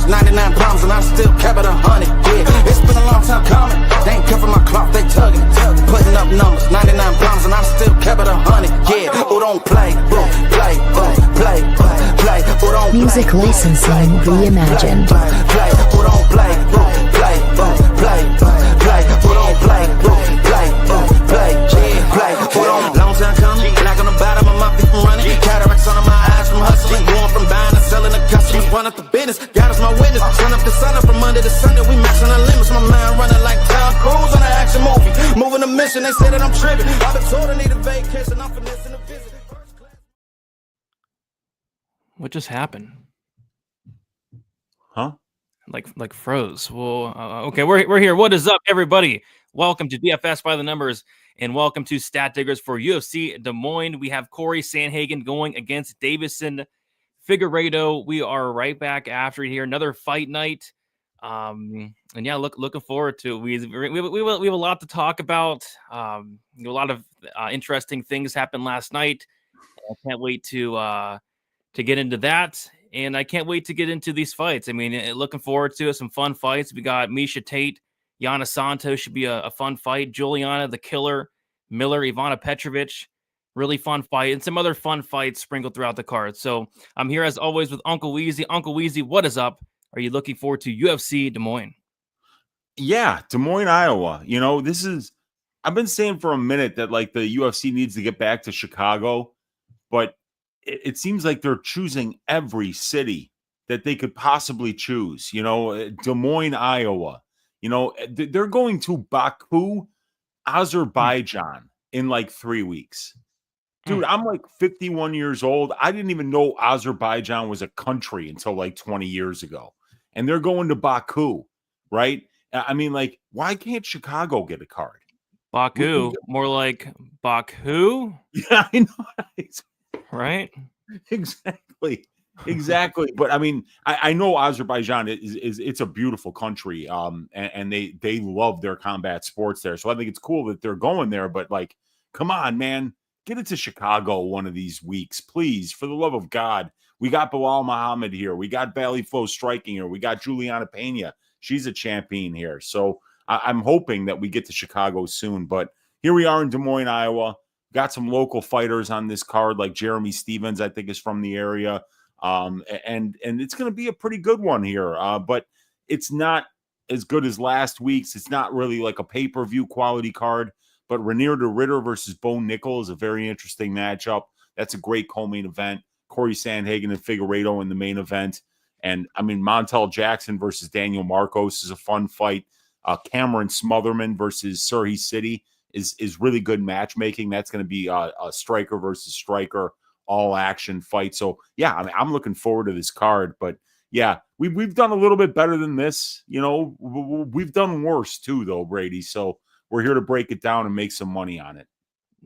numbers, 99 pounds, and I still kept it 100. Yeah, it's been a long time coming. They ain't covering my cloth, they tugging. Putting up numbers, 99 pounds, and I still kept it 100. Yeah, who don't play, play, play, play, who don't play. Music licensing reimagined. Play, who don't play, play, play, play, who don't play, play, play, who don't. Long time coming, knock on the bottom of my feet from running. Cataracts under my eyes from hustling, going from buying and selling to customers. Run up the business, God is my witness. Turn up the sun up from Monday to Sunday, we maxing the limits. My mind running like Tom Cruise on an action movie. Moving the mission, they say that I'm tripping. I've been told I need a vacation, I'm finessing a visit. What just happened? Huh? Like froze. Well, okay, we're here. What is up, everybody? Welcome to DFS by the Numbers, and welcome to Stat Diggers for UFC Des Moines. We have Cory Sandahgen going against Deiveson Figueiredo. We are right back after here. Another fight night. And yeah, looking forward to it. We have a lot to talk about. A lot of interesting things happened last night. I can't wait to get into that. And I can't wait to get into these fights. I mean, looking forward to it. Some fun fights. We got Miesha, Tate, Yana, Santos should be a fun fight. Juliana, the Killer, Miller, Ivana, Petrovic, really fun fight. And some other fun fights sprinkled throughout the card. So I'm here as always with Uncle Weezy. Uncle Weezy, what is up? Are you looking forward to UFC Des Moines? Yeah, Des Moines, Iowa. You know, I've been saying for a minute that like the UFC needs to get back to Chicago, but it seems like they're choosing every city that they could possibly choose. You know, Des Moines, Iowa. You know, they're going to Baku, Azerbaijan in like 3 weeks. Dude, I'm like 51 years old. I didn't even know Azerbaijan was a country until like 20 years ago. And they're going to Baku, right? I mean, like, why can't Chicago get a card? Baku, more like Baku? Yeah, I know. Right? Exactly. But I mean, I know Azerbaijan is it's a beautiful country. And they love their combat sports there. So I think it's cool that they're going there. But like, come on, man, get it to Chicago one of these weeks, please. For the love of God. We got Bilal Muhammad here. We got Valley Flow striking here. We got Juliana Pena. She's a champion here. So I'm hoping that we get to Chicago soon. But here we are in Des Moines, Iowa. Got some local fighters on this card, like Jeremy Stevens, I think is from the area. And it's going to be a pretty good one here. But it's not as good as last week's. It's not really like a pay-per-view quality card. But Reinier de Ridder versus Bo Nickal is a very interesting matchup. That's a great co-main event. Cory Sandahgen and Figueiredo in the main event. And, I mean, Montel Jackson versus Daniel Marcos is a fun fight. Cameron Smotherman versus Serhiy Sidey is really good matchmaking. That's going to be a striker versus striker all-action fight. So, yeah, I mean, I'm looking forward to this card. But, yeah, we've done a little bit better than this. You know, we've done worse, too, though, Brady. So we're here to break it down and make some money on it.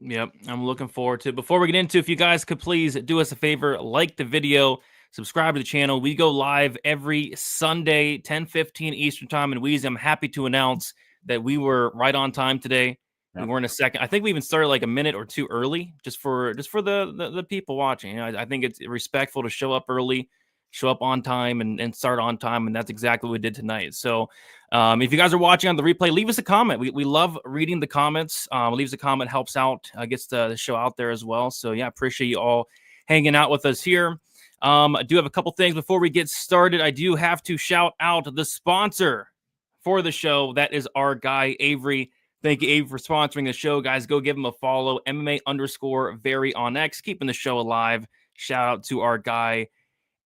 Yep, I'm looking forward to it. Before we get into, if you guys could please do us a favor, like the video, subscribe to the channel. We go live every Sunday, 10:15 Eastern time. And Weezy, I'm happy to announce that we were right on time today. We weren't a second. I think we even started like a minute or two early, just for the people watching. You know, I think it's respectful to show up early, show up on time, and start on time, and that's exactly what we did tonight. So if you guys are watching on the replay, leave us a comment. We love reading the comments. Leaves a comment, helps out, gets the show out there as well. So yeah, appreciate you all hanging out with us here. I do have a couple things before we get started. I do have to shout out the sponsor for the show. That is our guy, Avery. Thank you, Avery, for sponsoring the show. Guys, go give him a follow. MMA_very on X, keeping the show alive. Shout out to our guy,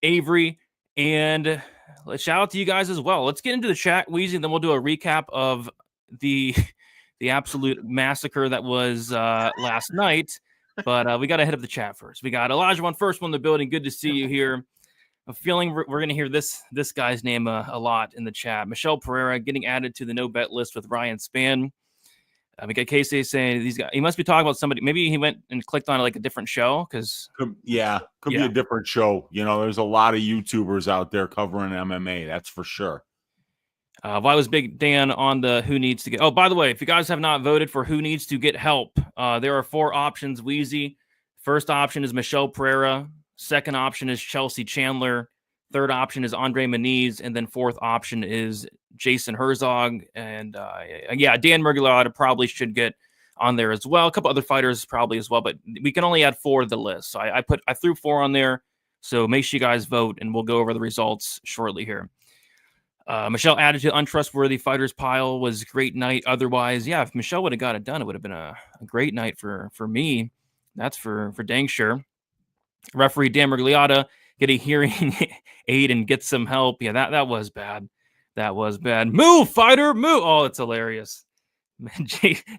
Avery. And let's shout out to you guys as well. Let's get into the chat, Weezy, and then we'll do a recap of the absolute massacre that was last night. But we got to hit up the chat first. We got Elijah first one in the building. Good to see you here. I'm feeling we're going to hear this guy's name a lot in the chat. Michelle Pereira getting added to the no bet list with Ryan Spann. We got Casey saying these guys. He must be talking about somebody. Maybe he went and clicked on like a different show because could be a different show. You know, there's a lot of YouTubers out there covering MMA. That's for sure. Why was Big Dan on the who needs to get? Oh, by the way, if you guys have not voted for who needs to get help, there are 4 options. Wheezy. First option is Michelle Pereira. Second option is Chelsea Chandler. Third option is Andre Muniz, and then fourth option is Jason Herzog. And Dan Murgulata probably should get on there as well. A couple other fighters probably as well, but we can only add 4 to the list. So I threw 4 on there. So make sure you guys vote, and we'll go over the results shortly here. Michelle added to untrustworthy fighters pile. Was great night. Otherwise, yeah, if Michelle would have got it done, it would have been a great night for me. That's for dang sure. Referee Dan Murgulata, get a hearing aid and get some help. Yeah, that was bad. That was bad. Move, fighter, move. Oh, it's hilarious.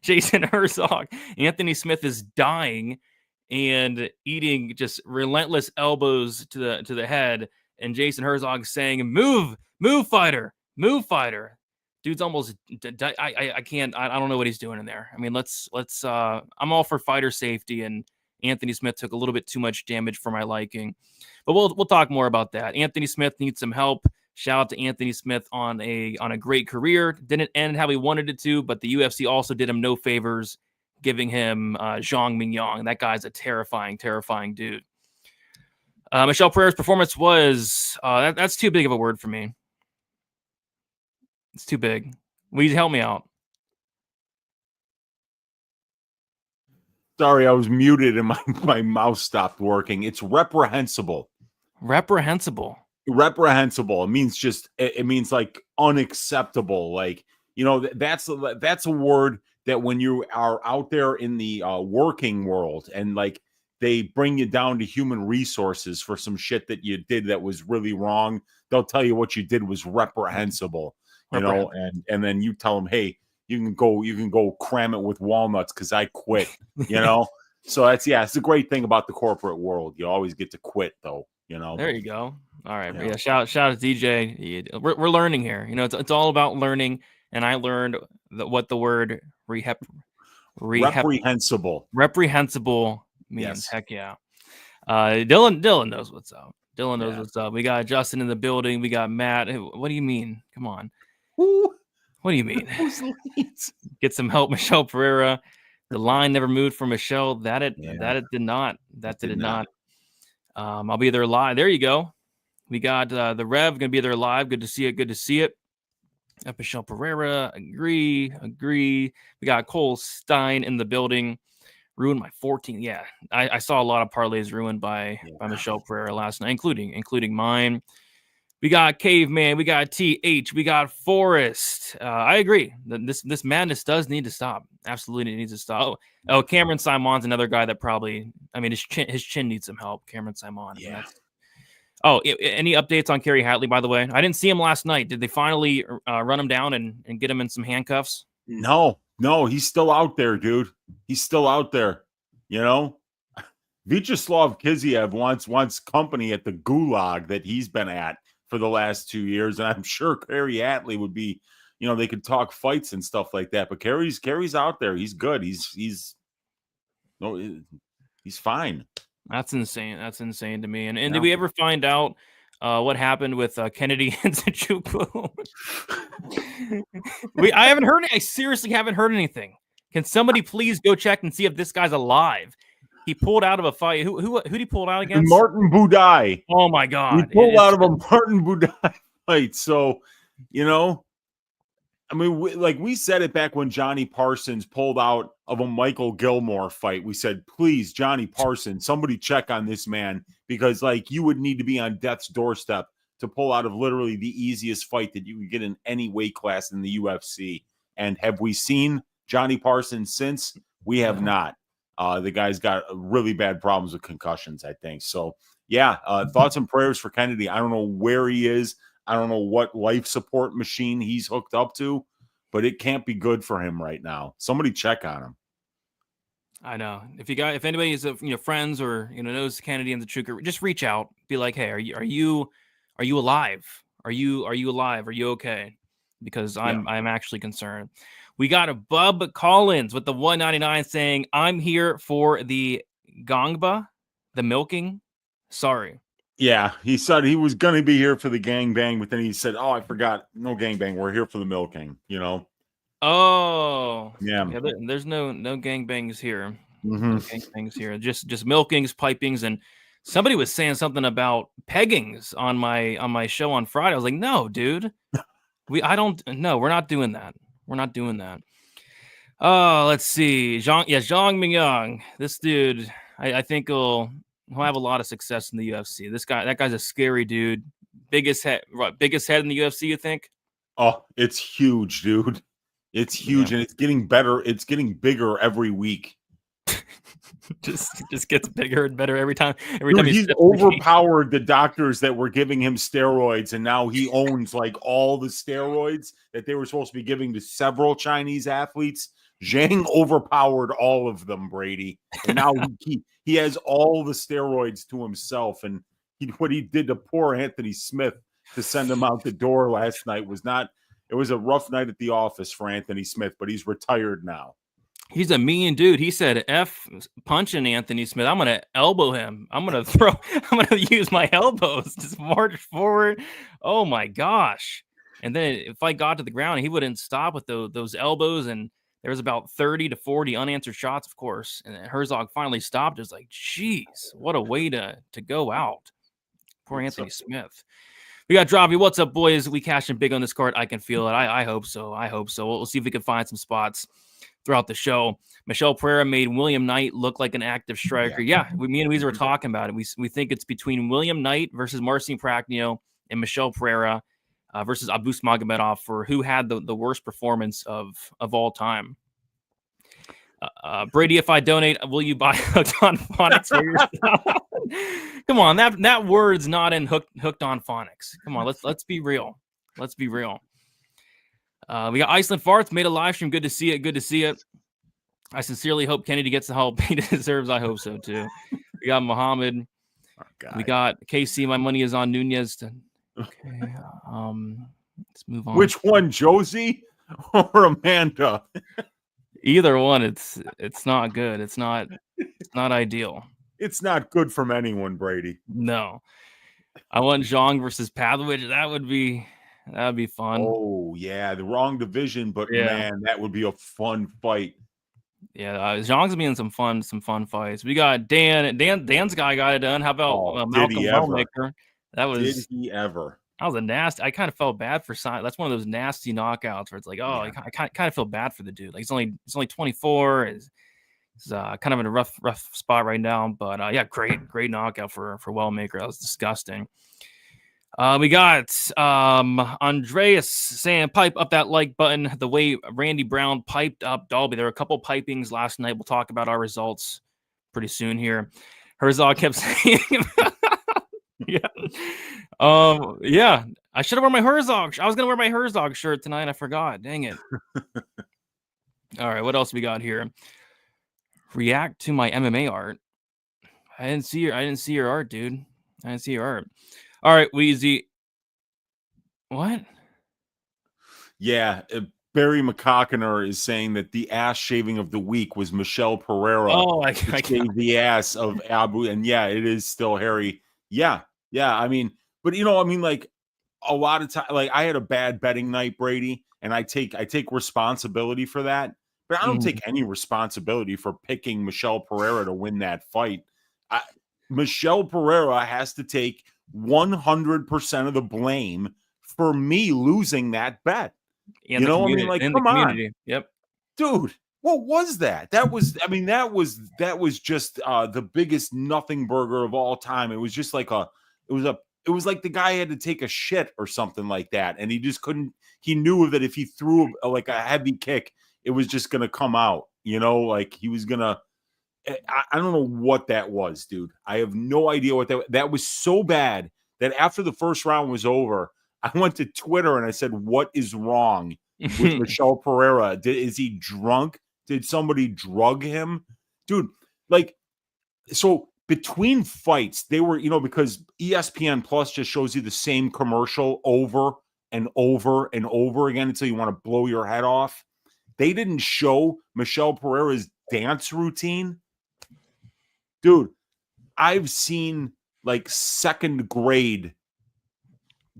Jason Herzog. Anthony Smith is dying and eating just relentless elbows to the head. And Jason Herzog saying, move, fighter, move, fighter. Dude's almost I can't. I don't know what he's doing in there. I mean, let's. I'm all for fighter safety, and Anthony Smith took a little bit too much damage for my liking. But we'll talk more about that. Anthony Smith needs some help. Shout out to Anthony Smith on a great career. Didn't end how he wanted it to, but the UFC also did him no favors, giving him Zhang Mingyang. That guy's a terrifying, terrifying dude. Michelle Pereira's performance was that's too big of a word for me. It's too big. Will you help me out? Sorry, I was muted and my mouse stopped working. It's reprehensible. Reprehensible. Reprehensible. It means like unacceptable. Like, that's a word that when you are out there in the working world and like they bring you down to human resources for some shit that you did that was really wrong, they'll tell you what you did was reprehensible. And then you tell them, hey, you can go cram it with walnuts because I quit, So it's a great thing about the corporate world. You always get to quit though, There you go. All right. Yeah. Shout out to DJ. We're learning here. It's all about learning. And I learned what the word reprehensible means. Yes. Heck yeah. Dylan knows what's up. Dylan knows what's up. We got Justin in the building. We got Matt. What do you mean? Come on. Ooh. What do you mean? Get some help, Michelle Pereira. The line never moved for Michelle. That it did not. That did not. I'll be there live. There you go. We got the Rev going to be there live. Good to see it. Michelle Pereira. Agree. We got Cole Stein in the building. Ruined my 14. Yeah, I saw a lot of parlays ruined by Michelle Pereira last night, including mine. We got Caveman, we got TH, we got Forrest. I agree. This madness does need to stop. Absolutely needs to stop. Oh, Cameron Simon's another guy that probably, his chin needs some help. Cameron Simon. Yeah. Any updates on Kerry Hatley, by the way? I didn't see him last night. Did they finally run him down and get him in some handcuffs? No, he's still out there, dude. He's still out there. Vyacheslav Kiziev wants company at the gulag that he's been at for the last 2 years, and I'm sure Kerry Hatley would be, they could talk fights and stuff like that. But Kerry's out there. He's good. He's fine. That's insane. That's insane to me. And did we ever find out what happened with Kennedy and Nzechukwu? I haven't heard. I seriously haven't heard anything. Can somebody please go check and see if this guy's alive? He pulled out of a fight. Who did he pull out against? Martin Budai. Oh my God! He pulled out of a Martin Budai fight. So, we said it back when Johnny Parsons pulled out of a Michael Gilmore fight. We said, please, Johnny Parsons, somebody check on this man, because you would need to be on death's doorstep to pull out of literally the easiest fight that you could get in any weight class in the UFC. And have we seen Johnny Parsons since? We have not. The guy's got really bad problems with concussions, I think. So, thoughts and prayers for Kennedy. I don't know where he is. I don't know what life support machine he's hooked up to, but it can't be good for him right now. Somebody check on him. I know. If anybody is friends or knows Kennedy and Nzechukwu, just reach out. Be like, hey, are you alive? Are you alive? Are you okay? Because I'm actually concerned. We got a Bub Collins with the 199 saying, I'm here for the gangba, the milking. Sorry. Yeah, he said he was going to be here for the gangbang, but then he said, oh, I forgot. No gangbang. We're here for the milking, Oh. Yeah. There's no gangbangs here. Mm-hmm. No gangbangs here. Just milkings, pipings, and Somebody was saying something about peggings on my show on Friday. I was like, no, dude. We're not doing that. We're not doing that. Oh, let's see. Zhang Mingyang. This dude, I think he'll have a lot of success in the UFC. That guy's a scary dude. Biggest head in the UFC, you think? Oh, it's huge, dude. It's huge, and it's getting better. It's getting bigger every week. just gets bigger and better every time. Dude, he's overpowered the doctors that were giving him steroids, and now he owns like all the steroids that they were supposed to be giving to several Chinese athletes. Zhang overpowered all of them, Brady, and now he has all the steroids to himself. And what he did to poor Anthony Smith to send him out the door last night was not. It was a rough night at the office for Anthony Smith, but he's retired now. He's a mean dude. He said, F punching Anthony Smith. I'm going to elbow him. I'm going to use my elbows. Just march forward. Oh my gosh. And then if I got to the ground, he wouldn't stop with those elbows. And there was about 30 to 40 unanswered shots, of course. And Herzog finally stopped. It was like, geez, what a way to go out. Poor Anthony Smith. We got Droppy. What's up, boys? We cashing big on this card. I can feel it. I hope so. I hope so. We'll see if we can find some spots throughout the show. Michelle Pereira made William Knight look like an active striker. Yeah, me and Weezer were talking about it. We think it's between William Knight versus Marcin Prachnio and Michelle Pereira versus Abus Magomedov for who had the worst performance of all time. Brady, if I donate, will you buy Hooked on Phonics for yourself? Come on, that word's not in Hooked on Phonics. Come on, let's be real. Let's be real. We got Iceland Farts made a live stream. Good to see it. Good to see it. I sincerely hope Kennedy gets the help he deserves. I hope so too. We got Muhammad. We got KC. My money is on Nunez. Okay. Let's move on. Which one, Josie or Amanda? Either one. It's not good. It's not ideal. It's not good from anyone, Brady. No. I want Zhang versus Pavlovich. That would be fun. Oh yeah, the wrong division, but man, that would be a fun fight. Yeah, Zhang's being some fun fights. We got Dan. Dan's guy got it done. How about Malcolm Wellmaker? Did he ever? That was a nasty. I kind of felt bad for Sidey. That's one of those nasty knockouts where it's like, I kind of feel bad for the dude. Like he's only 24. He's kind of in a rough spot right now. But great knockout for Wellmaker. That was disgusting. We got Andreas saying pipe up that like button the way Randy Brown piped up Dalby. There were a couple pipings last night. We'll talk about our results pretty soon here. Herzog kept saying I should have worn my Herzog. I was gonna wear my Herzog shirt tonight. I forgot. Dang it. All right, what else we got here? React to my MMA art. I didn't see your art, dude. I didn't see your art. All right, Weezy. What? Yeah, Barry McCockiner is saying that the ass shaving of the week was Michelle Pereira. Oh, I gave the ass of Abu, and yeah, it is still hairy. Yeah. I mean, but like a lot of time, like I had a bad betting night, Brady, and I take responsibility for that. But I don't take any responsibility for picking Michelle Pereira to win that fight. Michelle Pereira has to take 100% of the blame for me losing that bet. Come on. Yep. Dude, what was that? That was just the biggest nothing burger of all time. It was just like it was like the guy had to take a shit or something like that. And he just couldn't, he knew that if he threw like a heavy kick, it was just going to come out, like he was going to, I don't know what that was, dude. I have no idea what that was so bad that after the first round was over, I went to Twitter and I said, what is wrong with Michelle Pereira? Is he drunk? Did somebody drug him? Dude, like, so between fights, they were, because ESPN Plus just shows you the same commercial over and over and over again until you want to blow your head off. They didn't show Michelle Pereira's dance routine. Dude, I've seen like second grade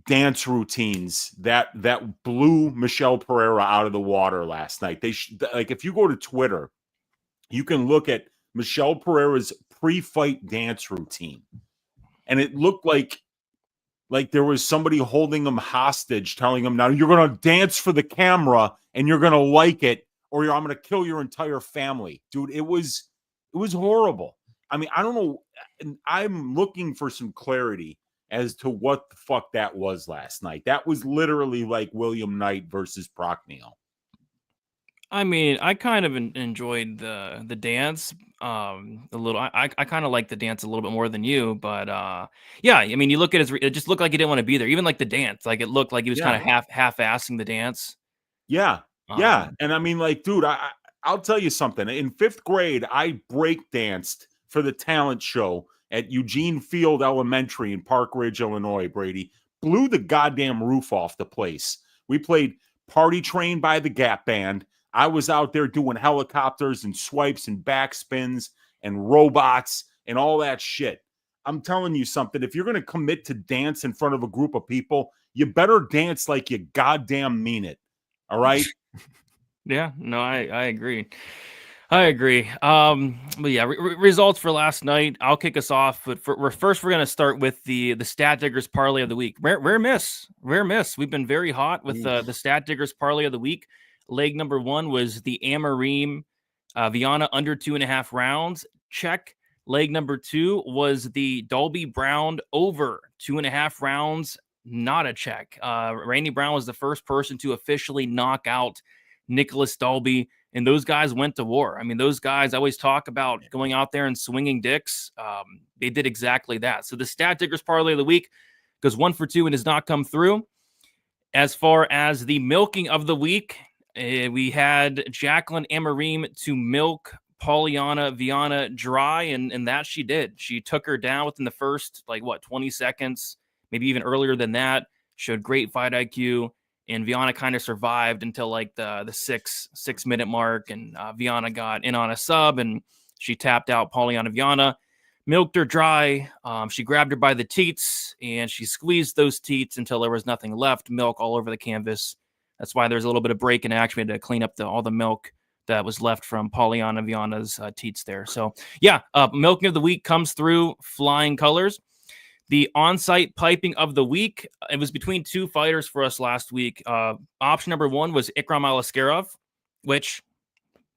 dance routines that blew Michelle Pereira out of the water last night. Like if you go to Twitter, you can look at Michelle Pereira's pre-fight dance routine. and it looked like there was somebody holding them hostage, telling them, now you're going to dance for the camera and you're going to like it, or I'm going to kill your entire family. Dude, it was horrible. I mean, I don't know. I'm looking for some clarity as to what the fuck that was last night. That was literally like William Knight versus Prochnow. I mean, I kind of enjoyed the dance a little. I kind of like the dance a little bit more than you, but yeah. I mean, you look at it just looked like he didn't want to be there. Even like the dance, like it looked like he was kind of half-assing the dance. Yeah, and I mean, like, dude, I'll tell you something. In 5th grade, I break danced for the talent show at Eugene Field Elementary in Park Ridge, Illinois. Brady blew the goddamn roof off the place. We played Party Train by the Gap Band. I was out there doing helicopters and swipes and backspins and robots and all that shit. I'm telling you something. If you're going to commit to dance in front of a group of people, you better dance like you goddamn mean it. All right? Yeah, no, I agree. I agree. But yeah, results for last night. I'll kick us off. But first, we're going to start with the Stat Diggers Parlay of the Week. Rare miss. We've been very hot with the Stat Diggers Parlay of the Week. Leg number 1 was the Amarim Yana under 2.5 rounds. Check. Leg number 2 was the Dalby Brown over 2.5 rounds. Not a check. Randy Brown was the first person to officially knock out Nicholas Dalby, and those guys went to war. I mean, those guys, I always talk about going out there and swinging dicks. They did exactly that. So the Stat Diggers Parlay of the Week goes 1 for 2 and does not come through. As far as the milking of the week, we had Jacqueline Amarim to milk Polyana Viana dry, and that she did. She took her down within the first, 20 seconds, maybe even earlier than that. Showed great fight IQ, and Viana kind of survived until the 6 minute mark, and Viana got in on a sub, and she tapped out Polyana Viana, milked her dry. She grabbed her by the teats, and she squeezed those teats until there was nothing left, milk all over the canvas. That's why there's a little bit of break in action. We had to clean up all the milk that was left from Polyana Viana's teats there. So, yeah, milking of the week comes through flying colors. The on-site piping of the week, it was between 2 fighters for us last week. Option number 1 was Ikram Alaskarov, which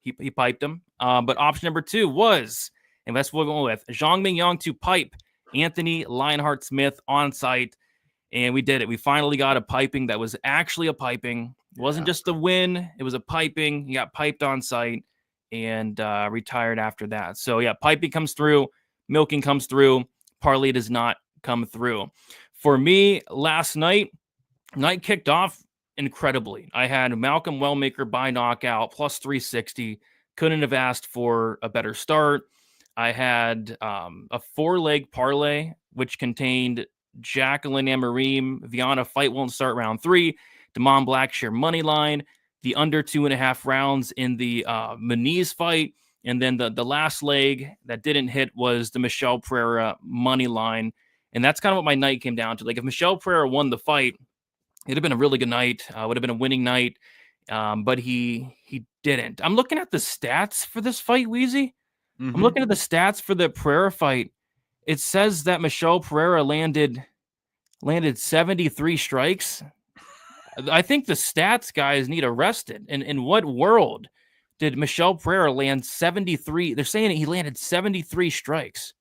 he piped him. But option number 2 was, and that's what we went with, Zhang Mingyang to pipe Anthony Lionheart-Smith on-site. And we did it. We finally got a piping that was actually a piping. It wasn't just a win. It was a piping. He got piped on site and retired after that. So, yeah, piping comes through. Milking comes through. Parlay does not come through. For me, last night kicked off incredibly. I had Malcolm Wellmaker by knockout, plus 360. Couldn't have asked for a better start. I had a 4-leg parlay, which contained Jacqueline Amarim, Viana fight won't start round 3, Damon Blackshear money line, the under 2.5 rounds in the Muniz fight, and then the last leg that didn't hit was the Michelle Pereira money line, and that's kind of what my night came down to. Like, if Michelle Pereira won the fight, it'd have been a really good night. Would have been a winning night, but he didn't. I'm looking at the stats for this fight, Weezy. I'm looking at the stats for the Pereira fight. It says that Michelle Pereira landed 73 strikes. I think the stats guys need arrested. In what world did Michelle Pereira land 73? They're saying he landed 73 strikes.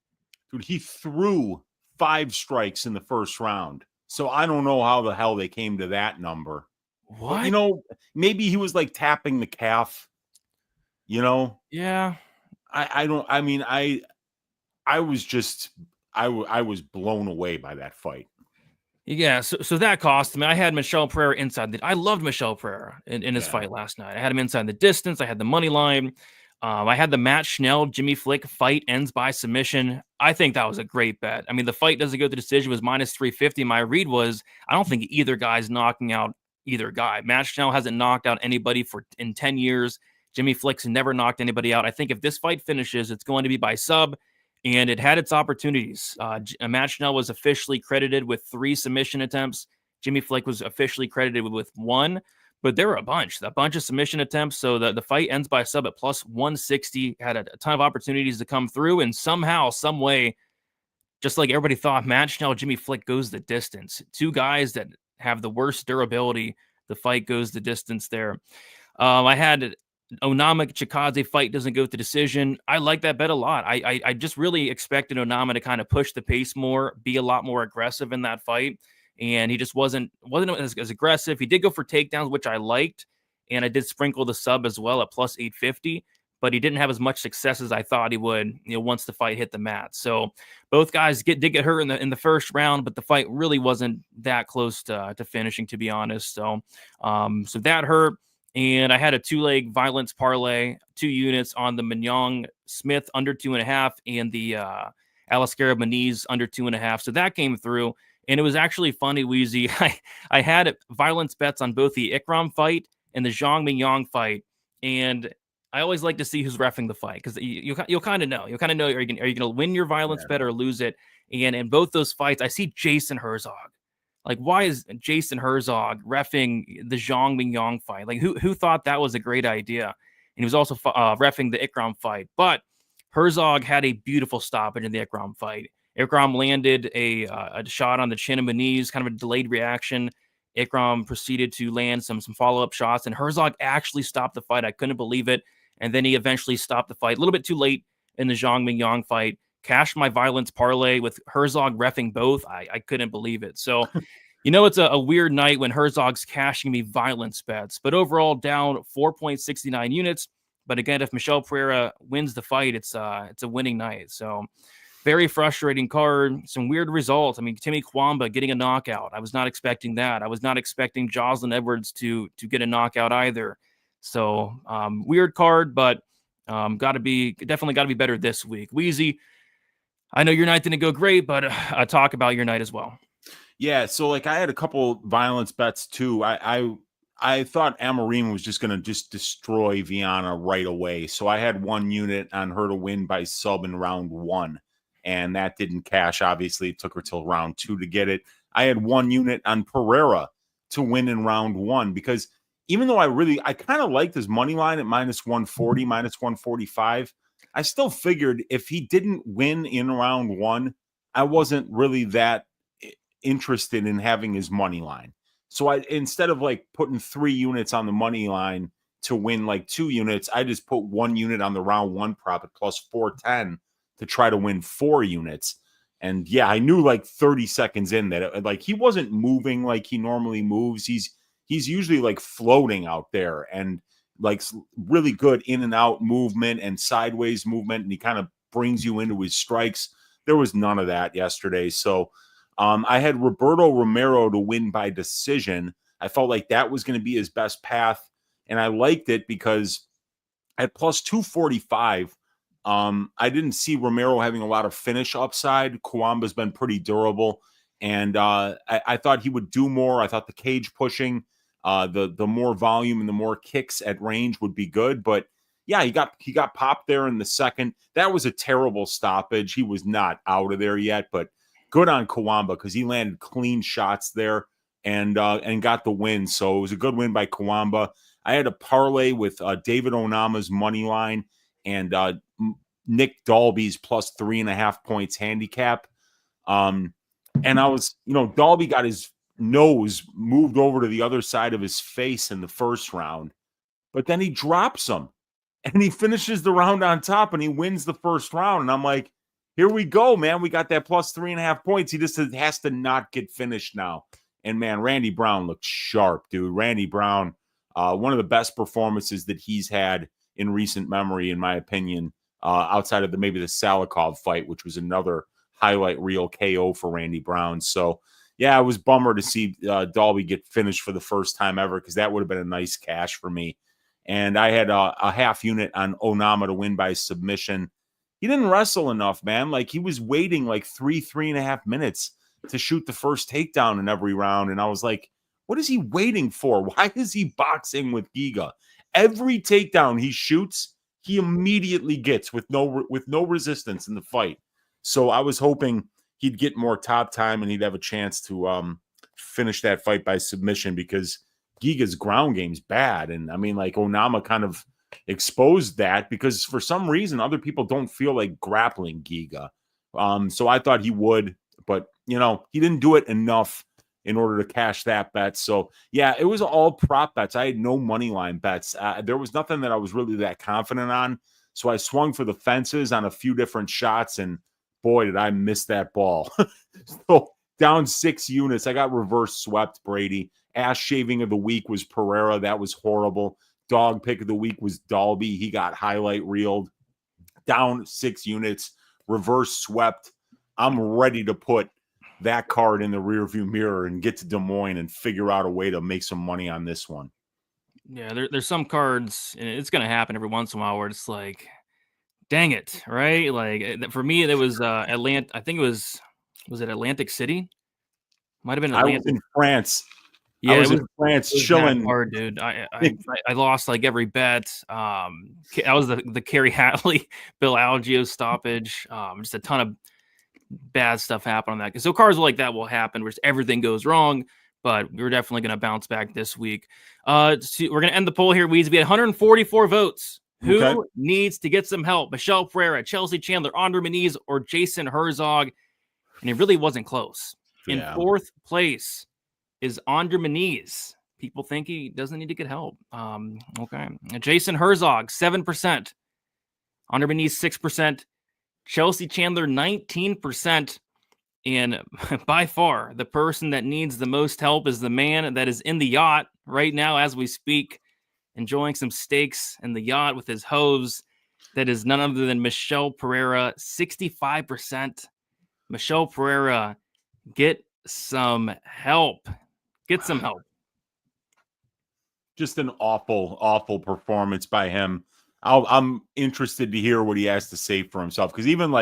Dude, he threw 5 strikes in the first round. So I don't know how the hell they came to that number. What? But, maybe he was tapping the calf. Yeah. I was blown away by that fight. Yeah, so that cost me. I had Michelle Pereira inside. I loved Michelle Pereira in his fight last night. I had him inside the distance. I had the money line. I had the Matt Schnell, Jimmy Flick fight ends by submission. I think that was a great bet. I mean, the fight doesn't go to decision. It was minus 350. My read was, I don't think either guy's knocking out either guy. Matt Schnell hasn't knocked out anybody in 10 years. Jimmy Flick's never knocked anybody out. I think if this fight finishes, it's going to be by sub, and it had its opportunities. Matt Schnell was officially credited with 3 submission attempts. Jimmy Flick was officially credited with 1, but there were a bunch of submission attempts. So the fight ends by sub at plus 160, had a ton of opportunities to come through, and somehow, some way, just like everybody thought, Matt Schnell, Jimmy Flick goes the distance. Two guys that have the worst durability. The fight goes the distance there. I had Onama Chikadze fight doesn't go to decision. I like that bet a lot. I just really expected Onama to kind of push the pace more, be a lot more aggressive in that fight, and he just wasn't as aggressive. He did go for takedowns, which I liked, and I did sprinkle the sub as well at plus 850. But he didn't have as much success as I thought he would, once the fight hit the mat. So both guys did get hurt in the first round, but the fight really wasn't that close to finishing, to be honest. So so that hurt. And I had a 2-leg violence parlay, 2 units on the Mignon Smith under 2.5 and the Alascara Maniz under 2.5. So that came through. And it was actually funny, Wheezy. I had violence bets on both the Ikram fight and the Zhang Mingyang fight. And I always like to see who's reffing the fight, because you'll kind of know. You'll kind of know, are you going to win your violence bet or lose it? And in both those fights, I see Jason Herzog. Like, why is Jason Herzog reffing the Zhang Mingyang fight? Like, who thought that was a great idea? And he was also reffing the Ikram fight. But Herzog had a beautiful stoppage in the Ikram fight. Ikram landed a shot on the chin of Maniz, kind of a delayed reaction. Ikram proceeded to land some follow-up shots, and Herzog actually stopped the fight. I couldn't believe it. And then he eventually stopped the fight a little bit too late in the Zhang Mingyang fight. Cashed my violence parlay with Herzog reffing both. I couldn't believe it. So, it's a weird night when Herzog's cashing me violence bets. But overall, down 4.69 units. But again, if Michel Pereira wins the fight, it's a winning night. So, very frustrating card. Some weird results. I mean, Timmy Kwamba getting a knockout. I was not expecting that. I was not expecting Jocelyn Edwards to get a knockout either. So weird card, but definitely got to be better this week. Wheezy, I know your night didn't go great, but talk about your night as well. Yeah, so like I had a couple violence bets too. I thought Amorim was just going to just destroy Viana right away. So I had 1 unit on her to win by sub in round 1, and that didn't cash. Obviously, it took her till round 2 to get it. I had 1 unit on Pereira to win in round 1, because even though I kind of liked his money line at minus 140, minus 145, I still figured if he didn't win in round 1, I wasn't really that interested in having his money line. So instead of like putting 3 units on the money line to win like 2 units, I just put 1 unit on the round 1 prop at plus 410 to try to win 4 units. And yeah, I knew like 30 seconds in that like he wasn't moving like he normally moves. He's usually like floating out there and like really good in and out movement and sideways movement. And he kind of brings you into his strikes. There was none of that yesterday. So I had Roberto Romero to win by decision. I felt like that was going to be his best path. And I liked it because at plus 245, I didn't see Romero having a lot of finish upside. Kwamba's been pretty durable. And I thought he would do more. I thought the cage pushing, the more volume and the more kicks at range would be good. But yeah, he got popped there in the second. That was a terrible stoppage. He was not out of there yet, but good on Kwamba because he landed clean shots there and got the win. So it was a good win by Kwamba. I had a parlay with David Onama's money line and Nick Dalby's plus 3.5 points handicap. And I was, Dalby got his nose moved over to the other side of his face in the first round, but then he drops him and he finishes the round on top and he wins the first round. And I'm like, here we go, man. We got that plus 3.5 points. He just has to not get finished now. And man, Randy Brown looked sharp, dude. Randy Brown, one of the best performances that he's had in recent memory, in my opinion, outside of maybe the Salikov fight, which was another highlight reel KO for Randy Brown. So yeah, it was bummer to see Dalby get finished for the first time ever, because that would have been a nice cash for me. And I had a half unit on Onama to win by submission. He didn't wrestle enough, man. Like he was waiting like 3.5 minutes to shoot the first takedown in every round. And I was like, what is he waiting for? Why is he boxing with Giga? Every takedown he shoots, he immediately gets with no resistance in the fight. So I was hoping he'd get more top time and he'd have a chance to finish that fight by submission, because Giga's ground game's bad. And I mean, like Onama kind of exposed that, because for some reason other people don't feel like grappling Giga. So I thought he would, but he didn't do it enough in order to cash that bet. So yeah, it was all prop bets. I had no money line bets. There was nothing that I was really that confident on. So I swung for the fences on a few different shots, and boy, did I miss that ball. So down 6 units. I got reverse swept, Brady. Ass shaving of the week was Pereira. That was horrible. Dog pick of the week was Dalby. He got highlight reeled. Down 6 units. Reverse swept. I'm ready to put that card in the rearview mirror and get to Des Moines and figure out a way to make some money on this one. Yeah, there's some cards, and it's going to happen every once in a while where it's like, dang it, right? Like for me, it was Atlanta. I think it was it Atlantic City? Might have been Atlanta. I was in France. Yeah, I was in France chilling. Hard, dude. I lost like every bet. That was the Kerry Hatley, Bill Algeo stoppage. Just a ton of bad stuff happened on that. So cards like that will happen where everything goes wrong. But we're definitely going to bounce back this week. We're going to end the poll here, Weezy. We had 144 votes. Who needs to get some help? Michelle Pereira, Chelsea Chandler, Andre Muniz, or Jason Herzog? And it really wasn't close. In fourth place is Andre Muniz. People think he doesn't need to get help. Okay. Jason Herzog, 7%. Andre Muniz, 6%. Chelsea Chandler, 19%. And by far, the person that needs the most help is the man that is in the yacht right now as we speak, enjoying some steaks in the yacht with his hose. That is none other than Michelle Pereira, 65%. Michelle Pereira, get some help. Get some help. Just an awful, awful performance by him. I'm interested to hear what he has to say for himself. Because even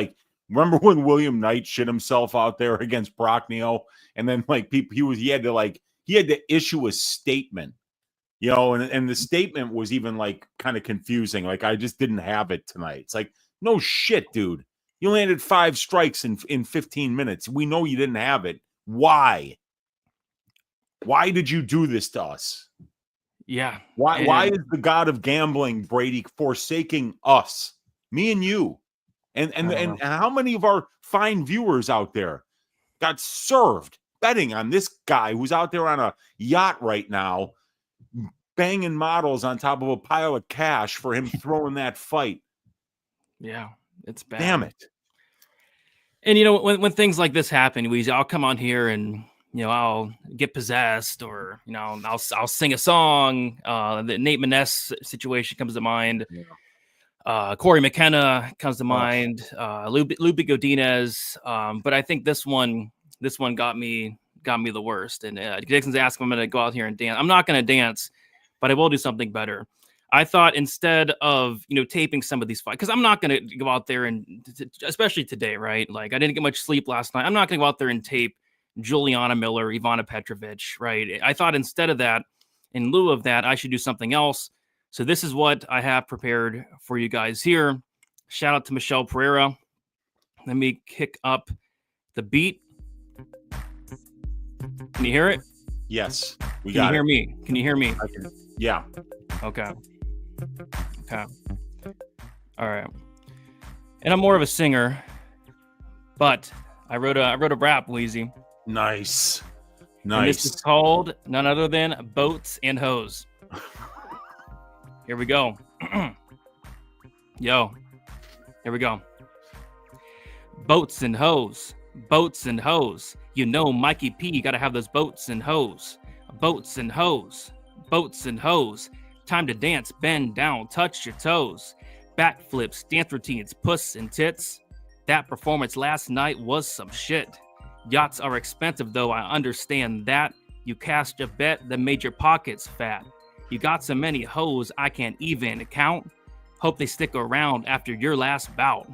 remember when William Knight shit himself out there against Brockneo, and then he had to issue a statement, and the statement was even kind of confusing. I just didn't have it tonight. It's like, no shit, dude. You landed 5 strikes in 15 minutes. We know you didn't have it. Why? Why did you do this to us? Yeah. Why is the god of gambling, Brady, forsaking us, me and you? And how many of our fine viewers out there got served betting on this guy who's out there on a yacht right now, banging models on top of a pile of cash for him throwing that fight? Yeah, it's bad. Damn it. And when things like this happen, I'll come on here and I'll get possessed, or I'll sing a song. The Nate Maness situation comes to mind. Yeah. Cory McKenna comes to mind. Lupe Godinez. But I think this one got me the worst. And Dixon's asking me to go out here and dance. I'm not going to dance, but I will do something better. I thought instead of, taping some of these fights, because I'm not going to go out there and, especially today, right? I didn't get much sleep last night. I'm not going to go out there and tape Juliana Miller, Ivana Petrovic, right? I thought instead of that, in lieu of that, I should do something else. So this is what I have prepared for you guys here. Shout out to Michelle Pereira. Let me kick up the beat. Can you hear it? Yes, Can you hear me? Can you hear me? Yeah. Okay. All right. And I'm more of a singer, but I wrote a rap, Weezy. Nice. And this is called none other than Boats and Hose. Here we go. Yo. Here we go. Boats and hose. Boats and hose. Mikey P got to have those boats and hose. Boats and hose. Boats and hose. Time to dance, bend down, touch your toes. Backflips, dance routines, puss and tits. That performance last night was some shit. Yachts are expensive though, I understand that. You cast a bet that made your pockets fat. You got so many hoes I can't even count. Hope they stick around after your last bout.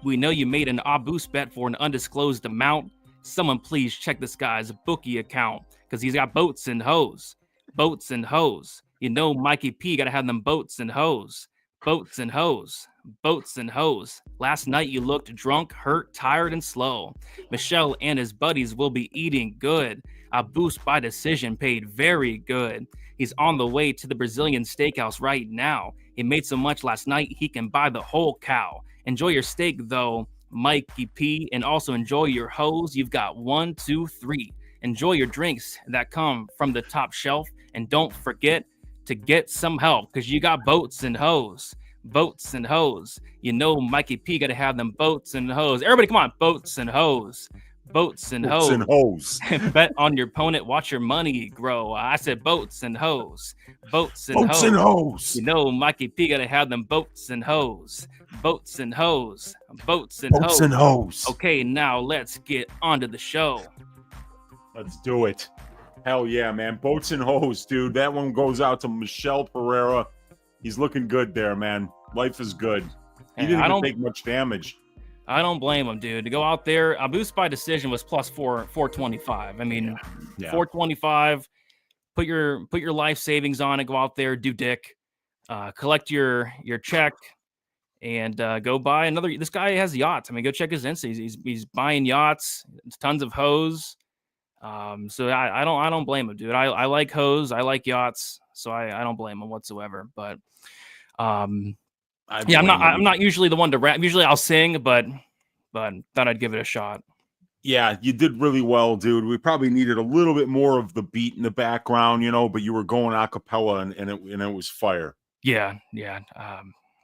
We know you made an Abus bet for an undisclosed amount. Someone please check this guy's bookie account, because he's got boats and hoes. Boats and hoes. Mikey P got to have them boats and hoes. Boats and hoes. Boats and hoes. Last night you looked drunk, hurt, tired, and slow. Michelle and his buddies will be eating good. Abus by decision paid very good. He's on the way to the Brazilian steakhouse right now. He made so much last night he can buy the whole cow. Enjoy your steak though. Mikey P. And also enjoy your hose. You've got 1, 2, 3. Enjoy your drinks that come from the top shelf. And don't forget to get some help because you got boats and hose. Boats and hose. You know Mikey P got to have them boats and hose. Everybody, come on. Boats and hose. Boats and Boats hose. and hose. Bet on your opponent. Watch your money grow. I said boats and hose. Boats and Boats hose. and hose. You know Mikey P got to have them boats and hose. Boats and hose. Boats and Boats hose. and hose. Okay, now let's get onto the show. Let's do it. Hell yeah, man. Boats and hose, dude. That one goes out to Michelle Pereira. He's looking good there, man. Life is good. He Hey, didn't I even don't- take much damage. I don't blame him, dude. To go out there, a boost by decision was plus 425. I mean, Yeah. 425. Put your life savings on it. Go out there, do dick, collect your check, and go buy another. This guy has yachts. I mean, go check his Insta. He's buying yachts, tons of hose. So I don't blame him, dude. I like hose. I like yachts. So I don't blame him whatsoever. But yeah, I'm not usually the one to rap. Usually I'll sing, but thought I'd give it a shot. Yeah, you did really well, dude. We probably needed a little bit more of the beat in the background, but you were going a cappella and it was fire. Yeah.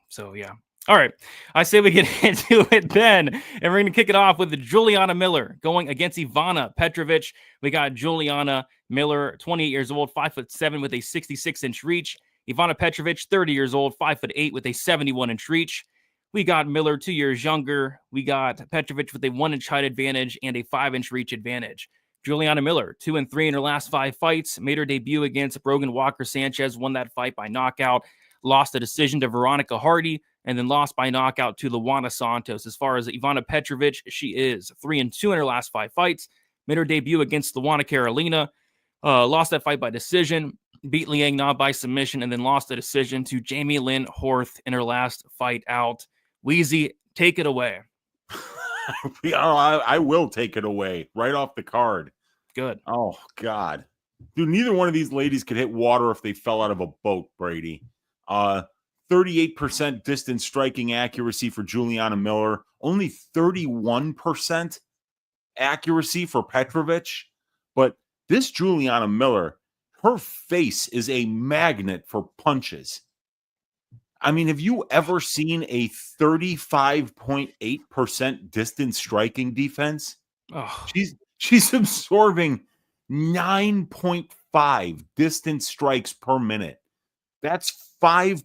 So yeah. All right. I say we get into it then. And we're going to kick it off with the Juliana Miller going against Ivana Petrovic. We got Juliana Miller, 28 years old, 5'7" with a 66-inch reach. Ivana Petrovic, 30 years old, 5'8" with a 71-inch reach. We got Miller 2 years younger. We got Petrovic with a 1-inch height advantage and a 5-inch reach advantage. Juliana Miller, 2-3 in her last 5 fights, made her debut against Brogan Walker Sanchez, won that fight by knockout, lost a decision to Veronica Hardy, and then lost by knockout to Luana Santos. As far as Ivana Petrovic, she is 3-2 in her last 5 fights, made her debut against Luana Carolina, lost that fight by decision, beat Liang Na by submission, and then lost the decision to Jamie Lynn Horth in her last fight out. Wheezy, take it away. I will take it away right off the card. Good. Oh, God. Dude, neither one of these ladies could hit water if they fell out of a boat, Brady. 38% distance striking accuracy for Juliana Miller. Only 31% accuracy for Petrovic. But this Juliana Miller, her face is a magnet for punches. I mean, have you ever seen a 35.8% distance striking defense? Oh. She's absorbing 9.5 distance strikes per minute. That's 4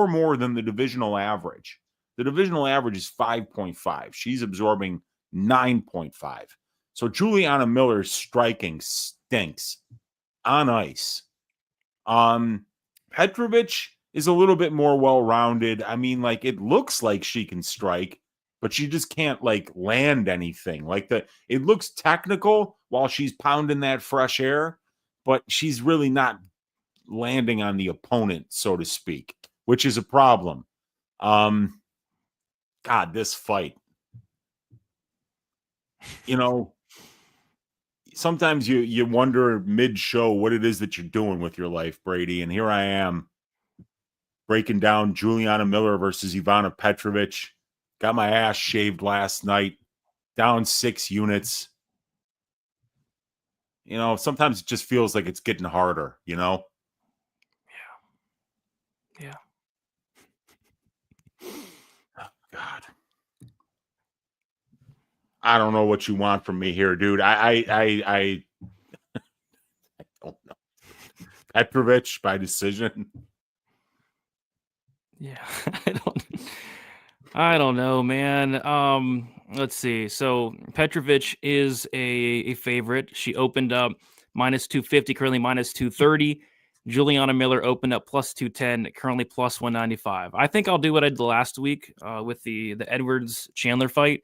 more than the divisional average. The divisional average is 5.5. She's absorbing 9.5. So Juliana Miller's striking stinks on ice. Petrovic is a little bit more well-rounded. I mean, it looks like she can strike, but she just can't land anything. It looks technical while she's pounding that fresh air, but she's really not landing on the opponent, so to speak, which is a problem. God, this fight. Sometimes you wonder mid-show what it is that you're doing with your life, Brady, and here I am breaking down Juliana Miller versus Ivana Petrovic. Got my ass shaved last night, down 6 units. Sometimes it just feels like it's getting harder, Yeah. Oh, God. I don't know what you want from me here, dude. I don't know. Petrovic by decision. Yeah. I don't know, man. Let's see. So Petrovic is a favorite. She opened up minus 250, currently minus 230. Juliana Miller opened up plus 210, currently plus 195. I think I'll do what I did last week with the Edwards Chandler fight,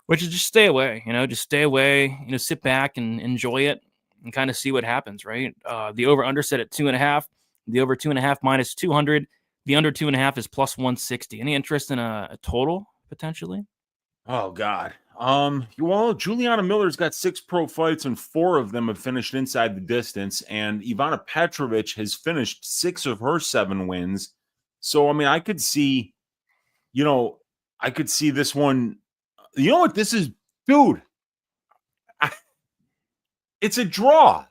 which is just stay away, just stay away, sit back and enjoy it and kind of see what happens, right? The over under set at 2.5, the over 2.5 minus 200. The under 2.5 is plus 160. Any interest in a total potentially? Oh God. Well, Juliana Miller's got 6 pro fights and 4 of them have finished inside the distance. And Ivana Petrovic has finished 6 of her 7 wins. So, I mean, I could see, I could see this one. You know what this is, dude? It's a draw.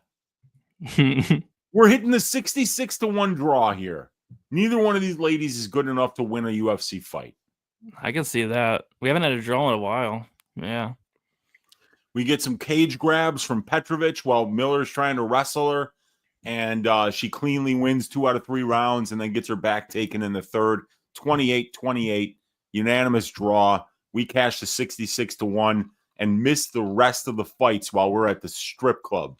We're hitting the 66-1 draw here. Neither one of these ladies is good enough to win a UFC fight. I can see that. We haven't had a draw in a while. Yeah. We get some cage grabs from Petrovic while Miller's trying to wrestle her. And she cleanly wins 2 out of 3 rounds and then gets her back taken in the third. 28-28. Unanimous draw. We cash the 66-1 and miss the rest of the fights while we're at the strip club.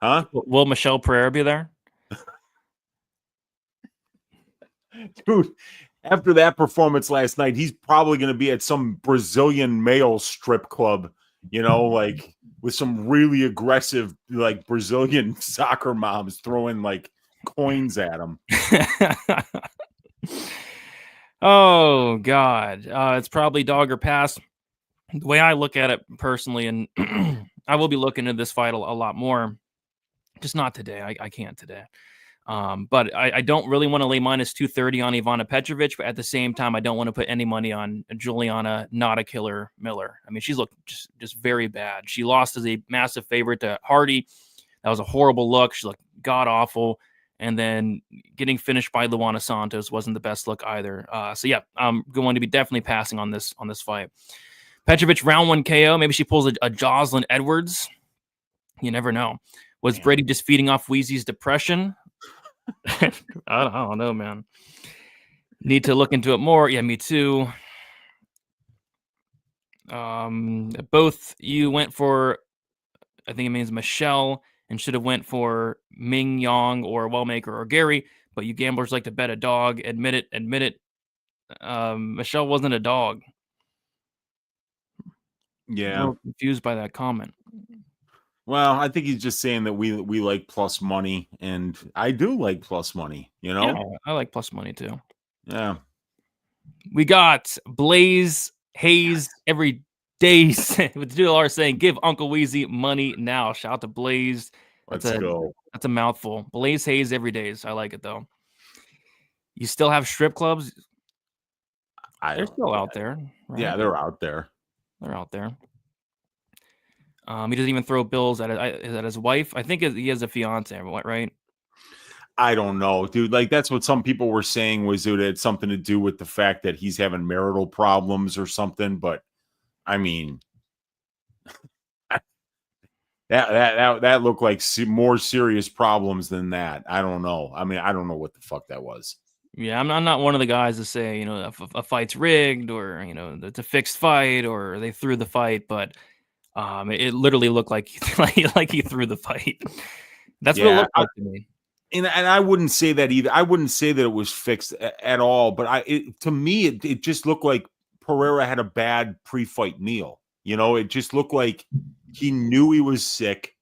Huh? Will Michelle Pereira be there? Dude, after that performance last night, he's probably going to be at some Brazilian male strip club, you know, like with some really aggressive, like Brazilian soccer moms throwing like coins at him. Oh, God. It's probably dog or pass. The way I look at it personally, and I will be looking at this fight a lot more, just not today. I can't today. But I don't really want to lay minus 230 on Ivana Petrovic, but at the same time, I don't want to put any money on Juliana, not a killer Miller. I mean, she's looked just very bad. She lost as a massive favorite to Hardy. That was a horrible look. She looked god-awful. And then getting finished by Luana Santos wasn't the best look either. So yeah, I'm going to be definitely passing on this fight. Petrovic round 1 KO. Maybe she pulls a Jocelyn Edwards. You never know. Was Brady just feeding off Wheezy's depression? I don't know, man. Need to look into it more. Yeah, me too. Both you went for, I think it means Michelle, and should have went for Ming Yong or Wellmaker or Gary, but you gamblers like to bet a dog. Admit it. Michelle wasn't a dog. Yeah. I'm confused by that comment. Well, I think he's just saying that we like plus money, and I do like plus money, you know? Yeah, I like plus money too. Yeah. We got Blaze Hayes every day with $2 saying, give Uncle Wheezy money now. Shout out to Blaze. Let's go. That's a mouthful. Blaze Hayes every day. I like it though. You still have strip clubs? They're still out there. Right? Yeah, they're out there. They're out there. He doesn't even throw bills at his wife. I think he has a fiance, right? I don't know, dude. Like, that's what some people were saying was it had something to do with the fact that he's having marital problems or something. But I mean, that looked like more serious problems than that. I don't know. I mean, I don't know what the fuck that was. Yeah, I'm not one of the guys to say, you know, a fight's rigged or, you know, it's a fixed fight or they threw the fight, but it literally looked like he threw the fight. That's what it looked like to me. And I wouldn't say that either. I wouldn't say that it was fixed at all. But to me, it just looked like Pereira had a bad pre-fight meal. You know, it just looked like he knew he was sick,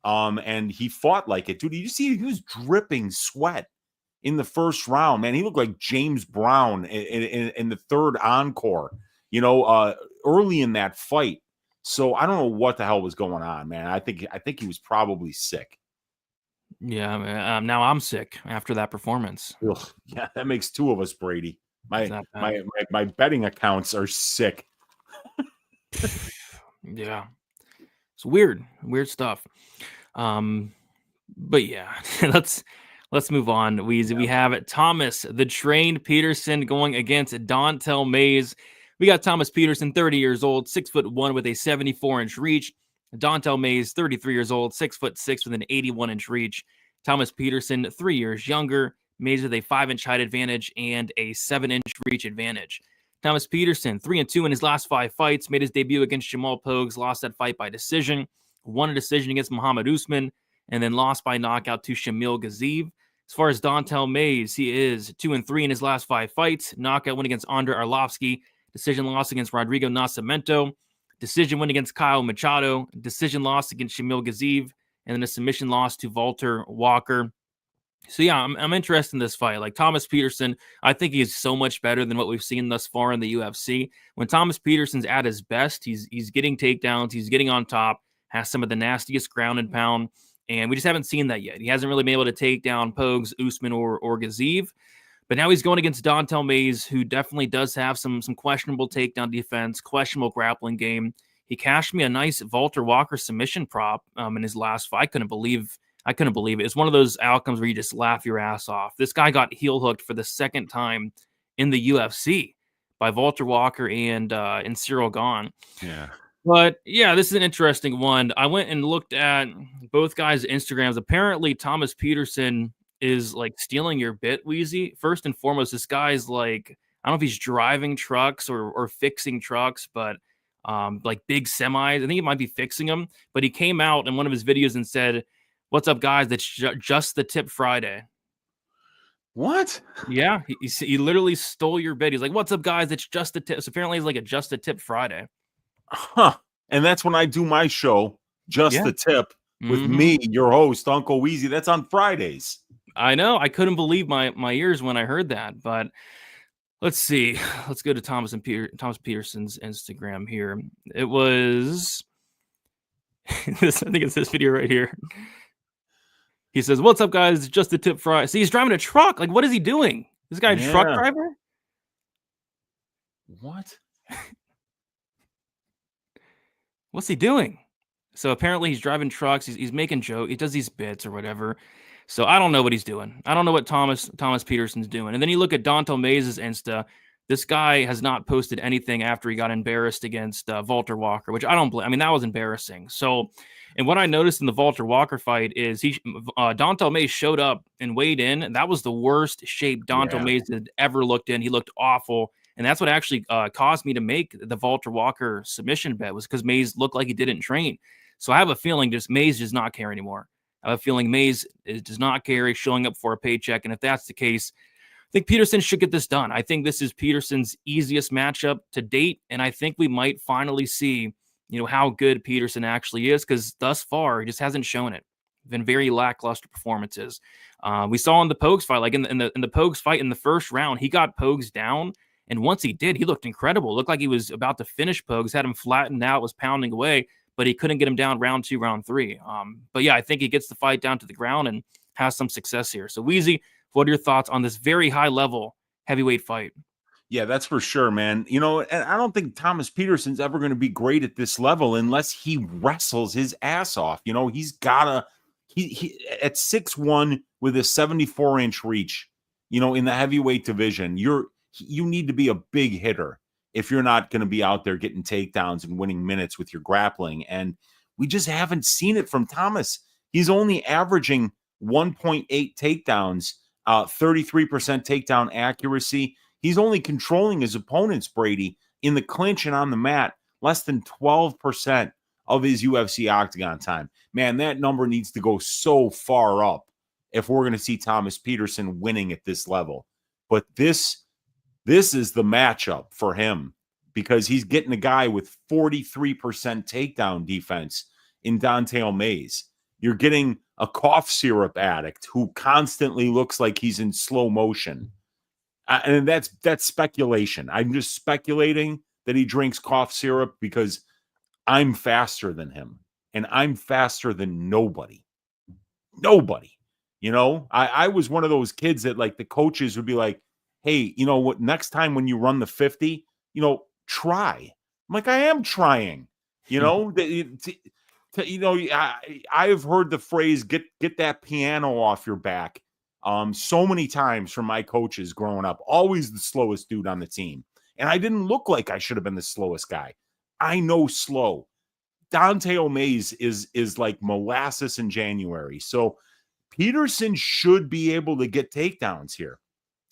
and he fought like it. Dude, you see, he was dripping sweat in the first round. Man, he looked like James Brown in the third encore. You know, early in that fight. So I don't know what the hell was going on, man. I think he was probably sick. Yeah, man, now I'm sick after that performance. Ugh, yeah, that makes 2 of us, Brady. My betting accounts are sick. Yeah, it's weird stuff. But yeah, let's move on. We have Thomas, the trained Petersen, going against Dontel Mays. We got Thomas Petersen, 30 years old, 6'1" with a 74-inch reach. Dontel Mays, 33 years old, 6'6" with an 81-inch reach. Thomas Petersen, 3 years younger, Mays with a 5-inch height advantage and a 7-inch reach advantage. Thomas Petersen, 3-2 in his last 5 fights, made his debut against Jamal Pogues, lost that fight by decision, won a decision against Muhammad Usman, and then lost by knockout to Shamil Gaziev. As far as Dontel Mays, he is 2-3 in his last 5 fights, knockout win against Andre Arlovsky, decision loss against Rodrigo Nascimento, decision win against Kyle Machado, decision loss against Shamil Gaziev, and then a submission loss to Walter Walker. So yeah, I'm interested in this fight. Like Thomas Petersen, I think he's so much better than what we've seen thus far in the UFC. When Thomas Petersen's at his best, he's getting takedowns, he's getting on top, has some of the nastiest ground and pound, and we just haven't seen that yet. He hasn't really been able to take down Pogues, Usman, or Gaziev. But now he's going against Dontel Mays, who definitely does have some questionable takedown defense, questionable grappling game. He cashed me a nice Walter Walker submission prop in his last fight. I couldn't believe it. It's one of those outcomes where you just laugh your ass off. This guy got heel hooked for the second time in the UFC by Walter Walker and Cyril Gahn. Yeah. But yeah, this is an interesting one. I went and looked at both guys' Instagrams. Apparently, Thomas Petersen is like stealing your bit, Wheezy. First and foremost, this guy's like, I don't know if he's driving trucks or fixing trucks, but like big semis. I think he might be fixing them. But he came out in one of his videos and said, "What's up, guys? That's just the tip Friday." What? Yeah, he literally stole your bit. He's like, "What's up, guys? It's just the tip." So apparently, it's like a just the tip Friday. Huh. And that's when I do my show, Just the Tip, with me, your host, Uncle Weezy. That's on Fridays. I know. I couldn't believe my ears when I heard that. But let's see. Let's go to Thomas Petersen's Instagram here. It was I think it's this video right here. He says, "What's up, guys? It's just a tip Friday." See, he's driving a truck. Like, what is he doing? This guy a truck driver? What? What's he doing? So apparently he's driving trucks. He's making jokes. He does these bits or whatever. So I don't know what he's doing. I don't know what Thomas Petersen's doing. And then you look at Dontel Mays' Insta. This guy has not posted anything after he got embarrassed against Walter Walker, which I don't blame. I mean, that was embarrassing. So, and what I noticed in the Walter Walker fight is Dontel Mays showed up and weighed in. And that was the worst shape Dontel Mays had ever looked in. He looked awful. And that's what actually caused me to make the Walter Walker submission bet, was because Mays looked like he didn't train. So I have a feeling just Mays does not care anymore. I have a feeling Mays does not care. He's showing up for a paycheck. And if that's the case, I think Petersen should get this done. I think this is Petersen's easiest matchup to date. And I think we might finally see, how good Petersen actually is, because thus far, he just hasn't shown it. Been very lackluster performances. We saw in the Pogues fight, like in the Pogues fight in the first round, he got Pogues down. And once he did, he looked incredible. Looked like he was about to finish Pogues, had him flattened out, was pounding away, but he couldn't get him down round 2, round 3. But yeah, I think he gets the fight down to the ground and has some success here. So Weezy, what are your thoughts on this very high level heavyweight fight? Yeah, that's for sure, man. And I don't think Thomas Petersen's ever going to be great at this level unless he wrestles his ass off. He's gotta, he at 6'1" with a 74-inch reach, in the heavyweight division, you need to be a big hitter if you're not going to be out there getting takedowns and winning minutes with your grappling. And we just haven't seen it from Thomas. He's only averaging 1.8 takedowns, 33% takedown accuracy. He's only controlling his opponents, Brady, in the clinch and on the mat, less than 12% of his UFC octagon time. Man, that number needs to go so far up if we're going to see Thomas Petersen winning at this level. But this is the matchup for him, because he's getting a guy with 43% takedown defense in Dontel Mays. You're getting a cough syrup addict who constantly looks like he's in slow motion. And that's speculation. I'm just speculating that he drinks cough syrup because I'm faster than him, and I'm faster than nobody. Nobody. I was one of those kids that, like, the coaches would be like, "Hey, what? Next time when you run the 50, try." I'm like, I am trying. I've heard the phrase "get that piano off your back" so many times from my coaches growing up. Always the slowest dude on the team, and I didn't look like I should have been the slowest guy. I know slow. Dontel Mays is like molasses in January, so Petersen should be able to get takedowns here.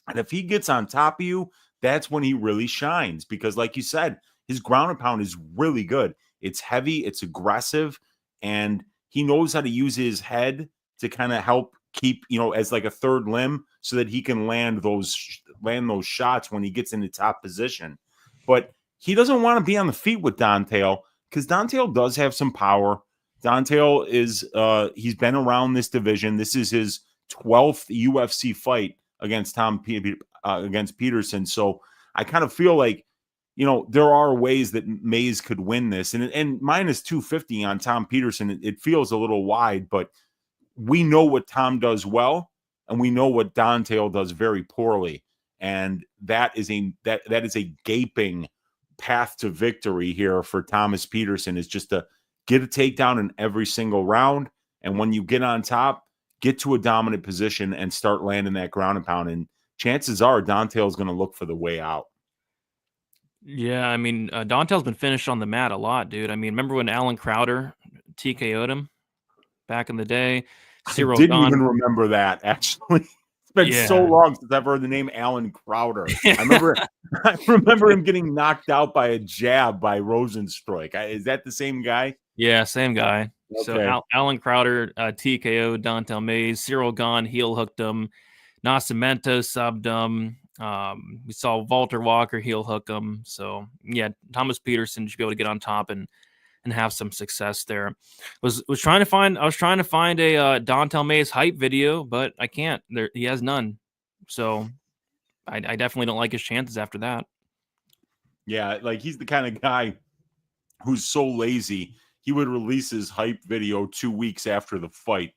And if he gets on top of you, that's when he really shines, because like you said, his ground and pound is really good. It's heavy, it's aggressive, and he knows how to use his head to kind of help keep, as like a third limb, so that he can land those shots when he gets in the top position. But he doesn't want to be on the feet with Dontel, because Dontel does have some power. Dontel is he's been around this division. This is his 12th UFC fight against against Petersen. So I kind of feel like, there are ways that Mays could win this. And minus 250 on Tom Petersen, it feels a little wide, but we know what Tom does well, and we know what Dontel does very poorly. And that is a gaping path to victory here for Thomas Petersen, is just to get a takedown in every single round. And when you get on top, get to a dominant position and start landing that ground and pound. And chances are Dontel is going to look for the way out. Yeah, I mean, Dontel's been finished on the mat a lot, dude. I mean, remember when Alan Crowder TKO'd him back in the day? I didn't Gone. even remember that, actually. It's been so long since I've heard the name Alan Crowder. I remember him getting knocked out by a jab by Rosenstruik. Is that the same guy? Yeah, same guy. Okay. So Alan Crowder TKO Dontel Mays. Cyril Gahn heel hooked him. Nascimento subbed him. We saw Walter Walker heel hook him. So yeah, Thomas Petersen should be able to get on top and have some success there. I was trying to find a Dontel Mays hype video, but I can't. He has none. So I definitely don't like his chances after that. Yeah, like he's the kind of guy who's so lazy he would release his hype video 2 weeks after the fight.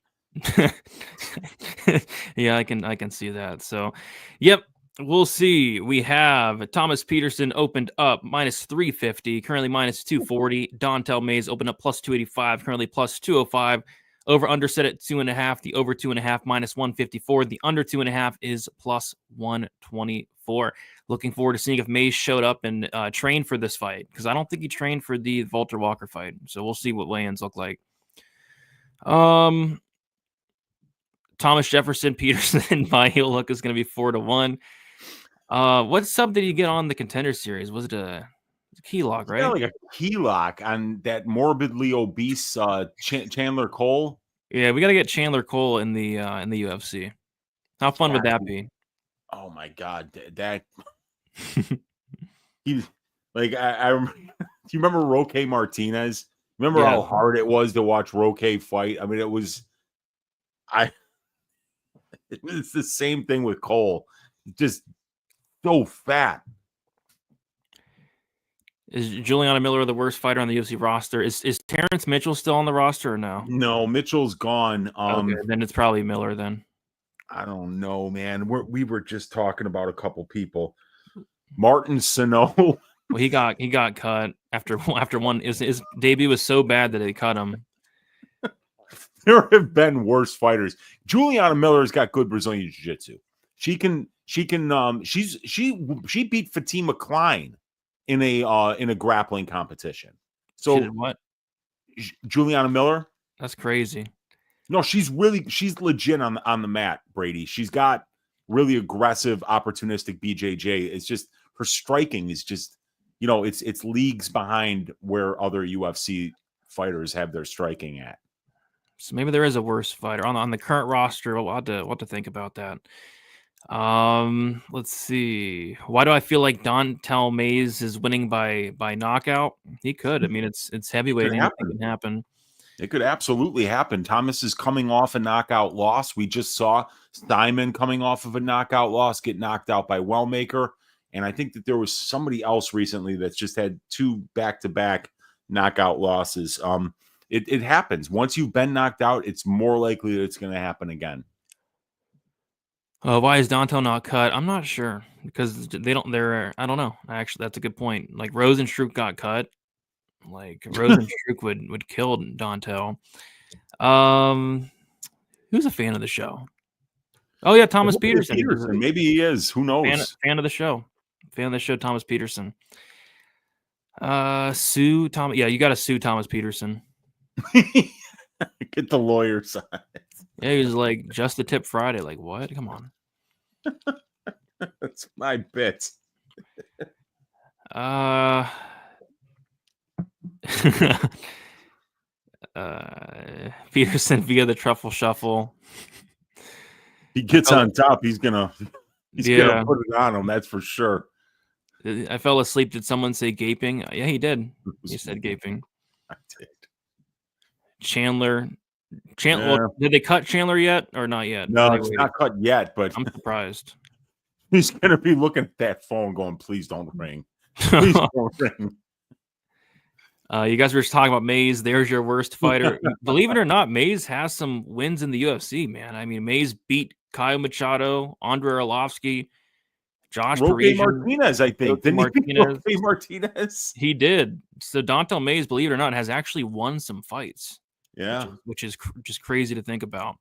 Yeah, I can see that. So, yep, we'll see. We have Thomas Petersen opened up minus 350, currently minus 240. Dontel Mays opened up plus 285, currently plus 205. Over under set at 2.5. The over 2.5 minus 154. The under 2.5 is plus 124. Looking forward to seeing if Mays showed up and trained for this fight, because I don't think he trained for the Walter Walker fight. So we'll see what weigh-ins look like. Thomas Jefferson Petersen by heel hook is going to be 4-1. What sub did he get on the Contender Series? Was it a key lock, right? Yeah, like a key lock on that morbidly obese Chandler Cole. Yeah, we got to get Chandler Cole in the UFC. How fun would that be? Oh my God, that he like I remember, do you remember Roque Martinez? Remember how hard it was to watch Roque fight? I mean, it was the same thing with Cole. Just so fat. Is Juliana Miller the worst fighter on the UFC roster? Is Terrence Mitchell still on the roster or no? No, Mitchell's gone. Okay, then it's probably Miller then. I don't know, man. We were just talking about a couple people. Martin Sano. Well, he got cut after one. His debut was so bad that they cut him. There have been worse fighters. Juliana Miller's got good Brazilian jiu-jitsu. She beat Fatima Klein in a grappling competition. So she did what? Juliana Miller? That's crazy. No, she's legit on the mat, Brady. She's got really aggressive, opportunistic BJJ. It's just her striking is just, it's leagues behind where other UFC fighters have their striking at. So maybe there is a worse fighter on the current roster. We'll have to think about that. Let's see. Why do I feel like Dontel Mays is winning by knockout? He could. I mean, it's heavyweight. Anything can happen. It could absolutely happen. Thomas is coming off a knockout loss. We just saw Simon coming off of a knockout loss get knocked out by Wellmaker. And I think that there was somebody else recently that's just had 2 back-to-back knockout losses. It happens. Once you've been knocked out, it's more likely that it's going to happen again. Why is Dontel not cut? I'm not sure, because I don't know. Actually, that's a good point. Like Rosenstruik got cut. Like Rosenstruik would kill Dontel. Who's a fan of the show? Oh yeah, Thomas Petersen. Maybe he is. Who knows? Fan of the show. Fan of the show, Thomas Petersen. Sue Thomas. Yeah, you got to sue Thomas Petersen. Get the lawyer side. Yeah, he was like, just the tip Friday. Like, what? Come on. That's my bit. Petersen via the truffle shuffle. He gets on top. He's gonna put it on him. That's for sure. I fell asleep. Did someone say gaping? Yeah, he did. He said gaping. I did. Chandler. Well, did they cut Chandler yet or not yet? No, it's not cut yet, but I'm surprised. He's gonna be looking at that phone going, please don't ring. Please don't ring. You guys were just talking about Mays. There's your worst fighter. Believe it or not, Mays has some wins in the UFC, man. I mean, Mays beat Kyle Machado, Andre Arlovsky, Josh Roque Parisian, Martinez, I think. Roque Didn't he beat Martinez. Roque Martinez? He did. So Dontel Mays, believe it or not, has actually won some fights. Yeah. Which is just crazy to think about.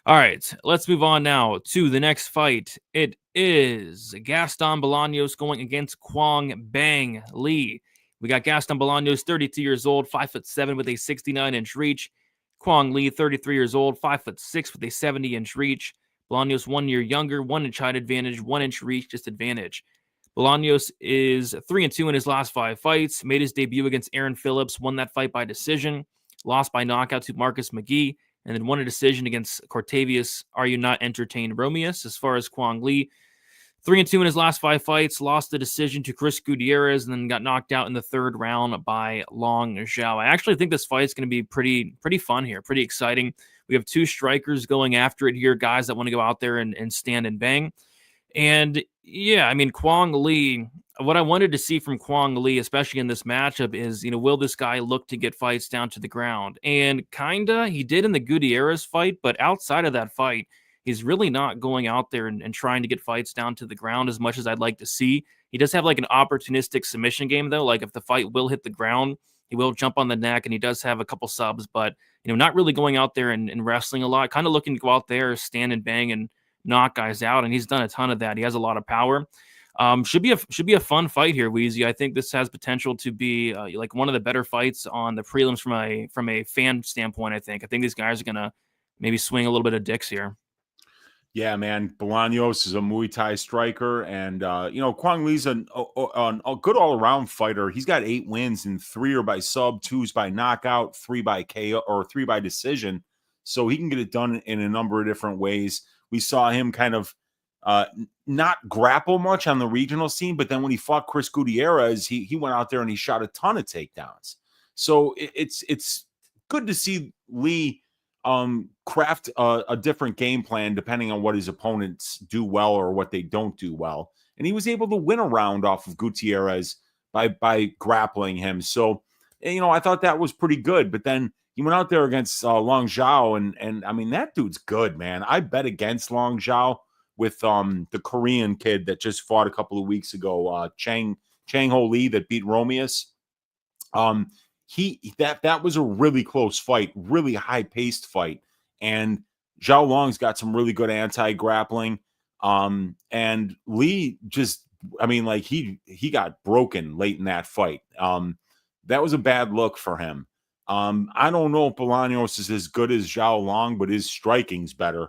All right, let's move on now to the next fight. It is Gaston Bolanos going against Quang Bang Lee. We got Gaston Bolanos, 32 years old, 5'7" with a 69-inch reach. Quang Lee, 33 years old, 5'6" with a 70-inch reach. Bolanos 1 year younger, 1 inch height advantage, 1 inch reach disadvantage. Bolanos is 3-2 in his last 5 fights. Made his debut against Aaron Phillips, won that fight by decision. Lost by knockout to Marcus McGee, and then won a decision against Cortavius. Are you not entertained, Romeus? As far as Quang Lee, 3-2 in his last 5 fights, lost the decision to Chris Gutierrez, and then got knocked out in the 3rd round by Long Zhao. I actually think this fight is going to be pretty fun here, pretty exciting. We have 2 strikers going after it here, guys that want to go out there and stand and bang. And yeah, I mean, Quang Lee, what I wanted to see from Quang Lee, especially in this matchup, is, will this guy look to get fights down to the ground? And kinda, he did in the Gutierrez fight, but outside of that fight, he's really not going out there and trying to get fights down to the ground as much as I'd like to see. He does have like an opportunistic submission game, though. Like if the fight will hit the ground, he will jump on the neck, and he does have a couple subs, but, not really going out there and wrestling a lot, kind of looking to go out there, stand and bang, and knock guys out, and he's done a ton of that. He has a lot of power. Should be a fun fight here, Weezy. I think this has potential to be like one of the better fights on the prelims from a fan standpoint. I think these guys are gonna maybe swing a little bit of dicks here. Yeah, man. Bolanos is a Muay Thai striker, and Quang Lee's a good all-around fighter. He's got 8 wins, and 3 are by sub, 2's by knockout, 3 by KO, or 3 by decision. So he can get it done in a number of different ways. We saw him kind of not grapple much on the regional scene, but then when he fought Chris Gutierrez, he went out there and he shot a ton of takedowns. So it's good to see Lee craft a different game plan depending on what his opponents do well or what they don't do well. And he was able to win a round off of Gutierrez by grappling him. So, I thought that was pretty good. But then he went out there against Long Zhao, and I mean, that dude's good, man. I bet against Long Zhao with the Korean kid that just fought a couple of weeks ago, Chang Ho Lee, that beat Romeus. That was a really close fight, really high-paced fight. And Zhao Long's got some really good anti-grappling. And Lee just, I mean, like he got broken late in that fight. That was a bad look for him. I don't know if Bolanos is as good as Zhao Long, but his striking's better.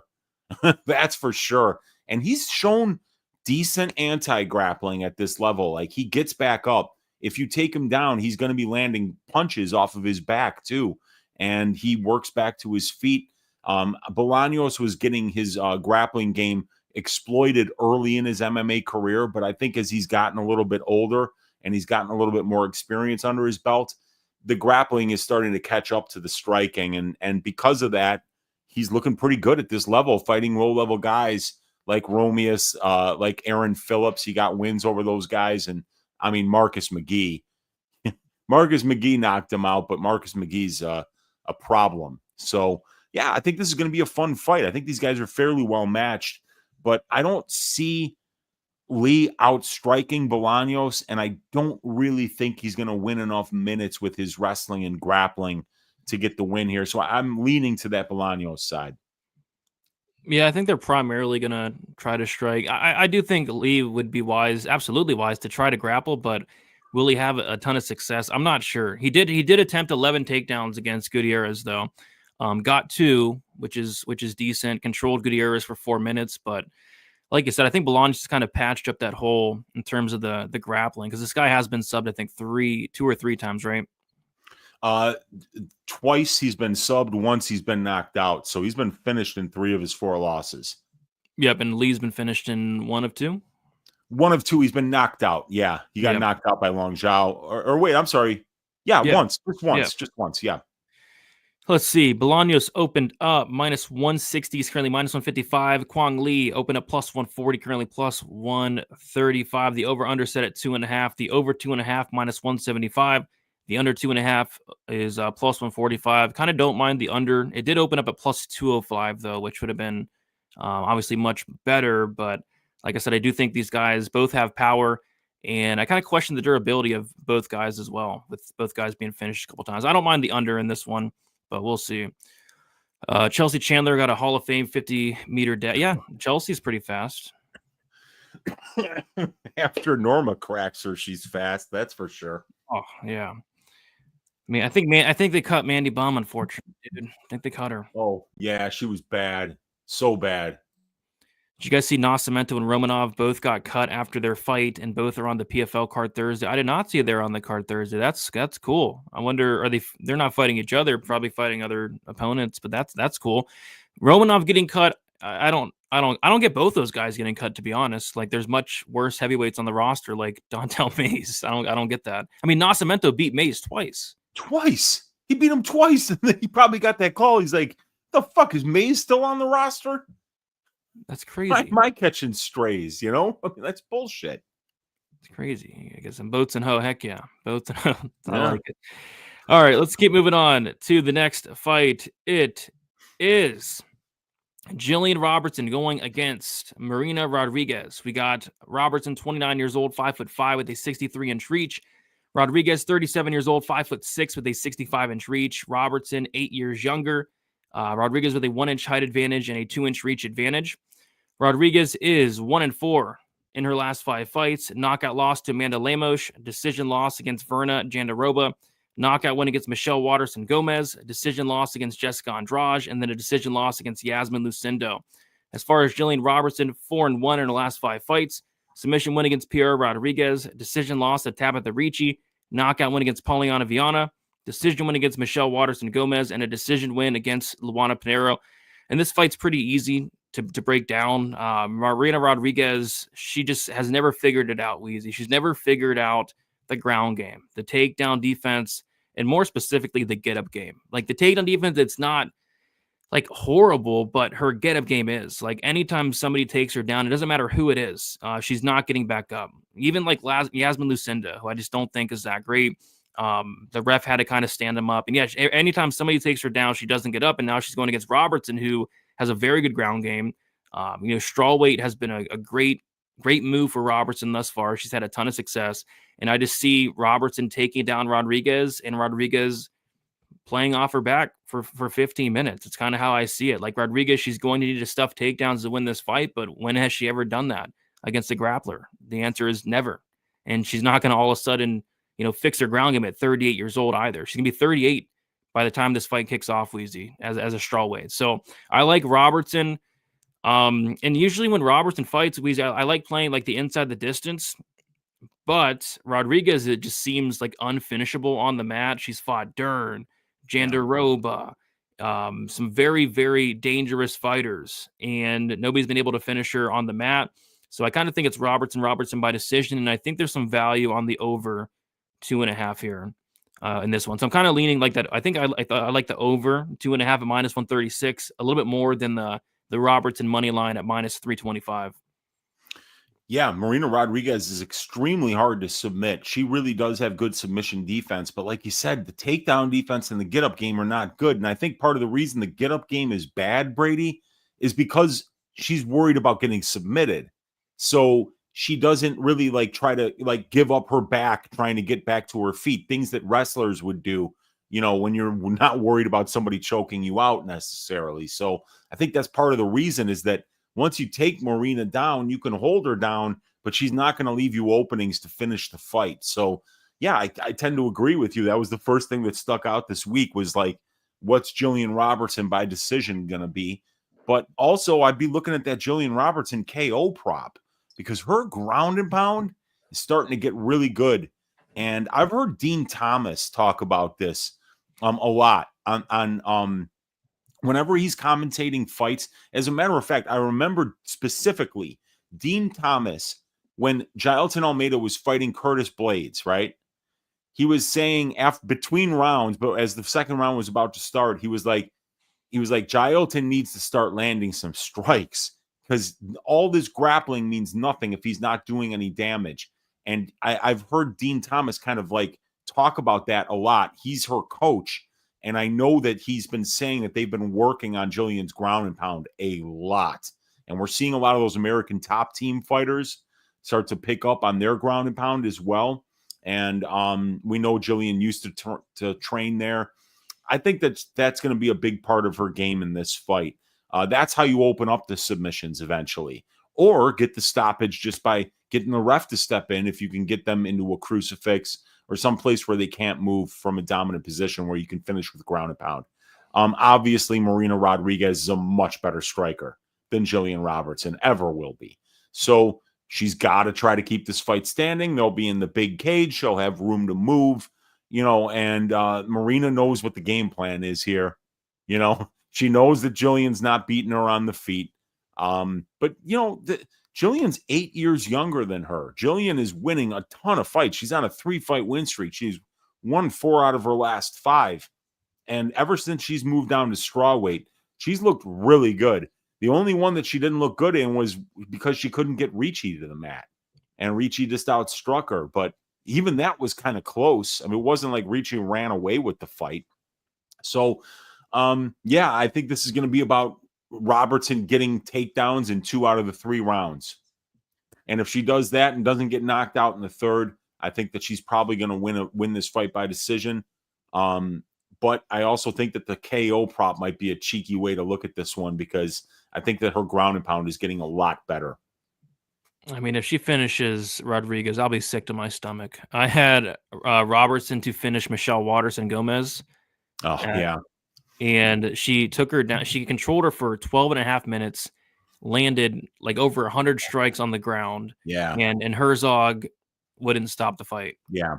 That's for sure. And he's shown decent anti-grappling at this level. Like, he gets back up. If you take him down, he's going to be landing punches off of his back too. And he works back to his feet. Bolanos was getting his grappling game exploited early in his MMA career, but I think as he's gotten a little bit older and he's gotten a little bit more experience under his belt, the grappling is starting to catch up to the striking. And because of that, he's looking pretty good at this level, fighting low-level guys like Romeus, like Aaron Phillips. He got wins over those guys. And, I mean, Marcus McGee. Marcus McGee knocked him out, but Marcus McGee's a problem. So, yeah, I think this is going to be a fun fight. I think these guys are fairly well matched, but I don't see Lee outstriking Bolanos, and I don't really think he's going to win enough minutes with his wrestling and grappling to get the win here. So I'm leaning to that Bolanos side. Yeah, I think they're primarily going to try to strike. I do think Lee would be wise, absolutely wise, to try to grapple, but will he have a ton of success? I'm not sure. He did attempt 11 takedowns against Gutierrez, though. Got 2, which is decent. Controlled Gutierrez for 4 minutes, but like I said, I think Bolanos just kind of patched up that hole in terms of the grappling, because this guy has been subbed, I think, 2 or 3 times, right? Twice he's been subbed, once he's been knocked out. So he's been finished in 3 of his 4 losses. Yep, and Lee's been finished in 1 of 2? 1 of 2, he's been knocked out. Yeah, he got knocked out by Long Zhao. Or wait, I'm sorry. Yeah, once. Just once, yeah. Let's see. Bolanos opened up minus 160, is currently minus 155. Quang Lee opened up plus 140, currently plus 135. The over-under set at 2.5. The over 2.5 minus 175. The under 2.5 is plus 145. Kind of don't mind the under. It did open up at plus 205 though, which would have been obviously much better. But like I said, I do think these guys both have power, and I kind of question the durability of both guys as well, with both guys being finished a couple times. I don't mind the under in this one, but we'll see. Chelsea Chandler got a Hall of Fame 50-meter dash. Yeah, Chelsea's pretty fast. After Norma cracks her, she's fast. That's for sure. Oh yeah. I mean, I think they cut Mandy Baum, unfortunately, dude. I think they cut her. Oh yeah, she was bad, so bad. Did you guys see Nascimento and Romanov both got cut after their fight, and both are on the PFL card Thursday? I did not see they're on the card Thursday. That's cool. I wonder, they're not fighting each other, probably fighting other opponents, but that's cool. Romanov getting cut. I don't get both those guys getting cut, to be honest. Like, there's much worse heavyweights on the roster, like Dontel Mays. I don't get that. I mean, Nascimento beat Mays twice. Twice. He beat him twice, and then he probably got that call. He's like, "The fuck, is Mays still on the roster?" That's crazy. My catching strays, I mean, that's bullshit. It's crazy. I guess in Boats and Ho, heck yeah. Boats and Ho. I Yeah. like it. All right, let's keep moving on to the next fight. It is Gillian Robertson going against Marina Rodriguez. We got Robertson, 29 years old, 5'5" with a 63-inch reach. Rodriguez, 37 years old, 5'6" with a 65-inch reach. Robertson, 8 years younger. Rodriguez with a 1-inch height advantage and a 2-inch reach advantage. Rodriguez is 1-4 in her last 5 fights. Knockout loss to Amanda Lemos. Decision loss against Verna Jandaroba. Knockout win against Michelle Waterson Gomez. A decision loss against Jessica Andrade. And then a decision loss against Yasmin Lucindo. As far as Gillian Robertson, 4-1 in her last 5 fights. Submission win against Pierre Rodriguez. Decision loss to Tabitha Ricci. Knockout win against Poliana Viana. Decision win against Michelle Waterson Gomez. And a decision win against Luana Pinheiro. And this fight's pretty easy to break down. Marina Rodriguez, she just has never figured it out, Weezy. She's never figured out the ground game, the takedown defense, and more specifically, the get-up game. Like, the takedown defense, it's not like horrible, but her get-up game is. Like, anytime somebody takes her down, it doesn't matter who it is, she's not getting back up. Even like Yasmin Lucinda, who I just don't think is that great. The ref had to kind of stand him up. And yeah, anytime somebody takes her down, she doesn't get up. And now she's going against Robertson, who has a very good ground game. Strawweight has been a great move for Robertson thus far. She's had a ton of success. And I just see Robertson taking down Rodriguez, and Rodriguez playing off her back for 15 minutes. It's kind of how I see it. Like, Rodriguez, she's going to need to stuff takedowns to win this fight, but when has she ever done that against a grappler? The answer is never. And she's not going to all of a sudden, fix her ground game at 38 years old either. She's going to be 38 by the time this fight kicks off, Weezy, as a strawweight. So I like Robertson. And usually when Robertson fights, Weezy, I like playing like the inside the distance. But Rodriguez, it just seems like unfinishable on the mat. She's fought Dern, Jandaroba, some very, very dangerous fighters, and nobody's been able to finish her on the mat. So I kind of think it's Robertson by decision, and I think there's some value on the over 2.5 here in this one. So I'm kind of leaning like that. I think I like the over 2.5 at minus 136, a little bit more than the Robertson money line at minus 325. Yeah, Marina Rodriguez is extremely hard to submit. She really does have good submission defense, but like you said, the takedown defense and the get-up game are not good. And I think part of the reason the get-up game is bad, Brady, is because she's worried about getting submitted. So she doesn't really try to give up her back, trying to get back to her feet, things that wrestlers would do, when you're not worried about somebody choking you out necessarily. So I think that's part of the reason, is that once you take Marina down, you can hold her down, but she's not going to leave you openings to finish the fight. So, yeah, I tend to agree with you. That was the first thing that stuck out this week, was what's Gillian Robertson by decision going to be? But also, I'd be looking at that Gillian Robertson KO prop, because her ground and pound is starting to get really good. And I've heard Dean Thomas talk about this a lot on whenever he's commentating fights. As a matter of fact, I remember specifically Dean Thomas, when Jailton Almeida was fighting Curtis Blades, right? He was saying between rounds, but as the second round was about to start, he was like, Jailton needs to start landing some strikes, because all this grappling means nothing if he's not doing any damage. And I've heard Dean Thomas kind of talk about that a lot. He's her coach, and I know that he's been saying that they've been working on Gillian's ground and pound a lot. And we're seeing a lot of those American top team fighters start to pick up on their ground and pound as well. And we know Gillian used to train there. I think that's going to be a big part of her game in this fight. That's how you open up the submissions eventually, or get the stoppage just by getting the ref to step in if you can get them into a crucifix or some place where they can't move from a dominant position where you can finish with ground and pound. Obviously, Marina Rodriguez is a much better striker than Gillian Robertson ever will be. So she's got to try to keep this fight standing. They'll be in the big cage. She'll have room to move, and Marina knows what the game plan is here. She knows that Gillian's not beating her on the feet. But Gillian's 8 years younger than her. Gillian is winning a ton of fights. She's on a 3-fight win streak. She's won 4 out of her last 5. And ever since she's moved down to strawweight, she's looked really good. The only one that she didn't look good in was because she couldn't get Ricci to the mat. And Ricci just outstruck her. But even that was kind of close. I mean, it wasn't like Ricci ran away with the fight. So, I think this is going to be about Robertson getting takedowns in 2 out of the 3 rounds. And if she does that and doesn't get knocked out in the 3rd, I think that she's probably going to win this fight by decision. But I also think that the KO prop might be a cheeky way to look at this one, because I think that her ground and pound is getting a lot better. I mean, if she finishes Rodriguez, I'll be sick to my stomach. I had Robertson to finish Michelle Waterson Gomez. Oh, yeah. And she took her down. She controlled her for 12 and a half minutes, landed like over 100 strikes on the ground. Yeah. And Herzog wouldn't stop the fight. Yeah.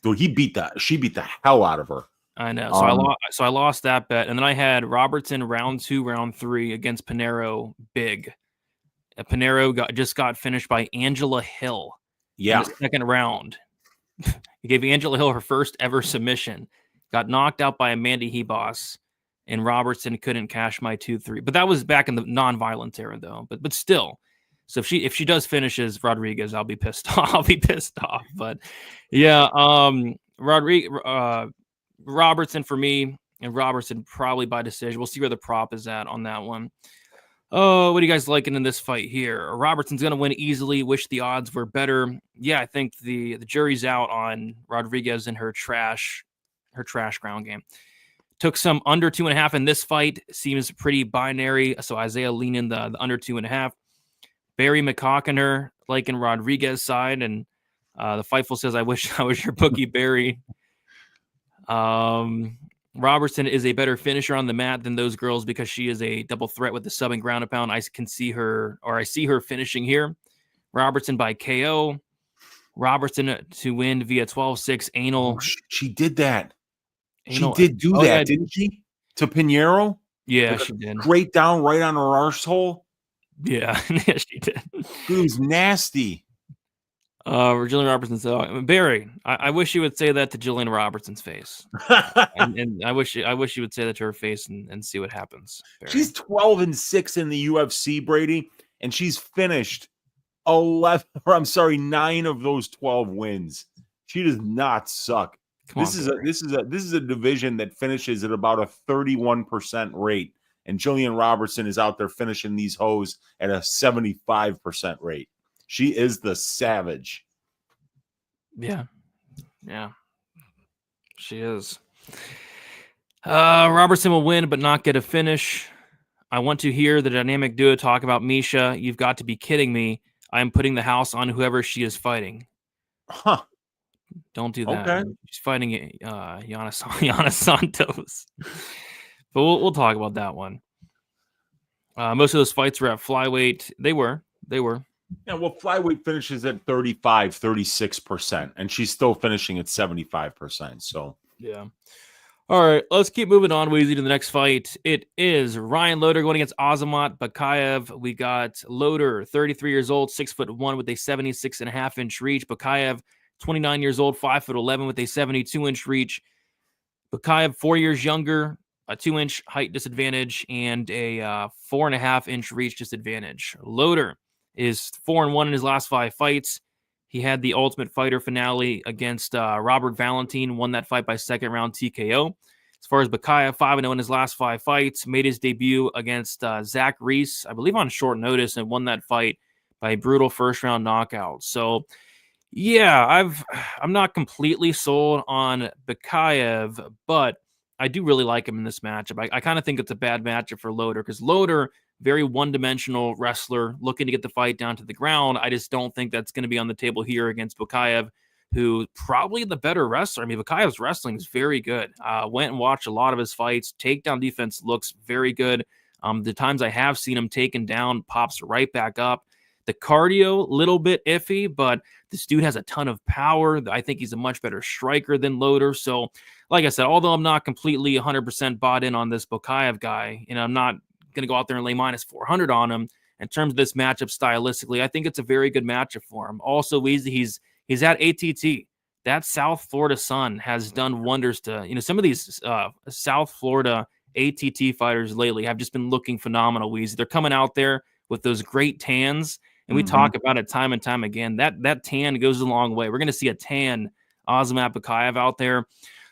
So she beat the hell out of her. I know. So I lost that bet. And then I had Robertson round 2, round 3 against Pinheiro big. Pinheiro just got finished by Angela Hill. Yeah. In the second round. He gave Angela Hill her first ever submission. Got knocked out by Amanda Hebos, and Robertson couldn't cash my 2-3. But that was back in the non-violence era, though. But still, so if she does finishes Rodriguez, I'll be pissed off. I'll be pissed off. But yeah, Robertson for me, and Robertson probably by decision. We'll see where the prop is at on that one. Oh, what are you guys liking in this fight here? Robertson's going to win easily. Wish the odds were better. Yeah, I think the jury's out on Rodriguez and her trash ground game. Took some under 2.5 in this fight. Seems pretty binary. So Isaiah leaning the under 2.5. Barry McCockiner liking Rodriguez side, and the Fightful says, I wish I was your bookie, Barry. Robertson is a better finisher on the mat than those girls because she is a double threat with the sub and ground and pound. I see her finishing here. Robertson by KO. Robertson to win via 12-6 anal. Oh, she did that. Anal. She did do that, yeah. didn't she? To Pinheiro? Yeah, like she did. Straight down right on her arsehole. Yeah, yeah, she did. It was nasty. Gillian Robertson said, Barry, I wish you would say that to Gillian Robertson's face. and I wish you would say that to her face and see what happens. Barry. She's 12-6 in the UFC, Brady, and she's finished 9 of those 12 wins. She does not suck. This is a division that finishes at about a 31% rate, and Gillian Robertson is out there finishing these hoes at a 75% rate. She is the savage. Yeah, she is. Robertson will win, but not get a finish. I want to hear the dynamic duo talk about Miesha. You've got to be kidding me. I am putting the house on whoever she is fighting. Huh. Don't do that. Okay. She's fighting Yana Santos. But we'll talk about that one. Most of those fights were at flyweight. They were. Yeah, well, flyweight finishes at 36%, and she's still finishing at 75%. So, yeah. All right, let's keep moving on, Weezy, to the next fight. It is Ryan Loder going against Azamat Bekoev. We got Loder, 33 years old, 6'1" with a 76.5-inch reach. Bekoev, 29 years old, 5'11" with a 72-inch reach. Bekoev, 4 years younger, a 2-inch height disadvantage, and a 4.5-inch reach disadvantage. Loder is 4-1 in his last 5 fights. He had the Ultimate Fighter finale against Robert Valentin, won that fight by second round TKO. As far as Bekoev, 5-0 in his last 5 fights, made his debut against Zach Reese, I believe on short notice, and won that fight by a brutal first round knockout. So, yeah, I'm not completely sold on Bekoev, but I do really like him in this matchup. I kind of think it's a bad matchup for Loder because Loder, very one-dimensional wrestler, looking to get the fight down to the ground. I just don't think that's going to be on the table here against Bekoev, who probably the better wrestler. I mean, Bekoev's wrestling is very good. Went and watched a lot of his fights. Takedown defense looks very good. The times I have seen him taken down, pops right back up. The cardio, little bit iffy, but this dude has a ton of power. I think he's a much better striker than Loder. So, like I said, although I'm not completely 100% bought in on this Bekoev guy, and I'm not going to go out there and lay minus 400 on him, in terms of this matchup stylistically, I think it's a very good matchup for him. Also, he's at ATT. That South Florida sun has done wonders to, some of these South Florida ATT fighters lately have just been looking phenomenal. They're coming out there with those great tans. And we talk about it time and time again. That tan goes a long way. We're going to see a tan Azamat Bekoev out there.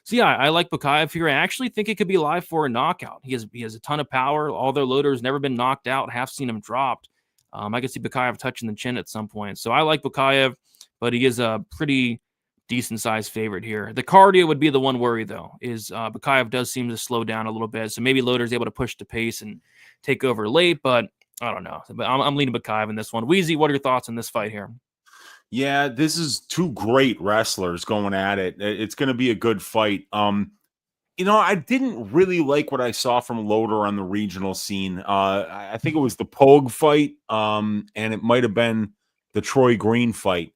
So, yeah, I like Bekoev here. I actually think it could be live for a knockout. He has a ton of power. Although Loder's never been knocked out, have seen him dropped. I could see Bekoev touching the chin at some point. So I like Bekoev, but he is a pretty decent-sized favorite here. The cardio would be the one worry, though, is Bekoev does seem to slow down a little bit. So maybe Loder's able to push the pace and take over late, but I don't know. But I'm leaning Bekoev in this one. Weezy, what are your thoughts on this fight here? Yeah, this is two great wrestlers going at it. It's going to be a good fight. I didn't really like what I saw from Loder on the regional scene. I think it was the Pogue fight, and it might have been the Troy Green fight.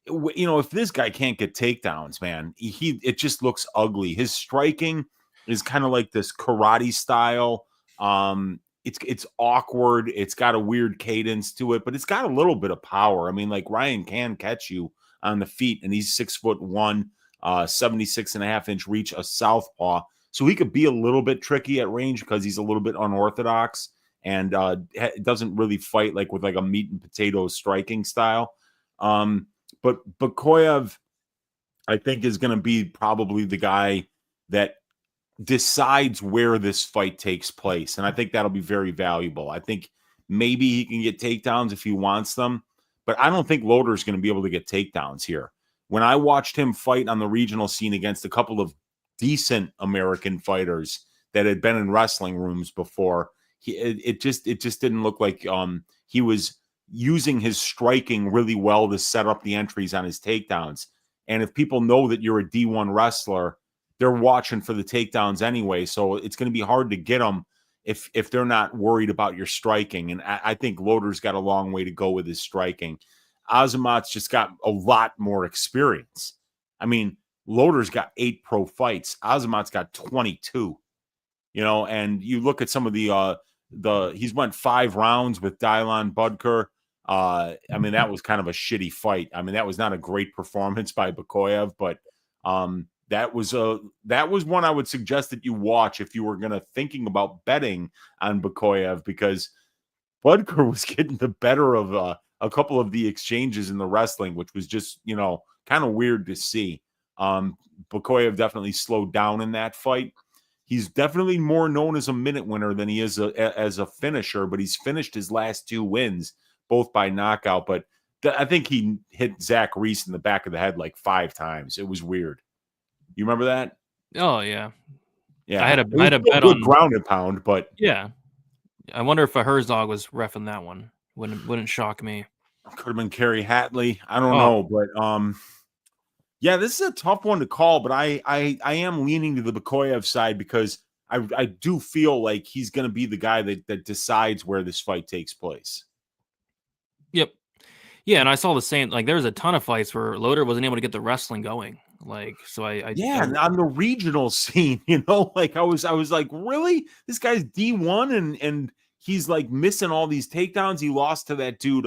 If this guy can't get takedowns, man, it just looks ugly. His striking is kind of like this karate style. It's awkward. It's got a weird cadence to it, but it's got a little bit of power. I mean, like Ryan can catch you on the feet, and he's 6'1", 76.5-inch reach, a southpaw. So he could be a little bit tricky at range because he's a little bit unorthodox and doesn't really fight with a meat and potatoes striking style. But Bekoev, I think, is going to be probably the guy that decides where this fight takes place. And I think that'll be very valuable. I think maybe he can get takedowns if he wants them, but I don't think Loder is going to be able to get takedowns here. When I watched him fight on the regional scene against a couple of decent American fighters that had been in wrestling rooms before, it just didn't look like he was using his striking really well to set up the entries on his takedowns. And if people know that you're a D1 wrestler, they're watching for the takedowns anyway. So it's going to be hard to get them if they're not worried about your striking. And I think Loder's got a long way to go with his striking. Azamat's just got a lot more experience. I mean, Loder's got 8 pro fights. Azamat's got 22. And you look at some of he's went 5 rounds with Dylan Budker. I mean, that was kind of a shitty fight. I mean, that was not a great performance by Bekoev, but that was one I would suggest that you watch if you were thinking about betting on Bekoev, because Budker was getting the better of a couple of the exchanges in the wrestling, which was just, kind of weird to see. Bekoev definitely slowed down in that fight. He's definitely more known as a minute winner than he is as a finisher, but he's finished his last 2 wins, both by knockout. But I think he hit Zach Reese in the back of the head 5 times. It was weird. You remember that? Oh, yeah. Yeah. I had a bet on ground and pound, but yeah. I wonder if a Herzog was reffing that one. Wouldn't shock me. Could have been Kerry Hatley. I don't know, but yeah, this is a tough one to call, but I am leaning to the Bekoev side because I do feel like he's going to be the guy that decides where this fight takes place. Yep. Yeah, and I saw the same. There was a ton of fights where Loder wasn't able to get the wrestling going. On the regional scene, I was like, really? This guy's D1 and he's missing all these takedowns. He lost to that dude,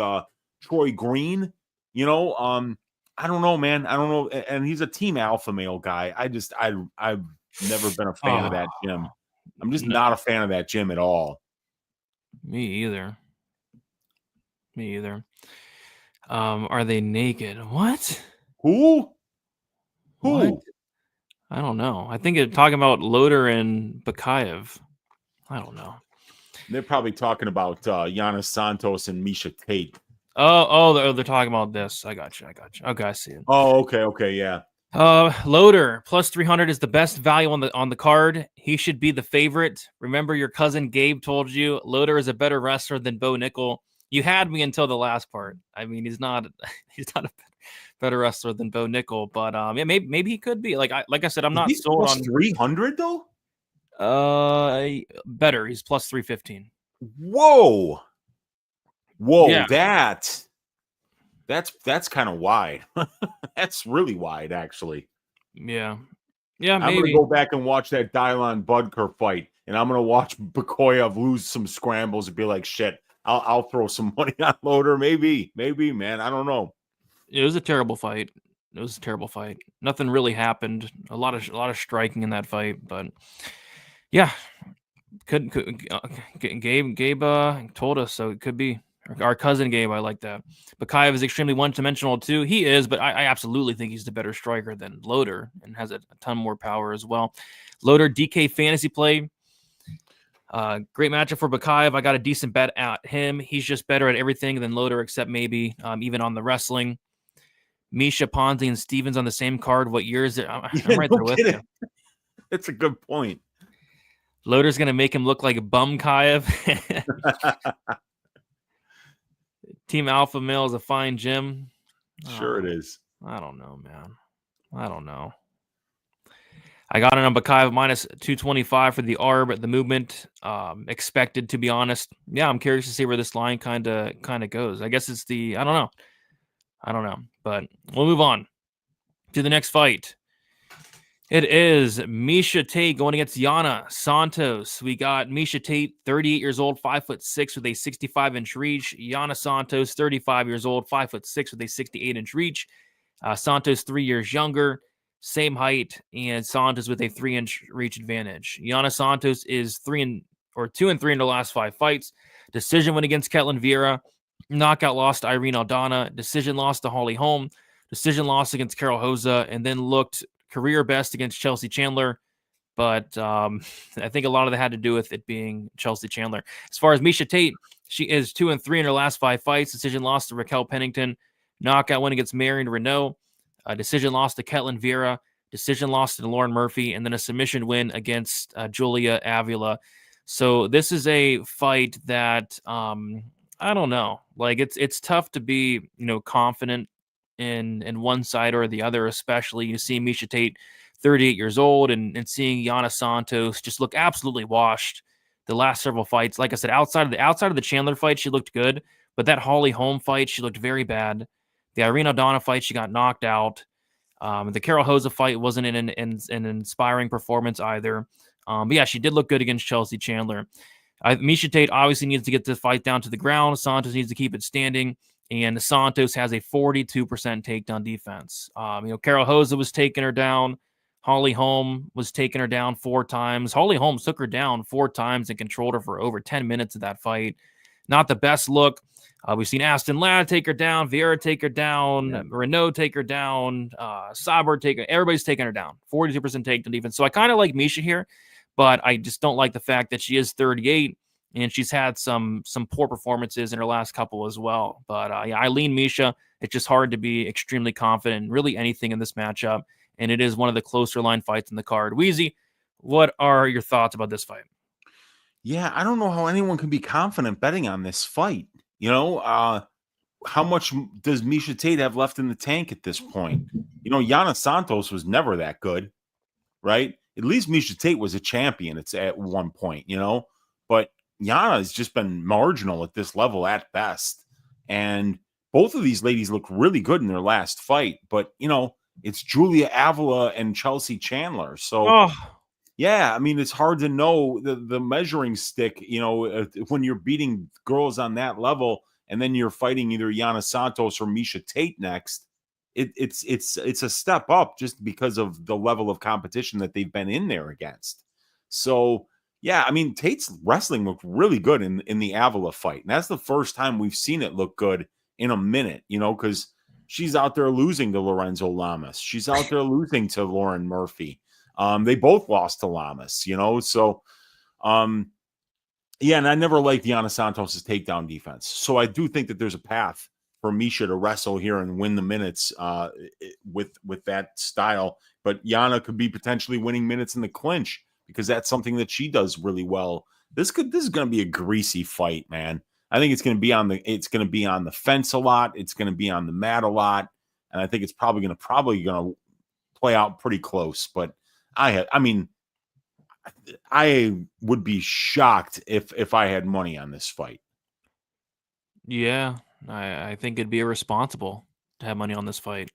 Troy Green. I don't know, man. I don't know. And he's a team alpha male guy. I've never been a fan of that gym. I'm just not a fan of that gym at all. Me either. Are they naked? What? Who? What? Who? I don't know. I think it's talking about Loder and Bekoev. I don't know. They're probably talking about Yana Santos and Miesha Tate. They're talking about this. I got you. Okay, I see it. Oh, okay, yeah. Loder plus 300 is the best value on the card. He should be the favorite. Remember, your cousin Gabe told you Loder is a better wrestler than Bo Nickal. You had me until the last part. I mean, he's not a better wrestler than Bo Nickal, but yeah, maybe he could be. Like I said, I'm not sold on 300 though. Better. He's plus 315. Whoa, Yeah. That's kind of wide. That's really wide, actually. Yeah, I'm maybe. gonna go back and watch that Dylan Budker fight, and I'm gonna watch Bekoev lose some scrambles and be like, shit, I'll throw some money on Loder. Maybe, man. I don't know. It was a terrible fight. Nothing really happened. A lot of striking in that fight, but yeah, Gabe told us, so it could be our cousin Gabe. I like that. Bekoev is extremely one-dimensional too. He is, but I absolutely think he's the better striker than Loder and has a ton more power as well. Loder DK fantasy play. Great matchup for Bekoev. I got a decent bet at him. He's just better at everything than Loder, except maybe even on the wrestling. Miesha, Ponzi, and Stevens on the same card. What year is it? I'm right there with you. That's a good point. Loder's going to make him look like a bum Kaev. Team Alpha Male is a fine gym. Sure it is. I don't know, man. I don't know. I got it on Bekoev minus 225 for the ARB, the movement expected, to be honest. Yeah, I'm curious to see where this line kind of goes. I guess it's I don't know, but we'll move on to the next fight. It is Miesha Tate going against Yana Santos. We got Miesha Tate, 38 years old, 5'6" with a 65-inch reach. Yana Santos, 35 years old, 5'6" with a 68-inch reach. Santos 3 years younger, same height, and Santos with a 3-inch reach advantage. Yana Santos is 2 and 3 in the last 5 fights. Decision win against Ketlen Vieira. Knockout loss to Irene Aldana. Decision loss to Holly Holm. Decision loss against Carol Hoza, and then looked career best against Chelsea Chandler. But I think a lot of that had to do with it being Chelsea Chandler. As far as Miesha Tate, she is 2 and 3 in her last 5 fights. Decision loss to Raquel Pennington. Knockout win against Marion Renault. Decision loss to Ketlen Vieira. Decision loss to Lauren Murphy. And then a submission win against Julia Avila. So this is a fight that I don't know. Like it's tough to be, confident in one side or the other, especially you see Miesha Tate, 38 years old, and seeing Yana Santos just look absolutely washed the last several fights. Like I said, outside of the Chandler fight, she looked good, but that Holly Holm fight, she looked very bad. The Irene Aldana fight, she got knocked out. The Carol Hoza fight wasn't an inspiring performance either. But yeah, she did look good against Chelsea Chandler. Miesha Tate obviously needs to get the fight down to the ground. Santos needs to keep it standing. And Santos has a 42% takedown defense. Carol Hoza was taking her down. Holly Holm was taking her down 4 times. Holly Holm took her down 4 times and controlled her for over 10 minutes of that fight. Not the best look. We've seen Aston Ladd take her down, Vieira take her down, Renault take her down, Saber everybody's taking her down. 42% takedown defense. So I kind of like Miesha here, but I just don't like the fact that she is 38 and she's had some poor performances in her last couple as well. But yeah, I lean Miesha. It's just hard to be extremely confident in really anything in this matchup, and it is one of the closer line fights in the card. Weezy, what are your thoughts about this fight? Yeah, I don't know how anyone can be confident betting on this fight. How much does Miesha Tate have left in the tank at this point? Yana Santos was never that good, right? At least Miesha Tate was a champion. It's at one point, but Yana has just been marginal at this level at best. And both of these ladies look really good in their last fight, but it's Julia Avila and Chelsea Chandler. So yeah, I mean, it's hard to know the measuring stick, when you're beating girls on that level and then you're fighting either Yana Santos or Miesha Tate next. It's a step up just because of the level of competition that they've been in there against. So yeah, I mean, Tate's wrestling looked really good in the Avila fight. And that's the first time we've seen it look good in a minute, because she's out there losing to Lorenzo Lamas. She's out there losing to Lauren Murphy. They both lost to Lamas, so yeah, and I never liked Yana Santos' takedown defense. So I do think that there's a path for Miesha to wrestle here and win the minutes with that style. But Yana could be potentially winning minutes in the clinch because that's something that she does really well. This is going to be a greasy fight, man. I think it's going to be on the fence a lot. It's going to be on the mat a lot, and I think it's probably going to play out pretty close. But I would be shocked if I had money on this fight. Yeah, I think it'd be irresponsible to have money on this fight.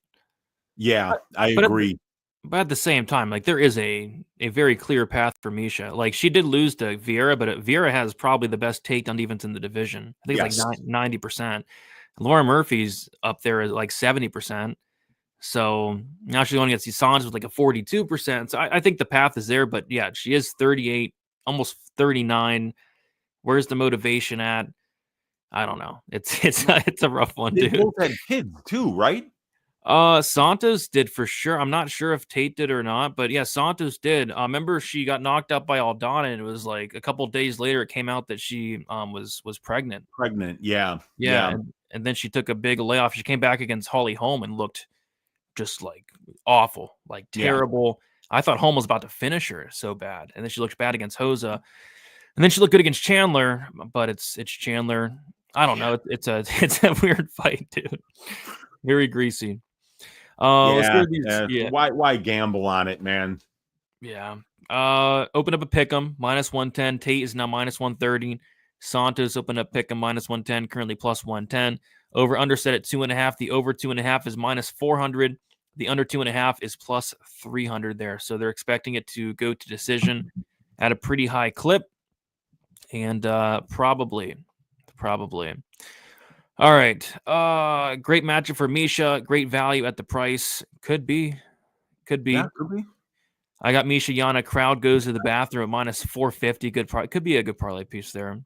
Yeah, I agree. But at the same time, like, there is a very clear path for Miesha. Like, she did lose to Vieira, but Vieira has probably the best takedown defense in the division. I think it's like 90%. Lauren Murphy's up there at like 70%. So now she's going against these Santos with like a 42%. So I think the path is there. But yeah, she is 38, almost 39. Where's the motivation at? I don't know. It's a rough one, dude. They both had kids too, right? Santos did for sure. I'm not sure if Tate did or not, but yeah, Santos did. Remember she got knocked out by Aldana, and it was like a couple of days later it came out that she was pregnant. Yeah. And then she took a big layoff. She came back against Holly Holm and looked just like awful, like terrible. Yeah. I thought Holm was about to finish her so bad, and then she looked bad against Hosa, and then she looked good against Chandler, but it's Chandler. I don't know. It's a weird fight, dude. Very greasy. Let's go to these, Why gamble on it, man? Yeah. Open up a pick'em, -110. Tate is now -130. Santos opened up pick'em -110, currently +110. Over under set at 2.5. The over 2.5 is -400. The under 2.5 is +300 there. So they're expecting it to go to decision at a pretty high clip, and probably. All right. Great matchup for Miesha. Great value at the price. Could be. Yeah, could be. I got Miesha Yana. Crowd goes to the bathroom at -450. Could be a good parlay piece there.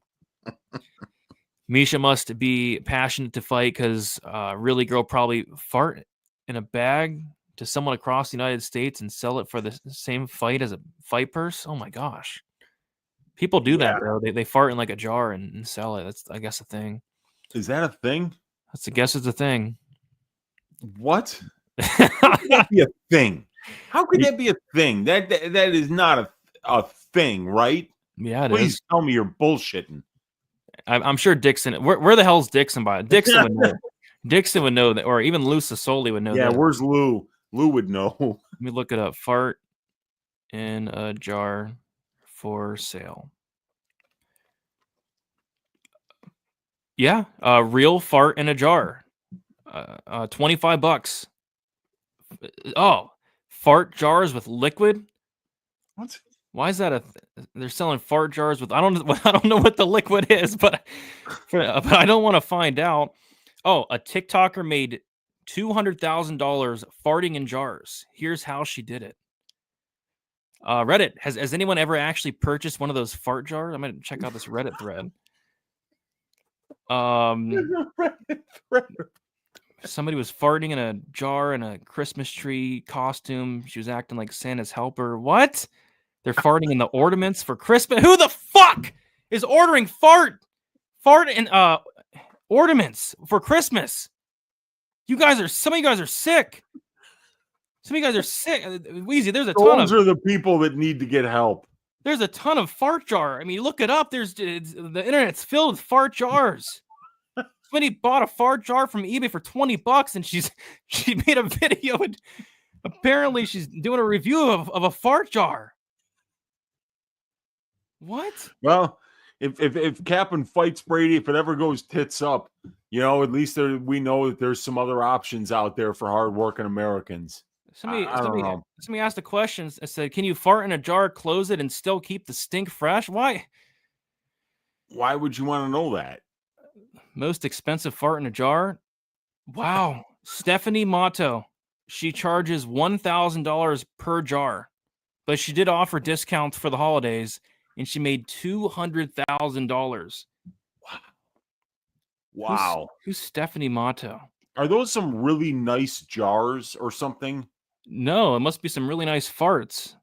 Miesha must be passionate to fight because really girl probably fart in a bag to someone across the United States and sell it for the same fight as a fight purse. Oh my gosh. People do that, bro. They fart in like a jar and sell it. That's, I guess, a thing. Is that a thing? That's, I guess, it's a thing. What? How could that be a thing? How could that be a thing? That is not a thing, right? Yeah, Please tell me you're bullshitting. I'm sure Dixon. Where the hell's Dixon by? Dixon would know. Dixon would know that, or even Lou Sassoli would know. Yeah, that. Where's Lou? Lou would know. Let me look it up. Fart in a jar for sale. Yeah, real fart in a jar. $25. Oh, fart jars with liquid. What? Why is that they're selling fart jars with? I don't know what the liquid is, but I don't want to find out. Oh, a TikToker made $200,000 farting in jars. Here's how she did it. Reddit, has anyone ever actually purchased one of those fart jars? I'm gonna check out this Reddit thread. Somebody was farting in a jar in a Christmas tree costume. She was acting like Santa's helper. What? They're farting in the ornaments for Christmas. Who the fuck is ordering fart in ornaments for Christmas? Some of you guys are sick. Some of you guys are sick. Weezy, there's a ton of. Those are the people that need to get help. There's a ton of fart jar. I mean, look it up. The internet's filled with fart jars. Somebody bought a fart jar from eBay for $20, and she made a video, and apparently she's doing a review of a fart jar. What? Well, if Captain fights Brady, if it ever goes tits up, at least we know that there's some other options out there for hardworking Americans. Somebody asked a question. I said, "Can you fart in a jar, close it, and still keep the stink fresh?" Why? Why would you want to know that? Most expensive fart in a jar? Wow. Stephanie Motto. She charges $1,000 per jar, but she did offer discounts for the holidays, and she made $200,000. Wow. Who's Stephanie Mato? Are those some really nice jars or something? No, it must be some really nice farts.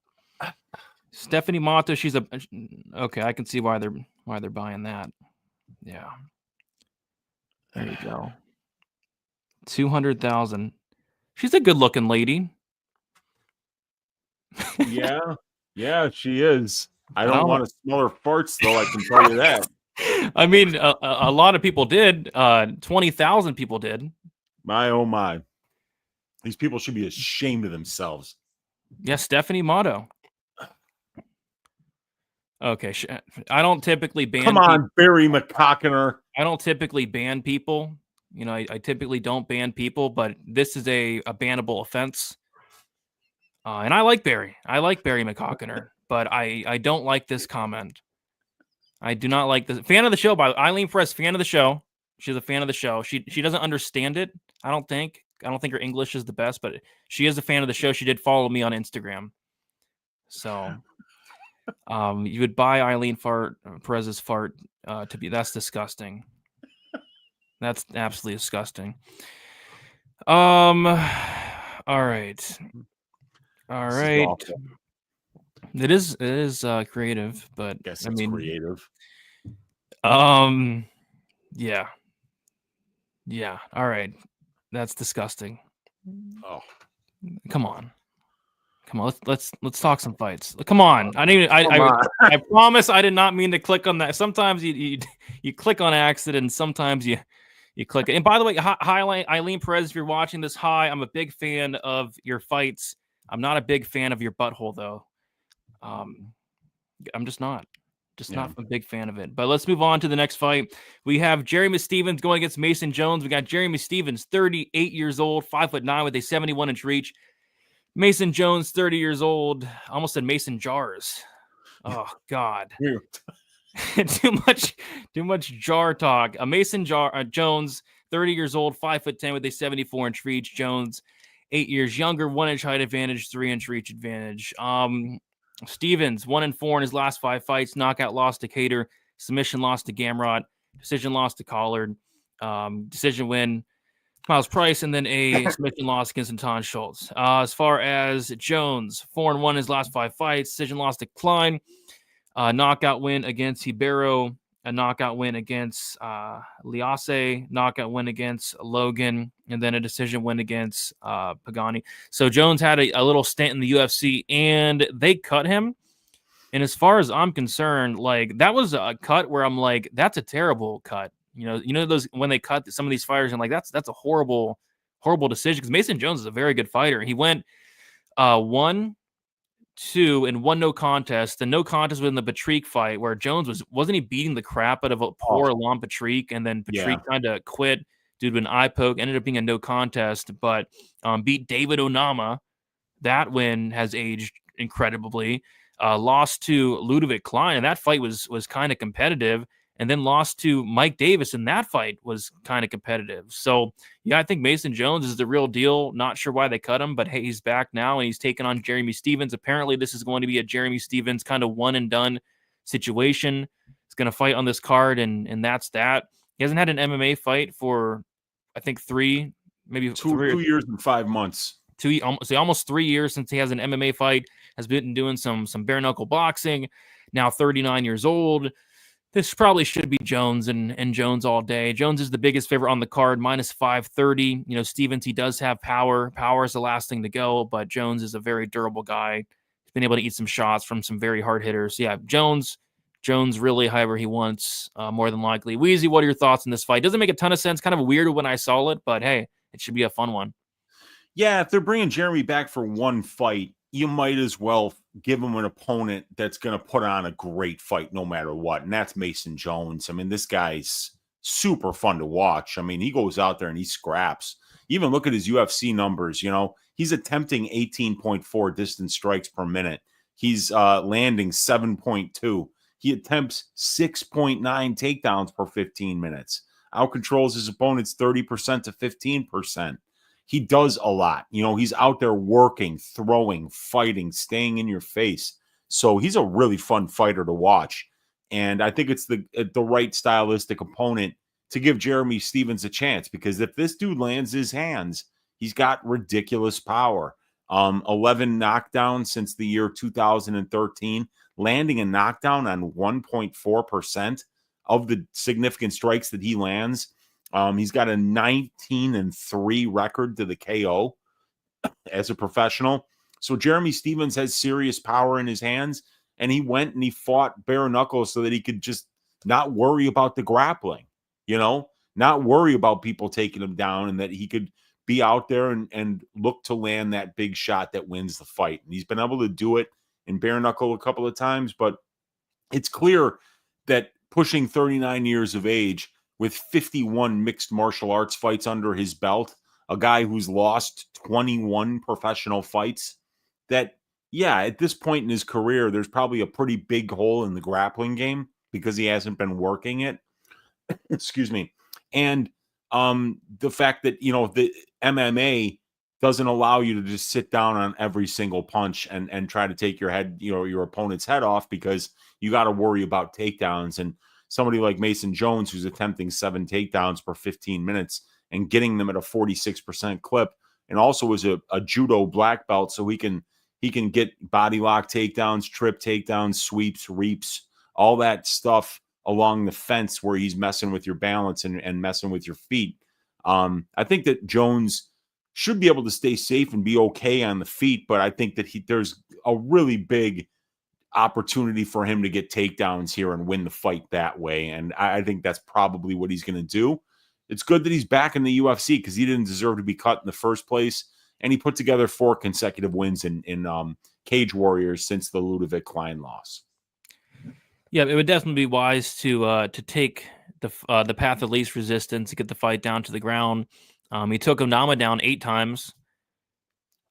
Stephanie Mato, she's a okay. I can see why they're buying that. Yeah, there you go. 200,000. She's a good-looking lady. Yeah, she is. I I don't don't- want to smell her farts, though. I can tell you that. I mean, a lot of people did. 20,000 people did. My oh my, these people should be ashamed of themselves. Yeah, Stephanie Mato. Okay, I don't typically ban. Come on, Barry McCockiner. I don't typically ban people. You know, I typically don't ban people, but this is a bannable offense. And I like Barry. I like Barry McCockiner, but I don't like this comment. I do not like this. Fan of the show, by Eileen Perez, fan of the show. She's a fan of the show. She doesn't understand it. I don't think her English is the best, but she is a fan of the show. She did follow me on Instagram. So you would buy Eileen Perez's fart to be. That's disgusting. That's absolutely disgusting. All right. It is creative, but I guess I it's mean, creative. Yeah. All right. That's disgusting. Oh, Come on. Let's talk some fights. Come on. I promise I did not mean to click on that. Sometimes you click on accident, and sometimes you click it. And by the way, hi Eileen Perez, if you're watching this, hi. I'm a big fan of your fights. I'm not a big fan of your butthole though. I'm just not. Not a big fan of it. But let's move on to the next fight. We have Jeremy Stephens going against Mason Jones. We got Jeremy Stephens, 38 years old, 5'9" with a 71-inch reach. Mason Jones, 30 years old. I almost said Mason Jars. Oh God. too much jar talk. Mason Jones, 30 years old, 5'10" with a 74-inch reach. Jones, 8 years younger, 1-inch height advantage, 3-inch reach advantage. Stephens, 1-4 in his last 5 fights. Knockout loss to Cater. Submission loss to Gamrot. Decision loss to Collard. Decision win, Miles Price, and then a submission loss against Anton Schultz. As far as Jones, 4-1 in his last 5 fights. Decision loss to Klein. Knockout win against Hibero. A knockout win against Liase. Knockout win against Logan. And then a decision win against Pagani. So Jones had a little stint in the UFC, and they cut him. And as far as I'm concerned, like, that was a cut where I'm like, that's a terrible cut. You know those when they cut some of these fighters, and like that's a horrible decision, because Mason Jones is a very good fighter. He went 1-2 and 1 no contest. The no contest was in the Petrovic fight where Jones wasn't he beating the crap out of a poor Alon Petrovic, and then Petrovic kind of quit due to an eye poke. Ended up being a no contest, but beat David Onama. That win has aged incredibly. Lost to Ludovic Klein, and that fight was kind of competitive. And then lost to Mike Davis, and that fight was kind of competitive. So, yeah, I think Mason Jones is the real deal. Not sure why they cut him, but hey, he's back now, and he's taking on Jeremy Stephens. Apparently, this is going to be a Jeremy Stephens kind of one-and-done situation. He's going to fight on this card, and that's that. He hasn't had an MMA fight for, I think, 3, maybe 2 years and 5 months. Almost 3 years since he has an MMA fight. Has been doing some bare-knuckle boxing. Now 39 years old. This probably should be Jones and Jones all day. Jones is the biggest favorite on the card, minus 530. You know, Stephens, he does have power. Power is the last thing to go, but Jones is a very durable guy. He's been able to eat some shots from some very hard hitters. Yeah, Jones really however he wants, more than likely. Weezy, what are your thoughts on this fight? Doesn't make a ton of sense. Kind of weird when I saw it, but hey, it should be a fun one. Yeah, if they're bringing Jeremy back for one fight, you might as well give him an opponent that's going to put on a great fight no matter what, and that's Mason Jones. I mean, this guy's super fun to watch. I mean, he goes out there and he scraps. Even look at his UFC numbers. You know, he's attempting 18.4 distance strikes per minute. He's landing 7.2. He attempts 6.9 takedowns per 15 minutes. Outcontrols his opponents 30% to 15%. He does a lot. You know, he's out there working, throwing, fighting, staying in your face. So he's a really fun fighter to watch. And I think it's the right stylistic opponent to give Jeremy Stevens a chance, because if this dude lands his hands, he's got ridiculous power. 11 knockdowns since the year 2013, landing a knockdown on 1.4% of the significant strikes that he lands. He's got a 19-3 record to the KO as a professional. So Jeremy Stevens has serious power in his hands, and he went and he fought bare knuckles so that he could just not worry about the grappling, not worry about people taking him down, and that he could be out there and look to land that big shot that wins the fight. And he's been able to do it in bare knuckle a couple of times, but it's clear that pushing 39 years of age with 51 mixed martial arts fights under his belt, a guy who's lost 21 professional fights, that, yeah, at this point in his career, there's probably a pretty big hole in the grappling game because he hasn't been working it. Excuse me. And the fact that, the MMA doesn't allow you to just sit down on every single punch and try to take your opponent's head off, because you got to worry about takedowns. And somebody like Mason Jones, who's attempting 7 takedowns per 15 minutes and getting them at a 46% clip, and also is a judo black belt, so he can get body lock takedowns, trip takedowns, sweeps, reaps, all that stuff along the fence where he's messing with your balance and messing with your feet. I think that Jones should be able to stay safe and be okay on the feet, but I think that there's a really big opportunity for him to get takedowns here and win the fight that way. And I think that's probably what he's going to do. It's good that he's back in the UFC, because he didn't deserve to be cut in the first place. And he put together 4 consecutive wins in Cage Warriors since the Ludovic Klein loss. Yeah, it would definitely be wise to take the path of least resistance to get the fight down to the ground. He took Onama down 8 times.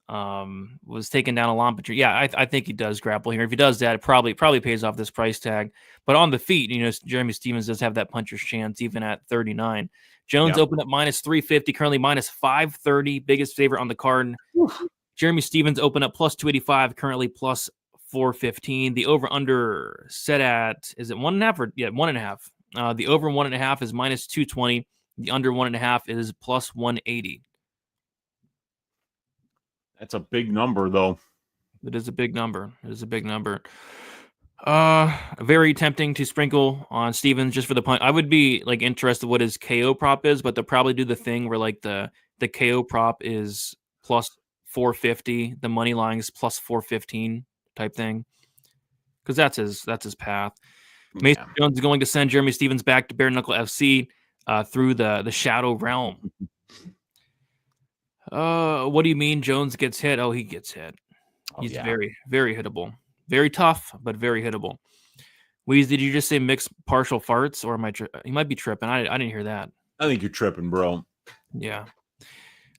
Was taken down a lot, but yeah, I think he does grapple here. If he does that, it probably pays off this price tag. But on the feet, Jeremy Stevens does have that puncher's chance even at 39. Jones opened up minus 350, currently minus 530, biggest favorite on the card. Oof. Jeremy Stevens opened up plus 285, currently plus 415. The over under set at, is it 1.5 or 1.5? The over 1.5 is minus 220. The under 1.5 is plus 180. That's a big number, though. It is a big number. Very tempting to sprinkle on Stevens just for the punt. I would be interested what his KO prop is, but they'll probably do the thing where the KO prop is plus 450, the money line is plus 415 type thing, because that's his path. Yeah. Mason Jones is going to send Jeremy Stevens back to bare knuckle FC through the shadow realm. What do you mean Jones gets hit? Oh, he gets hit. He's very, very hittable. Very tough, but very hittable. Weez, did you just say mixed partial farts, or am I? You might be tripping. I didn't hear that. I think you're tripping, bro. Yeah.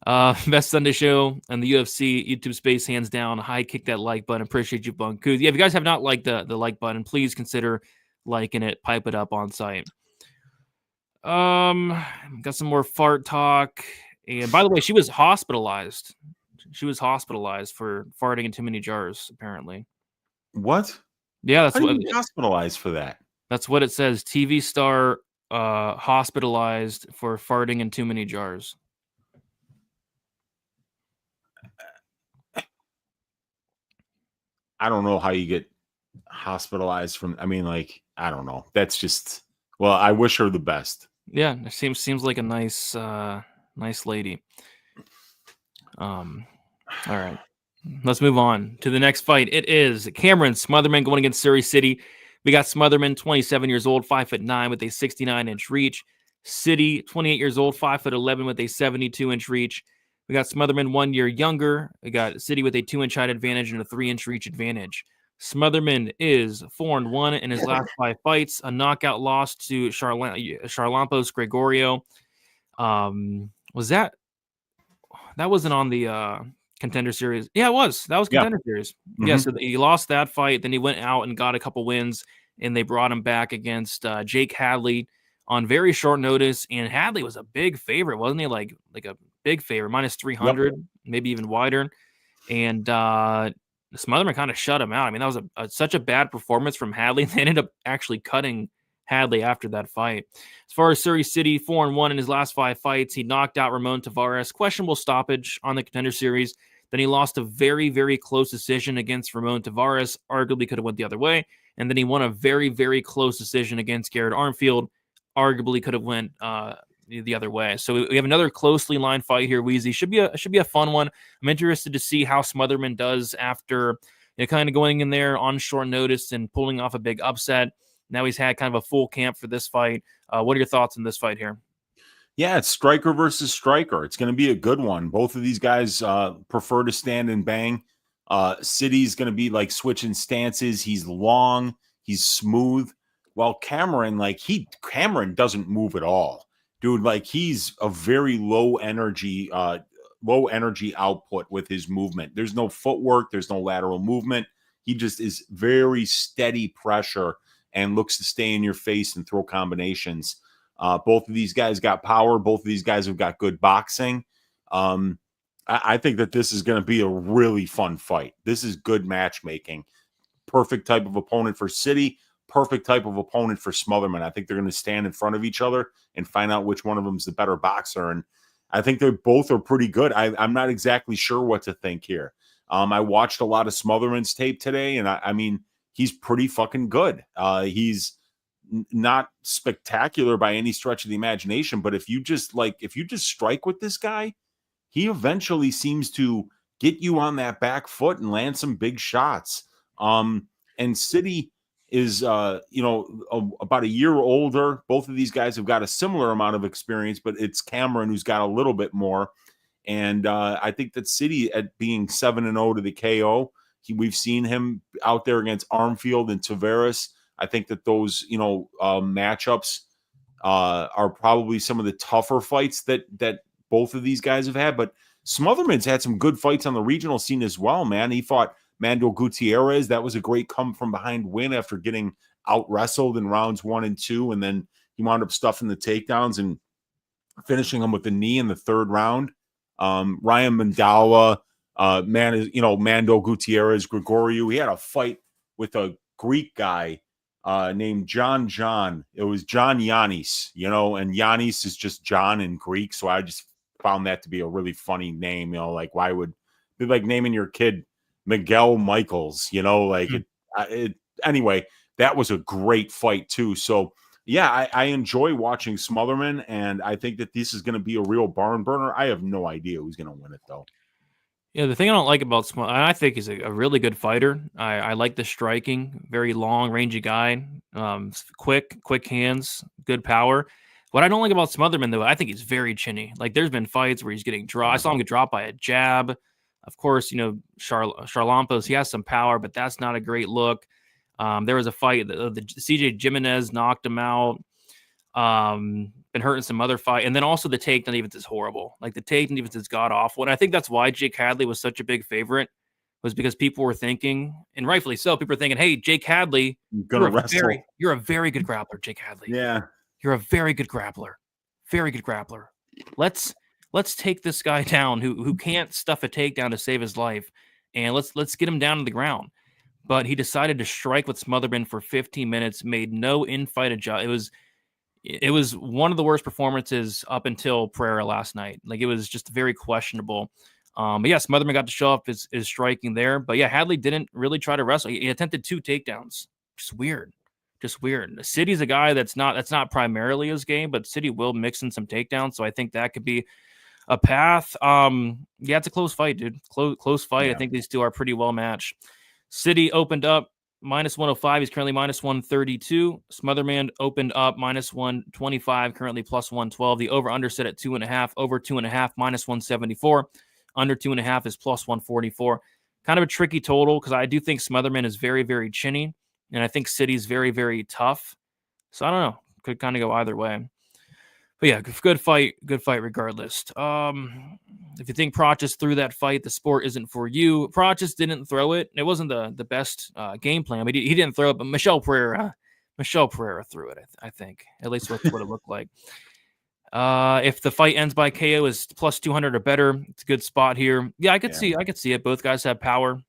Best Sunday show and the UFC YouTube space, hands down. High kick that like button. Appreciate you, Bunkus. Yeah, if you guys have not liked the like button, please consider liking it. Pipe it up on site. Got some more fart talk. And by the way, she was hospitalized. She was hospitalized for farting in too many jars, apparently. What? Yeah, that's what. Hospitalized for that? That's what it says. TV star hospitalized for farting in too many jars. I don't know how you get hospitalized from. I mean, I don't know. That's just. Well, I wish her the best. Yeah, it seems like a nice lady. All right. Let's move on to the next fight. It is Cameron Smotherman going against Surrey City. We got Smotherman, 27 years old, 5'9" with a 69-inch reach. City, 28 years old, 5'11" with a 72-inch reach. We got Smotherman 1 year younger. We got City with a 2-inch height advantage and a 3-inch reach advantage. Smotherman is 4-1 in his last 5 fights. A knockout loss to Charlampos Gregorio. Was that wasn't on the Contender Series? Yeah, it was. That was Contender Series. Mm-hmm. Yeah, so he lost that fight. Then he went out and got a couple wins, and they brought him back against Jake Hadley on very short notice. And Hadley was a big favorite, wasn't he? Like a big favorite, minus 300, maybe even wider. And Smotherman kind of shut him out. I mean, that was such a bad performance from Hadley. They ended up actually cutting Hadley after that fight. As far as Serhiy Sidey, 4-1 in his last 5 fights. He knocked out Ramon Tavares, questionable stoppage on the Contender Series. Then he lost a very, very close decision against Ramon Tavares, arguably could have went the other way. And then he won a very, very close decision against Garrett Armfield, arguably could have went the other way. So we have another closely lined fight here, Weezy. Should be a fun one. I'm interested to see how Smotherman does after kind of going in there on short notice and pulling off a big upset. Now he's had kind of a full camp for this fight. What are your thoughts on this fight here? Yeah, it's striker versus striker. It's going to be a good one. Both of these guys prefer to stand and bang. Sidey's going to be like switching stances. He's long. He's smooth. While Cameron doesn't move at all. Dude, like he's a very low energy output with his movement. There's no footwork. There's no lateral movement. He just is very steady pressure and looks to stay in your face and throw combinations. Both of these guys got power. Both of these guys have got good boxing. I think that this is going to be a really fun fight. This is good matchmaking. Perfect type of opponent for Sidey. Perfect type of opponent for Smotherman. I think they're going to stand in front of each other and find out which one of them is the better boxer. And I think they both are pretty good. I'm not exactly sure what to think here. I watched a lot of Smotherman's tape today, and I mean, he's pretty fucking good. He's not spectacular by any stretch of the imagination, but if you just strike with this guy, he eventually seems to get you on that back foot and land some big shots. And Sidey is about a year older. Both of these guys have got a similar amount of experience, but it's Cameron who's got a little bit more. And I think that Sidey, at being 7-0 to the KO, we've seen him out there against Armfield and Tavares. I think that those matchups are probably some of the tougher fights that both of these guys have had. But Smotherman's had some good fights on the regional scene as well, man. He fought Mando Gutierrez. That was a great come from behind win after getting out wrestled in rounds 1 and 2. And then he wound up stuffing the takedowns and finishing him with the knee in the 3rd round. Ryan Mandawa, Mando Gutierrez, Gregorio. He had a fight with a Greek guy named John. It was John Yanis, and Yanis is just John in Greek. So I just found that to be a really funny name. Like why would be like naming your kid Miguel Michaels, anyway, that was a great fight too. So yeah, I enjoy watching Smotherman, and I think that this is going to be a real barn burner. I have no idea who's going to win it though. Yeah, the thing I don't like about Smotherman, I think he's a really good fighter. I like the striking, very long, rangy guy, quick hands, good power. What I don't like about Smotherman, though, I think he's very chinny. Like, there's been fights where he's getting dropped. I saw him get dropped by a jab. Of course, Charlampos, he has some power, but that's not a great look. There was a fight, the CJ Jimenez knocked him out. Been hurting some other fight. And then also the takedown defense is horrible. Like, the takedown defense is god-awful. And I think that's why Jake Hadley was such a big favorite, was because people were thinking, and rightfully so, people were thinking, hey, Jake Hadley, you're a very good grappler, Jake Hadley. Yeah. You're a very good grappler. Very good grappler. Let's take this guy down who can't stuff a takedown to save his life, and let's get him down to the ground. But he decided to strike with Smotherman for 15 minutes, made no in-fight adjustment. It was one of the worst performances up until Pereira last night. Like, it was just very questionable. But yeah, Smotherman got to show up his striking there. But yeah, Hadley didn't really try to wrestle. He attempted 2 takedowns. Just weird. Sidey's a guy that's not primarily his game, but Sidey will mix in some takedowns. So I think that could be a path. Yeah, it's a close fight, dude. Close fight. Yeah. I think these two are pretty well matched. Sidey opened up -105. He's currently -132. Smotherman opened up -125, currently +112. The over-under set at 2.5. Over 2.5, -174. Under 2.5 is +144. Kind of a tricky total because I do think Smotherman is very, very chinny. And I think Sidey's very, very tough. So I don't know. Could kind of go either way. But yeah, good fight regardless. If you think Prochas threw that fight, the sport isn't for you. Prochas didn't throw it. It wasn't the best game plan. I mean, he didn't throw it, but Michel Pereira threw it, I think. At least what it looked like. If the fight ends by KO is +200 or better, it's a good spot here. Yeah, I could see it. Both guys have power.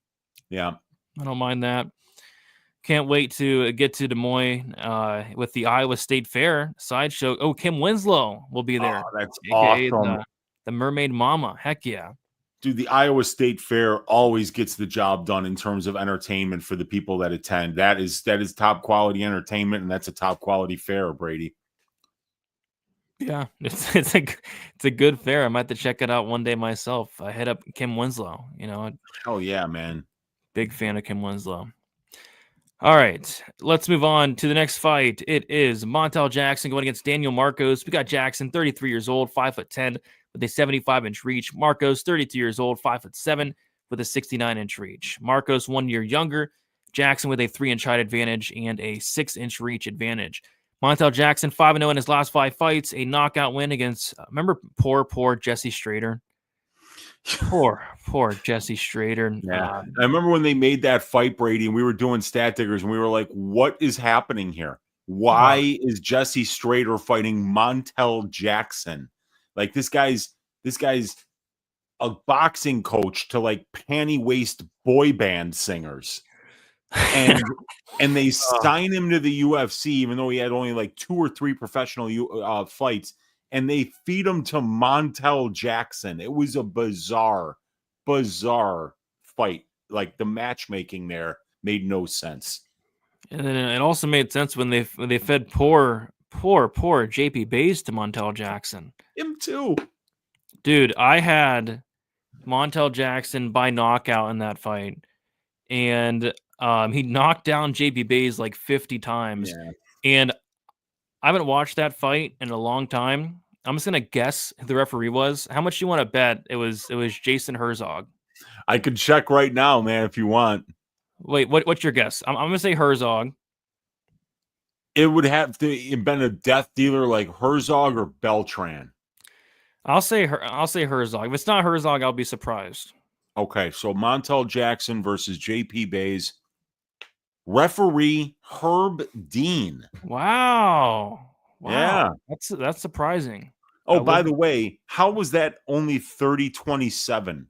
Yeah. I don't mind that. Can't wait to get to Des Moines with the Iowa State Fair sideshow. Oh, Kim Winslow will be there. Oh, that's AKA awesome. the Mermaid Mama. Heck yeah. Dude, the Iowa State Fair always gets the job done in terms of entertainment for the people that attend. That is top quality entertainment, and that's a top quality fair, Brady. Yeah, it's a good fair. I might have to check it out one day myself. I hit up Kim Winslow. Oh yeah, man. Big fan of Kim Winslow. All right, let's move on to the next fight. It is Montel Jackson going against Daniel Marcos. We got Jackson, 33 years old, 5'10", with a 75-inch reach. Marcos, 32 years old, 5'7", with a 69-inch reach. Marcos 1 year younger. Jackson with a 3-inch height advantage and a 6-inch reach advantage. Montel Jackson 5-0 in his last 5 fights, a knockout win against, remember poor Jesse Strader? Poor Jesse Strader. Yeah. I remember when they made that fight, Brady, and we were doing stat diggers, and we were like, what is happening here? Why is Jesse Strader fighting Montel Jackson? Like, this guy's a boxing coach to like panty waist boy band singers. And they sign him to the UFC, even though he had only like 2 or 3 professional fights, and they feed him to Montel Jackson. It was a bizarre fight. Like, the matchmaking there made no sense. And then it also made sense when they fed poor JP Bays to Montel Jackson. Him too. Dude, I had Montel Jackson by knockout in that fight. And he knocked down JP Bays like 50 times. Yeah. And I haven't watched that fight in a long time. I'm just gonna guess who the referee was. How much do you want to bet it was Jason Herzog? I could check right now, man, if you want. Wait, what's your guess? I'm gonna say Herzog. It would have to have been a death dealer like Herzog or Beltran. I'll say Herzog. If it's not Herzog, I'll be surprised. Okay, so Montel Jackson versus JP Bays. Referee Herb Dean. Wow. Yeah. That's surprising. Oh, by the way, how was that only 30-27?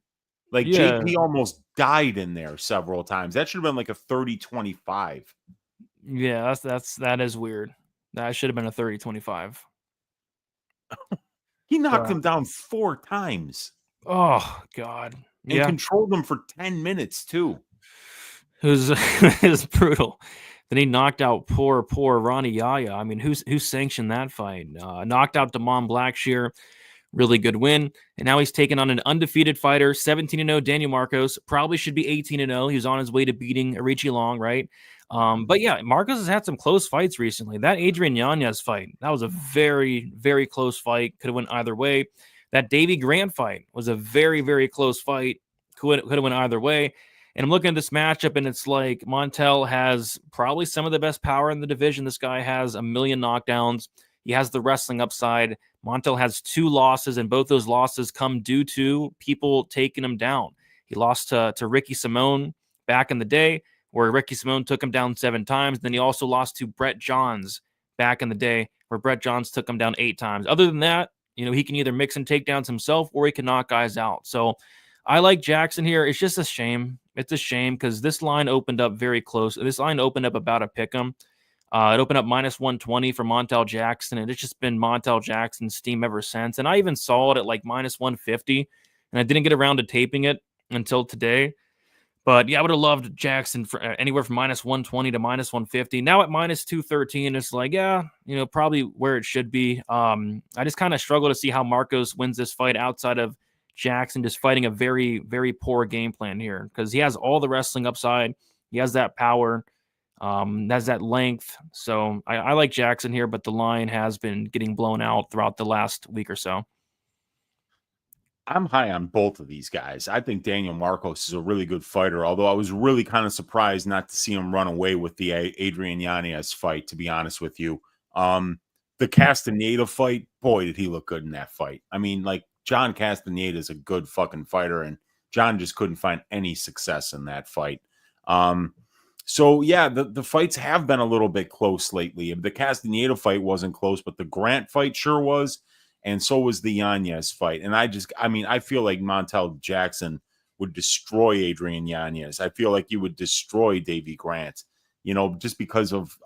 Like, Yeah. JP almost died in there several times. That should have been like a 30-25. Yeah, that is weird. That should have been a 30-25. He knocked him down 4 times. Oh God. And controlled him for 10 minutes too. It was brutal. Then he knocked out poor Ronnie Yaya. I mean, who sanctioned that fight? Knocked out Damon Blackshear. Really good win. And now he's taking on an undefeated fighter, 17-0 Daniel Marcos. Probably should be 18-0. He was on his way to beating Arichi Long, right? But yeah, Marcos has had some close fights recently. That Adrian Yanez fight, that was a very, very close fight. Could have went either way. That Davey Grant fight was a very, very close fight. Could have went either way. And I'm looking at this matchup, and it's like Montel has probably some of the best power in the division. This guy has 1 million knockdowns. He has the wrestling upside. Montel has 2 losses, and both those losses come due to people taking him down. He lost to Ricky Simone back in the day, where Ricky Simone took him down 7 times. Then he also lost to Brett Johns back in the day, where Brett Johns took him down 8 times. Other than that, he can either mix and takedowns himself, or he can knock guys out. So I like Jackson here. It's just a shame. It's a shame because this line opened up very close. This line opened up about a pick'em. It opened up -120 for Montel Jackson, and it's just been Montel Jackson's steam ever since. And I even saw it at like -150, and I didn't get around to taping it until today. But yeah, I would have loved Jackson for anywhere from -120 to -150. Now at -213, it's like, yeah, probably where it should be. I just kind of struggle to see how Marcos wins this fight outside of Jackson just fighting a very, very poor game plan here, because he has all the wrestling upside. He has that power, has that length. So I like Jackson here, but the line has been getting blown out throughout the last week or so. I'm high on both of these guys. I think Daniel Marcos is a really good fighter, although I was really kind of surprised not to see him run away with the Adrian Yanez fight, to be honest with you. The Castaneda fight, boy, did he look good in that fight. I mean, like, John Castaneda is a good fucking fighter, and John just couldn't find any success in that fight. So yeah, the fights have been a little bit close lately. The Castaneda fight wasn't close, but the Grant fight sure was, and so was the Yanez fight. And I feel like Montel Jackson would destroy Adrian Yanez. I feel like he would destroy Davey Grant. just because of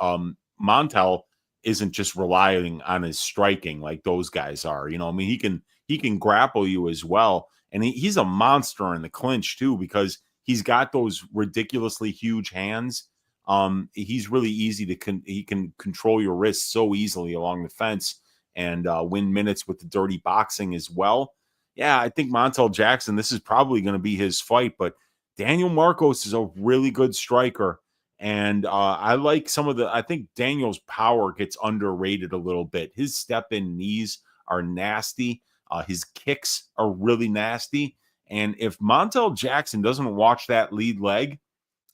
Montel isn't just relying on his striking like those guys are. I mean, he can grapple you as well. And he's a monster in the clinch too, because he's got those ridiculously huge hands. He's really easy he can control your wrists so easily along the fence and win minutes with the dirty boxing as well. Yeah, I think Montel Jackson, this is probably going to be his fight, but Daniel Marcos is a really good striker. And I like I think Daniel's power gets underrated a little bit. His step in knees are nasty. His kicks are really nasty. And if Montel Jackson doesn't watch that lead leg,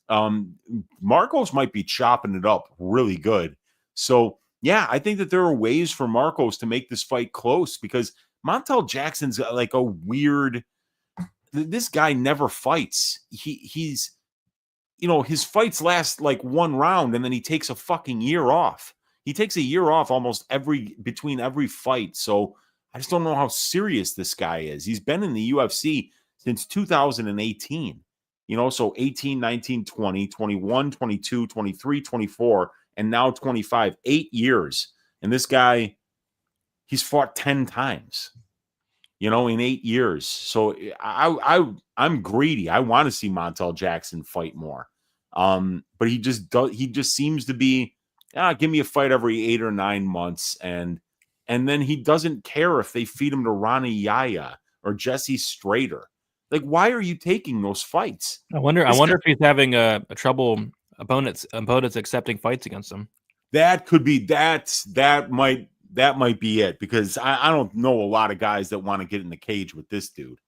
Marcos might be chopping it up really good. So, yeah, I think that there are ways for Marcos to make this fight close because Montel Jackson's like a weird. This guy never fights. He's his fights last like one round and then he takes a fucking year off. He takes a year off almost between every fight. So I just don't know how serious this guy is. He's been in the UFC since 2018. So 18, 19, 20, 21, 22, 23, 24, and now 25, 8 years. And this guy, he's fought 10 times, in 8 years. So I'm greedy. I want to see Montel Jackson fight more. But he just seems to be, give me a fight every 8 or 9 months. And then he doesn't care if they feed him to Ronnie Yaya or Jesse Strader. Like, why are you taking those fights? I wonder if he's having a trouble opponents accepting fights against him. That could be that might be it, because I don't know a lot of guys that want to get in the cage with this dude.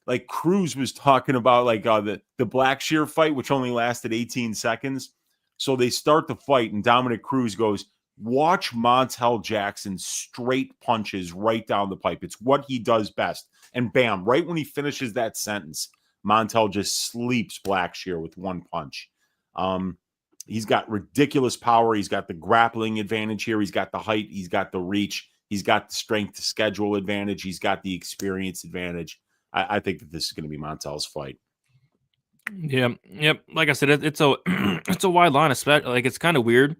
Like Cruz was talking about like the Blackshear fight, which only lasted 18 seconds. So they start the fight and Dominic Cruz goes, watch Montel Jackson straight punches right down the pipe. It's what he does best. And bam, right when he finishes that sentence, Montel just sleeps Blackshear with one punch. He's got ridiculous power. He's got the grappling advantage here. He's got the height. He's got the reach. He's got the strength to schedule advantage. He's got the experience advantage. I think that this is going to be Montel's fight. Yeah. Yep. Like I said, it's a wide line, especially like it's kind of weird.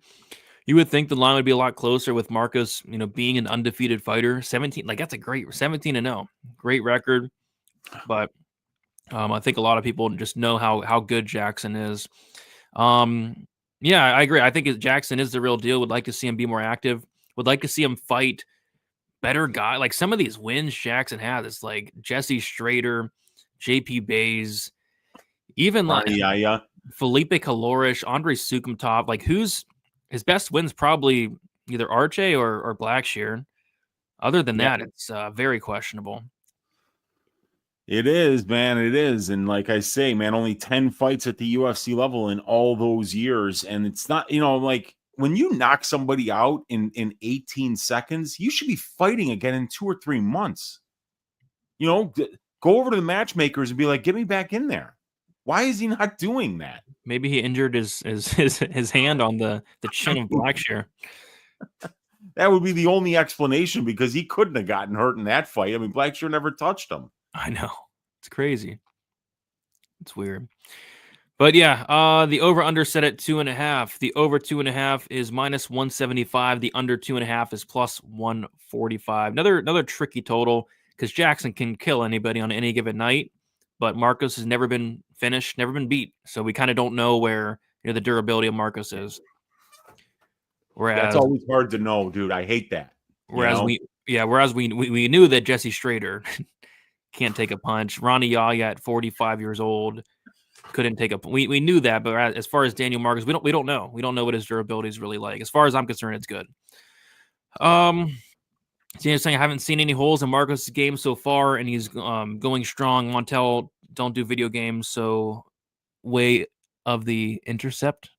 You would think the line would be a lot closer with Marcos, being an undefeated fighter. 17, like that's a great 17-0, great record. But I think a lot of people just know how good Jackson is. Yeah, I agree. I think Jackson is the real deal. Would like to see him be more active. Would like to see him fight better guy. Like some of these wins Jackson has, it's like Jesse Strader, JP Bays, even like Felipe Calorish, Andrei Sukumtov. Like who's his best wins? Probably either Arche or Blackshear. Other than that, it's very questionable. It is, man. It is. And like I say, man, only 10 fights at the UFC level in all those years. And it's not, like when you knock somebody out in 18 seconds, you should be fighting again in 2 or 3 months. Go over to the matchmakers and be like, get me back in there. Why is he not doing that? Maybe he injured his hand on the chin of Blackshear. That would be the only explanation, because he couldn't have gotten hurt in that fight. I mean, Blackshear never touched him. I know. It's crazy. It's weird. But yeah, the over-under set at 2.5. The over 2.5 is -175. The under 2.5 is +145. Another tricky total, because Jackson can kill anybody on any given night, but Marcos has never been finished, never been beat. So we kind of don't know where the durability of Marcos is. Whereas that's always hard to know, dude. I hate that. Whereas we knew that Jesse Strader can't take a punch. Ronnie Yaya at 45 years old couldn't take a. We knew that, but as far as Daniel Marcos, we don't know. We don't know what his durability is really like. As far as I'm concerned, it's good. Daniel's saying I haven't seen any holes in Marcos' game so far, and he's going strong. Montel don't do video games, so way of the intercept.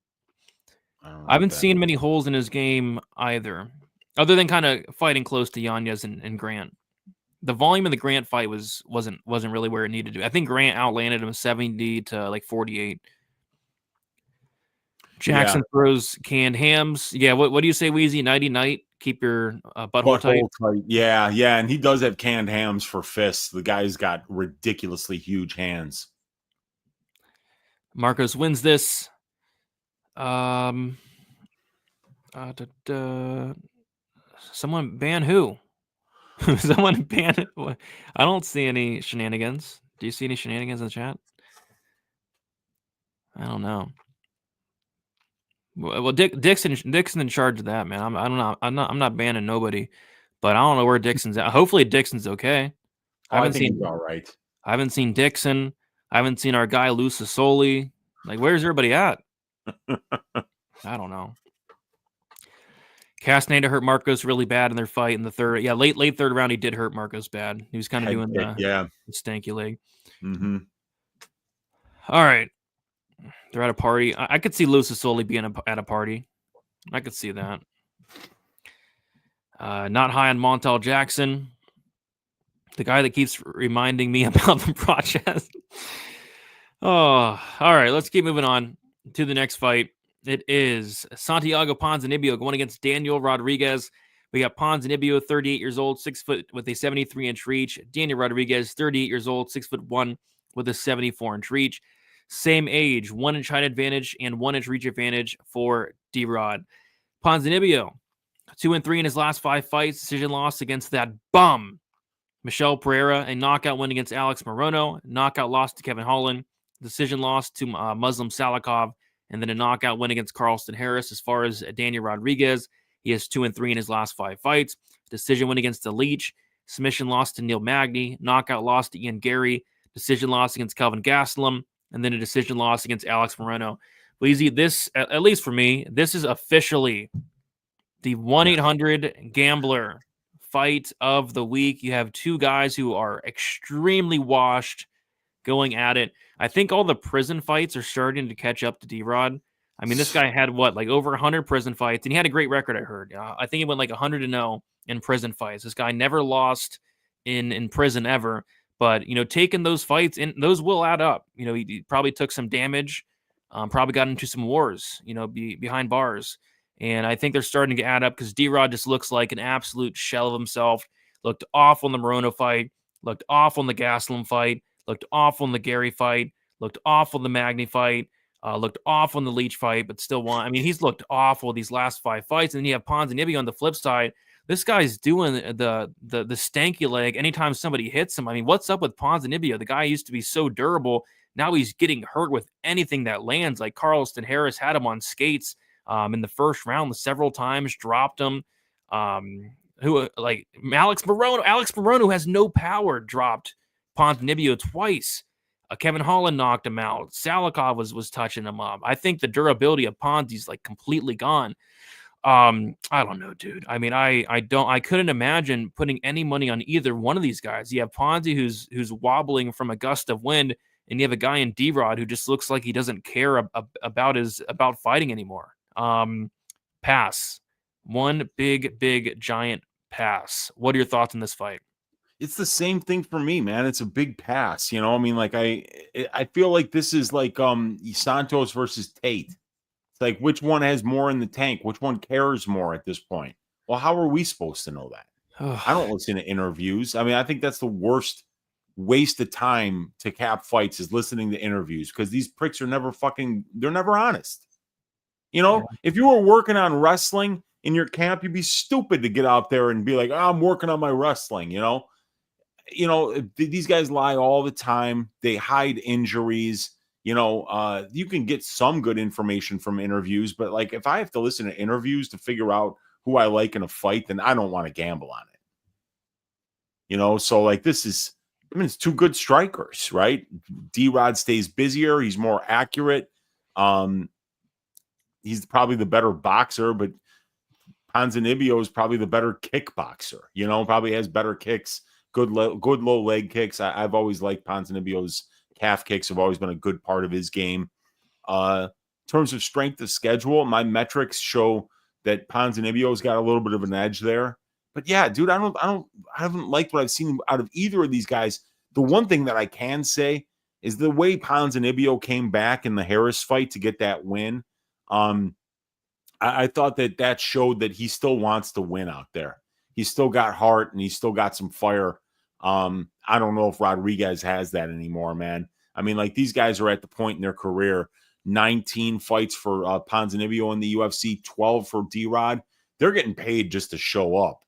I haven't seen many holes in his game either, other than kind of fighting close to Yanez and Grant. The volume of the Grant fight wasn't really where it needed to be. I think Grant outlanded him 70 to like 48. Jackson throws canned hams. Yeah, what do you say, Wheezy? Nighty night. Keep your butthole tight. Yeah, and he does have canned hams for fists. The guy's got ridiculously huge hands. Marcos wins this. Someone ban who? Someone ban it. I don't see any shenanigans. Do you see any shenanigans in the chat? I don't know. Well, Dixon in charge of that, man. I'm not banning nobody, but I don't know where Dixon's at. Hopefully Dixon's okay. I think he's all right. I haven't seen Dixon. I haven't seen our guy Lucasoli. Like, where's everybody at? I don't know. Castaneda hurt Marcos really bad in their fight in the third. Yeah, late third round, he did hurt Marcos bad. He was kind of doing the stanky leg. Mm-hmm. All right. They're at a party. I could see Lucasoli being at a party. I could see that. Not high on Montel Jackson. The guy that keeps reminding me about the project. Oh, all right. Let's keep moving on to the next fight. It is Santiago Ponzinibbio going against Daniel Rodriguez. We got Ponzinibbio, 38 years old, 6 foot with a 73-inch reach. Daniel Rodriguez, 38 years old, 6'1" with a 74-inch reach. Same age, 1 inch height advantage and 1 inch reach advantage for D-Rod. Ponzinibbio, 2-3 in his last 5 fights. Decision loss against that bum Michel Pereira. A knockout win against Alex Morono. Knockout loss to Kevin Holland. Decision loss to Muslim Salikov. And then a knockout win against Carlston Harris. As far as Daniel Rodriguez, he has 2-3 in his last 5 fights. Decision win against the Leech. Submission loss to Neil Magny. Knockout loss to Ian Gary. Decision loss against Kelvin Gastelum. And then a decision loss against Alex Moreno. Weezy, this, at least for me, this is officially the 1-800-GAMBLER fight of the week. You have 2 guys who are extremely washed going at it. I think all the prison fights are starting to catch up to D-Rod. I mean, this guy had like over 100 prison fights, and he had a great record, I heard. I think he went like 100-0 in prison fights. This guy never lost in prison ever. But, taking those fights, and those will add up. He probably took some damage, probably got into some wars, behind bars. And I think they're starting to add up because D-Rod just looks like an absolute shell of himself. Looked awful in the Morono fight, looked awful in the Gastelum fight, looked awful in the Gary fight, looked awful in the Magny fight, looked awful in the Leech fight, but still won. I mean, he's looked awful these last 5 fights. And then you have Ponzinibbio on the flip side. This guy's doing the stanky leg anytime somebody hits him. I mean, what's up with Ponzinibbio? The guy used to be so durable. Now he's getting hurt with anything that lands. Like Carlston Harris had him on skates in the first round several times, dropped him. Alex Morono, who has no power, dropped Ponzinibbio twice. Kevin Holland knocked him out. Salikov was touching him up. I think the durability of Ponzi's like completely gone. I don't know, dude. I mean, I couldn't imagine putting any money on either one of these guys. You have Ponzi who's wobbling from a gust of wind, and you have a guy in D-Rod who just looks like he doesn't care about fighting anymore. Pass. One big giant pass. What are your thoughts on this fight? It's the same thing for me, man. It's a big pass. I mean, like I feel like this is like Santos versus Tate. It's like, which one has more in the tank? Which one cares more at this point? Well, how are we supposed to know that? I don't listen to interviews. I mean, I think that's the worst waste of time to cap fights is listening to interviews because these pricks are they're never honest. If you were working on wrestling in your camp, you'd be stupid to get out there and be like, I'm working on my wrestling, these guys lie all the time. They hide injuries. You can get some good information from interviews, but like if I have to listen to interviews to figure out who I like in a fight, then I don't want to gamble on it. So like it's 2 good strikers, right? D-Rod stays busier. He's more accurate. He's probably the better boxer, but Ponzinibbio is probably the better kickboxer, probably has better kicks, good low leg kicks. I've always liked Ponzinibbio's calf kicks have always been a good part of his game. In terms of strength of schedule, my metrics show that Ponzinibbio's got a little bit of an edge there. But yeah, dude, I haven't liked what I've seen out of either of these guys. The one thing that I can say is the way Ponzinibbio came back in the Harris fight to get that win. I thought that showed that he still wants to win out there. He's still got heart and he's still got some fire. I don't know if Rodriguez has that anymore, man. I mean, like these guys are at the point in their career 19 fights for Ponzinibbio in the UFC, 12 for D-Rod. They're getting paid just to show up.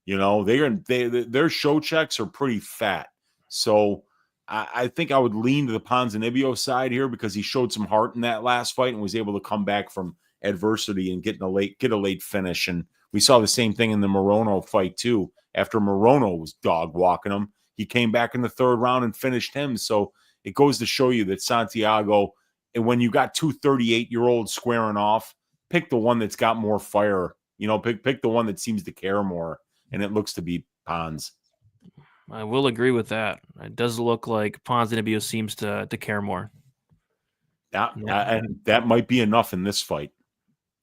You know, their show checks are pretty fat. So I think I would lean to the Ponzinibbio side here because he showed some heart in that last fight and was able to come back from adversity and get a late finish. And we saw the same thing in the Morono fight too. After Morono was dog walking him, he came back in the third round and finished him. So it goes to show you that Santiago, and when you got two 38-year-olds squaring off, pick the one that's got more fire. You know, pick the one that seems to care more, and it looks to be Pons. I will agree with that. It does look like Ponzinibbio seems to care more. And that might be enough in this fight.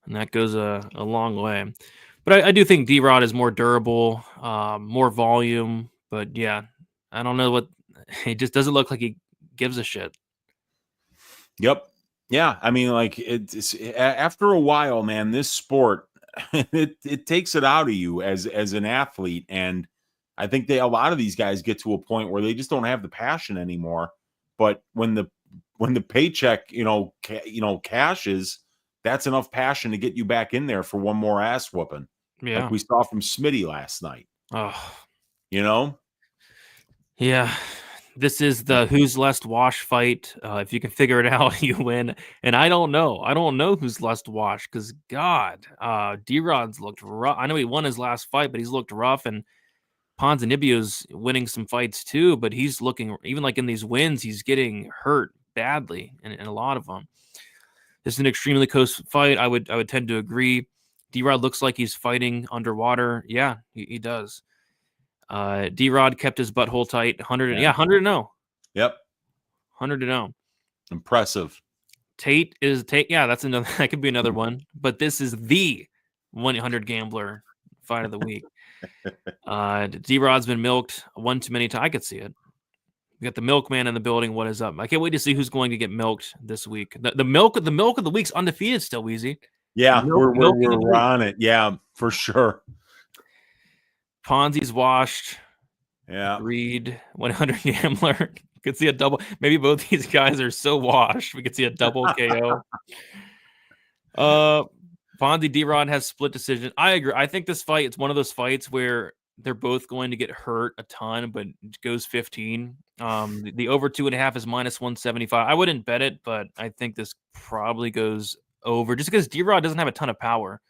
And that goes a long way. But I do think D-Rod is more durable, more volume. But yeah, I don't know what – it just doesn't look like he gives a shit. Yep. Yeah. I mean, like, it's after a while, man, this sport, it takes it out of you as an athlete. And I think a lot of these guys get to a point where they just don't have the passion anymore. But when the paycheck, cashes, that's enough passion to get you back in there for one more ass whooping. Yeah. Like we saw from Smitty last night. Oh. You know? Yeah. This is the who's less wash fight. If you can figure it out, you win. And I don't know. I don't know who's less wash because, God, D-Rod's looked rough. I know he won his last fight, but he's looked rough. And Ponzinibbio's winning some fights too, but he's looking, even like in these wins, he's getting hurt badly in a lot of them. This is an extremely close fight. I would tend to agree. D-Rod looks like he's fighting underwater. Yeah, he does. D-Rod kept his butthole tight. 100 to 0. Yep. 100 to 0. Impressive. Tate. Yeah, that's another. That could be another one. But this is the 100 gambler fight of the week. D-Rod's been milked one too many times. I could see it. We got the milkman in the building. What is up? I can't wait to see who's going to get milked this week. The milk of the week's undefeated still, Weezy. Yeah, we're on it. Yeah, for sure. Ponzi's washed. Yeah. Reed, 100 gambler. Could see a double. Maybe both these guys are so washed. We could see a double KO. Ponzi D-Rod has split decision. I agree. I think this fight, it's one of those fights where they're both going to get hurt a ton, but it goes 15. The over 2.5 is -175. I wouldn't bet it, but I think this probably goes over just because D-Rod doesn't have a ton of power.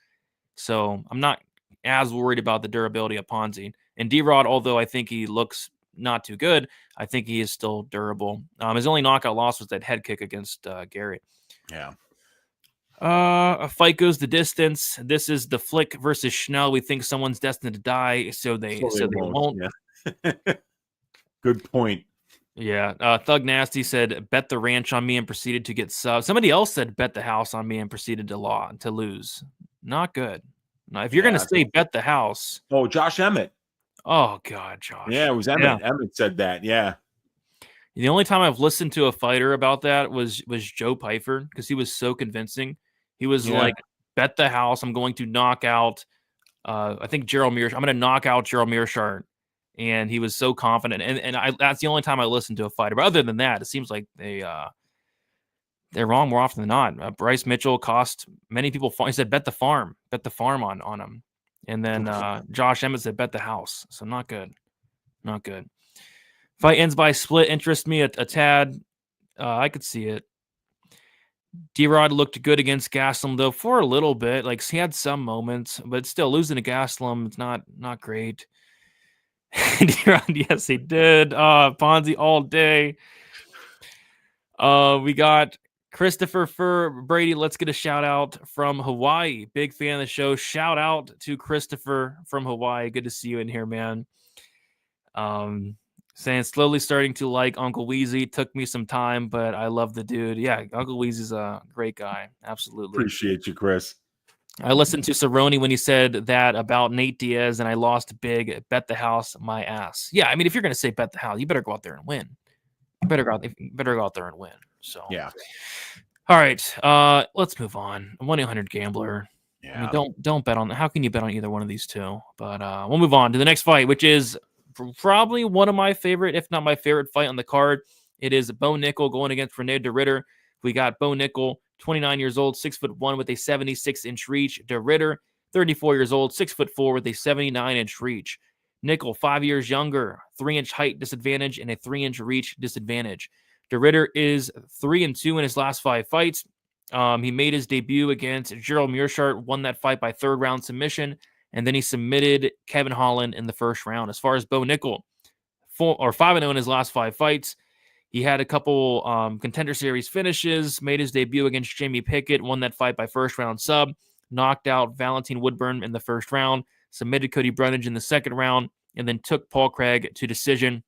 So I'm not as worried about the durability of Ponzi. And D-Rod, although I think he looks not too good, I think he is still durable. His only knockout loss was that head kick against Gary. Yeah. A fight goes the distance. This is the Flick versus Schnell. We think someone's destined to die, so they won't. Yeah. Good point. Yeah. Thug Nasty said, bet the ranch on me and proceeded to get sub. Somebody else said, bet the house on me and proceeded to lose. Not good. Now, if you're going to say bet the house. Oh, Josh Emmett. Oh, God, Josh. Yeah, it was Emmett. Yeah. Emmett said that. Yeah. The only time I've listened to a fighter about that was Joe Pyfer because he was so convincing. He was like, bet the house. I'm going to knock out, I think, Gerald Mearshart. I'm going to knock out Gerald Mearshart. And he was so confident. And that's the only time I listened to a fighter. But other than that, it seems like they're wrong more often than not. Bryce Mitchell cost many people. He said, bet the farm on him. And then Josh Emmett said, bet the house. So not good. Not good. Fight ends by split. Interest me a tad. I could see it. D-Rod looked good against Gaston, though, for a little bit. Like, he had some moments, but still losing to Gaston, it's not great. D-Rod, yes, he did. Ponzi all day. We got Christopher Fur Brady. Let's get a shout out from Hawaii. Big fan of the show. Shout out to Christopher from Hawaii. Good to see you in here, man. Saying slowly starting to like Uncle Weezy. Took me some time, but I love the dude. Yeah, Uncle Weezy's a great guy. Absolutely. Appreciate you, Chris. I listened to Cerrone when he said that about Nate Diaz, and I lost big. Bet the house, my ass. Yeah, I mean, if you're going to say bet the house, you better go out there and win. You better go out there and win. So yeah. All right, let's move on. 1-800-GAMBLER. Yeah. I mean, don't bet on. How can you bet on either one of these two? But we'll move on to the next fight, which is probably one of my favorite, if not my favorite fight on the card. It is Bo Nickal going against Reinier de Ridder. We got Bo Nickal, 29 years old, 6'1" with a 76-inch reach. De Ridder, 34 years old, 6'4" with a 79-inch reach. Nickal, 5 years younger, 3-inch height disadvantage and a 3-inch reach disadvantage. De Ridder is 3-2 in his last 5 fights. He made his debut against Gerald Meerschaert, won that fight by 3rd-round submission, and then he submitted Kevin Holland in the 1st round. As far as Bo Nickal, 5-0 in his last 5 fights. He had a couple Contender Series finishes, made his debut against Jamie Pickett, won that fight by 1st-round sub, knocked out Valentin Woodburn in the 1st round, submitted Cody Brundage in the 2nd round, and then took Paul Craig to decision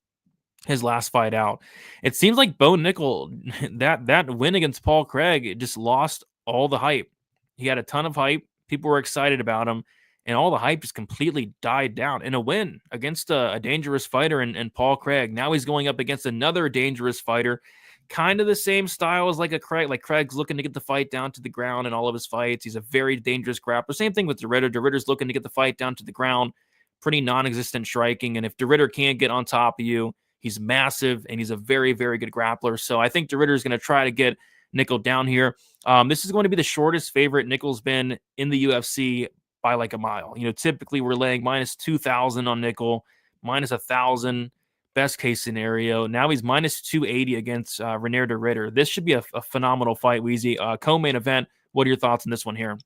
his last fight out. It seems like Bo Nickal, that win against Paul Craig, just lost all the hype. He had a ton of hype. People were excited about him, and all the hype just completely died down. In a win against a dangerous fighter and Paul Craig. Now he's going up against another dangerous fighter, kind of the same style as like a Craig. Like Craig's looking to get the fight down to the ground in all of his fights. He's a very dangerous grappler. Same thing with De Ridder. De Ridder's looking to get the fight down to the ground, pretty non-existent striking. And if De Ridder can't get on top of you, he's massive and he's a very, very good grappler. So I think De Ridder is going to try to get Nickal down here. This is going to be the shortest favorite Nickal's been in the UFC by like a mile. You know, typically we're laying minus 2,000 on Nickal, minus 1,000, best case scenario. Now he's minus 280 against Reinier De Ridder. This should be a phenomenal fight, Weezy. Co-main event. What are your thoughts on this one here?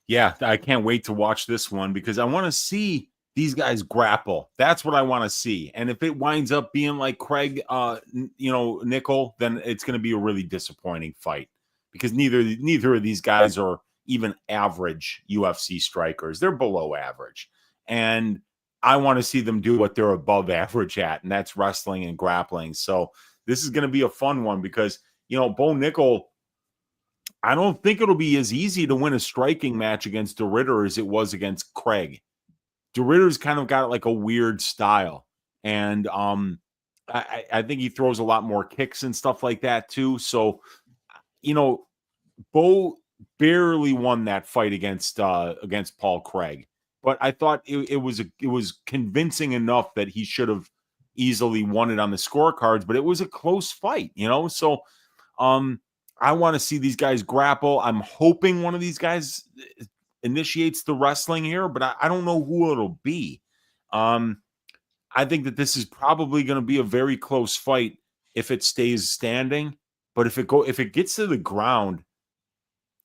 Yeah, I can't wait to watch this one because I want to see these guys grapple. That's what I want to see. And if it winds up being like Craig, Nickal, then it's going to be a really disappointing fight because neither of these guys are even average UFC strikers. They're below average. And I want to see them do what they're above average at, and that's wrestling and grappling. So this is going to be a fun one because, Bo Nickal, I don't think it'll be as easy to win a striking match against De Ridder as it was against Craig. De Ridder's kind of got like a weird style. And I think he throws a lot more kicks and stuff like that too. So, Bo barely won that fight against Paul Craig, but I thought it was convincing enough that he should have easily won it on the scorecards, but it was a close fight, So I want to see these guys grapple. I'm hoping one of these guys initiates the wrestling here, but I don't know who it'll be. I think that this is probably going to be a very close fight if it stays standing, but if it gets to the ground,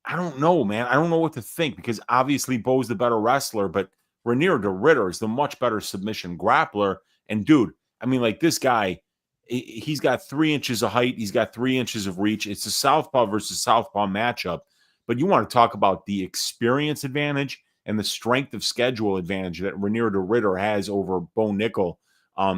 I don't know, man. I don't know what to think because obviously Bo's the better wrestler, but Reinier De Ridder is the much better submission grappler. And dude, I mean, like this guy, he's got 3 inches of height. He's got 3 inches of reach. It's a southpaw versus southpaw matchup. But you want to talk about the experience advantage and the strength of schedule advantage that Reinier De Ridder has over Bo Nickal.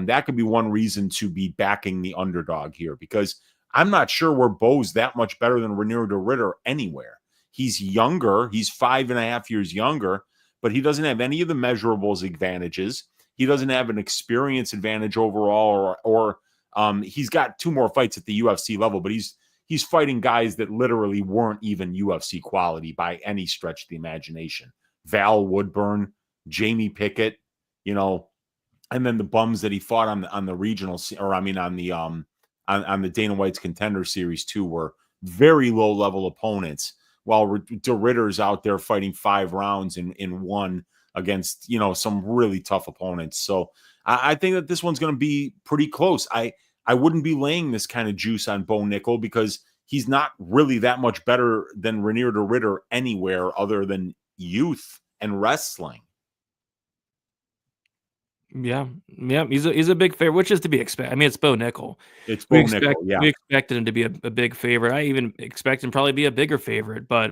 That could be one reason to be backing the underdog here because I'm not sure where Bo's that much better than Reinier De Ridder anywhere. He's younger. He's 5.5 years younger, but he doesn't have any of the measurables advantages. He doesn't have an experience advantage overall, or he's got 2 more fights at the UFC level, but he's fighting guys that literally weren't even UFC quality by any stretch of the imagination. Val Woodburn, Jamie Pickett, and then the bums that he fought on the regional, or I mean on the Dana White's Contender Series 2 were very low level opponents. While De Ridder's out there fighting 5 rounds in one against, some really tough opponents. So I think that this one's going to be pretty close. I wouldn't be laying this kind of juice on Bo Nickal because he's not really that much better than Reinier De Ridder anywhere other than youth and wrestling. Yeah. He's a big favorite, which is to be expected. I mean, it's Bo Nickal. It's Bo Nickal, yeah. We expected him to be a big favorite. I even expect him to probably be a bigger favorite, but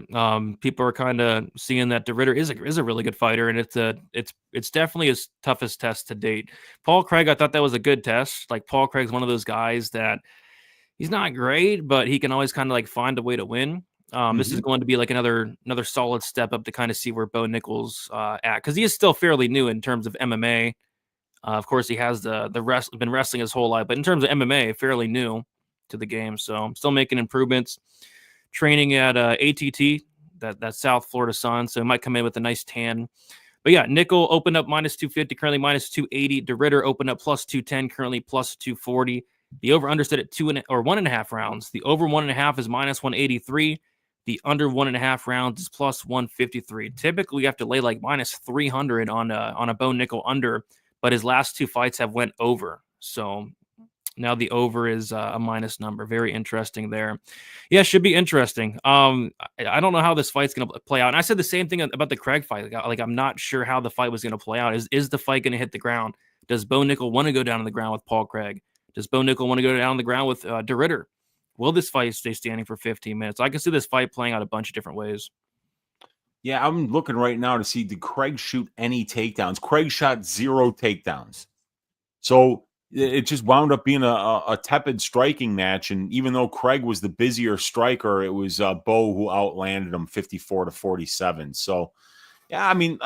people are kind of seeing that De Ridder is a really good fighter, and it's definitely his toughest test to date. Paul Craig, I thought that was a good test. Like Paul Craig's one of those guys that he's not great, but he can always kind of like find a way to win. This is going to be like another solid step up to kind of see where Bo Nickal's at, because he is still fairly new in terms of MMA. Of course, he has been wrestling his whole life, but in terms of MMA, fairly new to the game. So I'm still making improvements. Training at ATT, that South Florida Sun, so he might come in with a nice tan. But yeah, Nickal opened up minus 250, currently minus 280. De Ridder opened up plus 210, currently plus 240. The over-under stood at 1.5 rounds. The over 1.5 is minus 183. The under 1.5 rounds is plus 153. Typically, you have to lay like minus 300 on a Bo Nickal under, but his last 2 fights have went over. So now the over is a minus number. Very interesting there. Yeah, should be interesting. I don't know how this fight's going to play out. And I said the same thing about the Craig fight. Like I'm not sure how the fight was going to play out. Is the fight going to hit the ground? Does Bo Nickal want to go down on the ground with Paul Craig? Does Bo Nickal want to go down on the ground with De Ridder? Will this fight stay standing for 15 minutes? I can see this fight playing out a bunch of different ways. Yeah, I'm looking right now to see, did Craig shoot any takedowns? Craig shot 0 takedowns. So it just wound up being a tepid striking match. And even though Craig was the busier striker, it was Bo who outlanded him 54-47. So, yeah, I mean,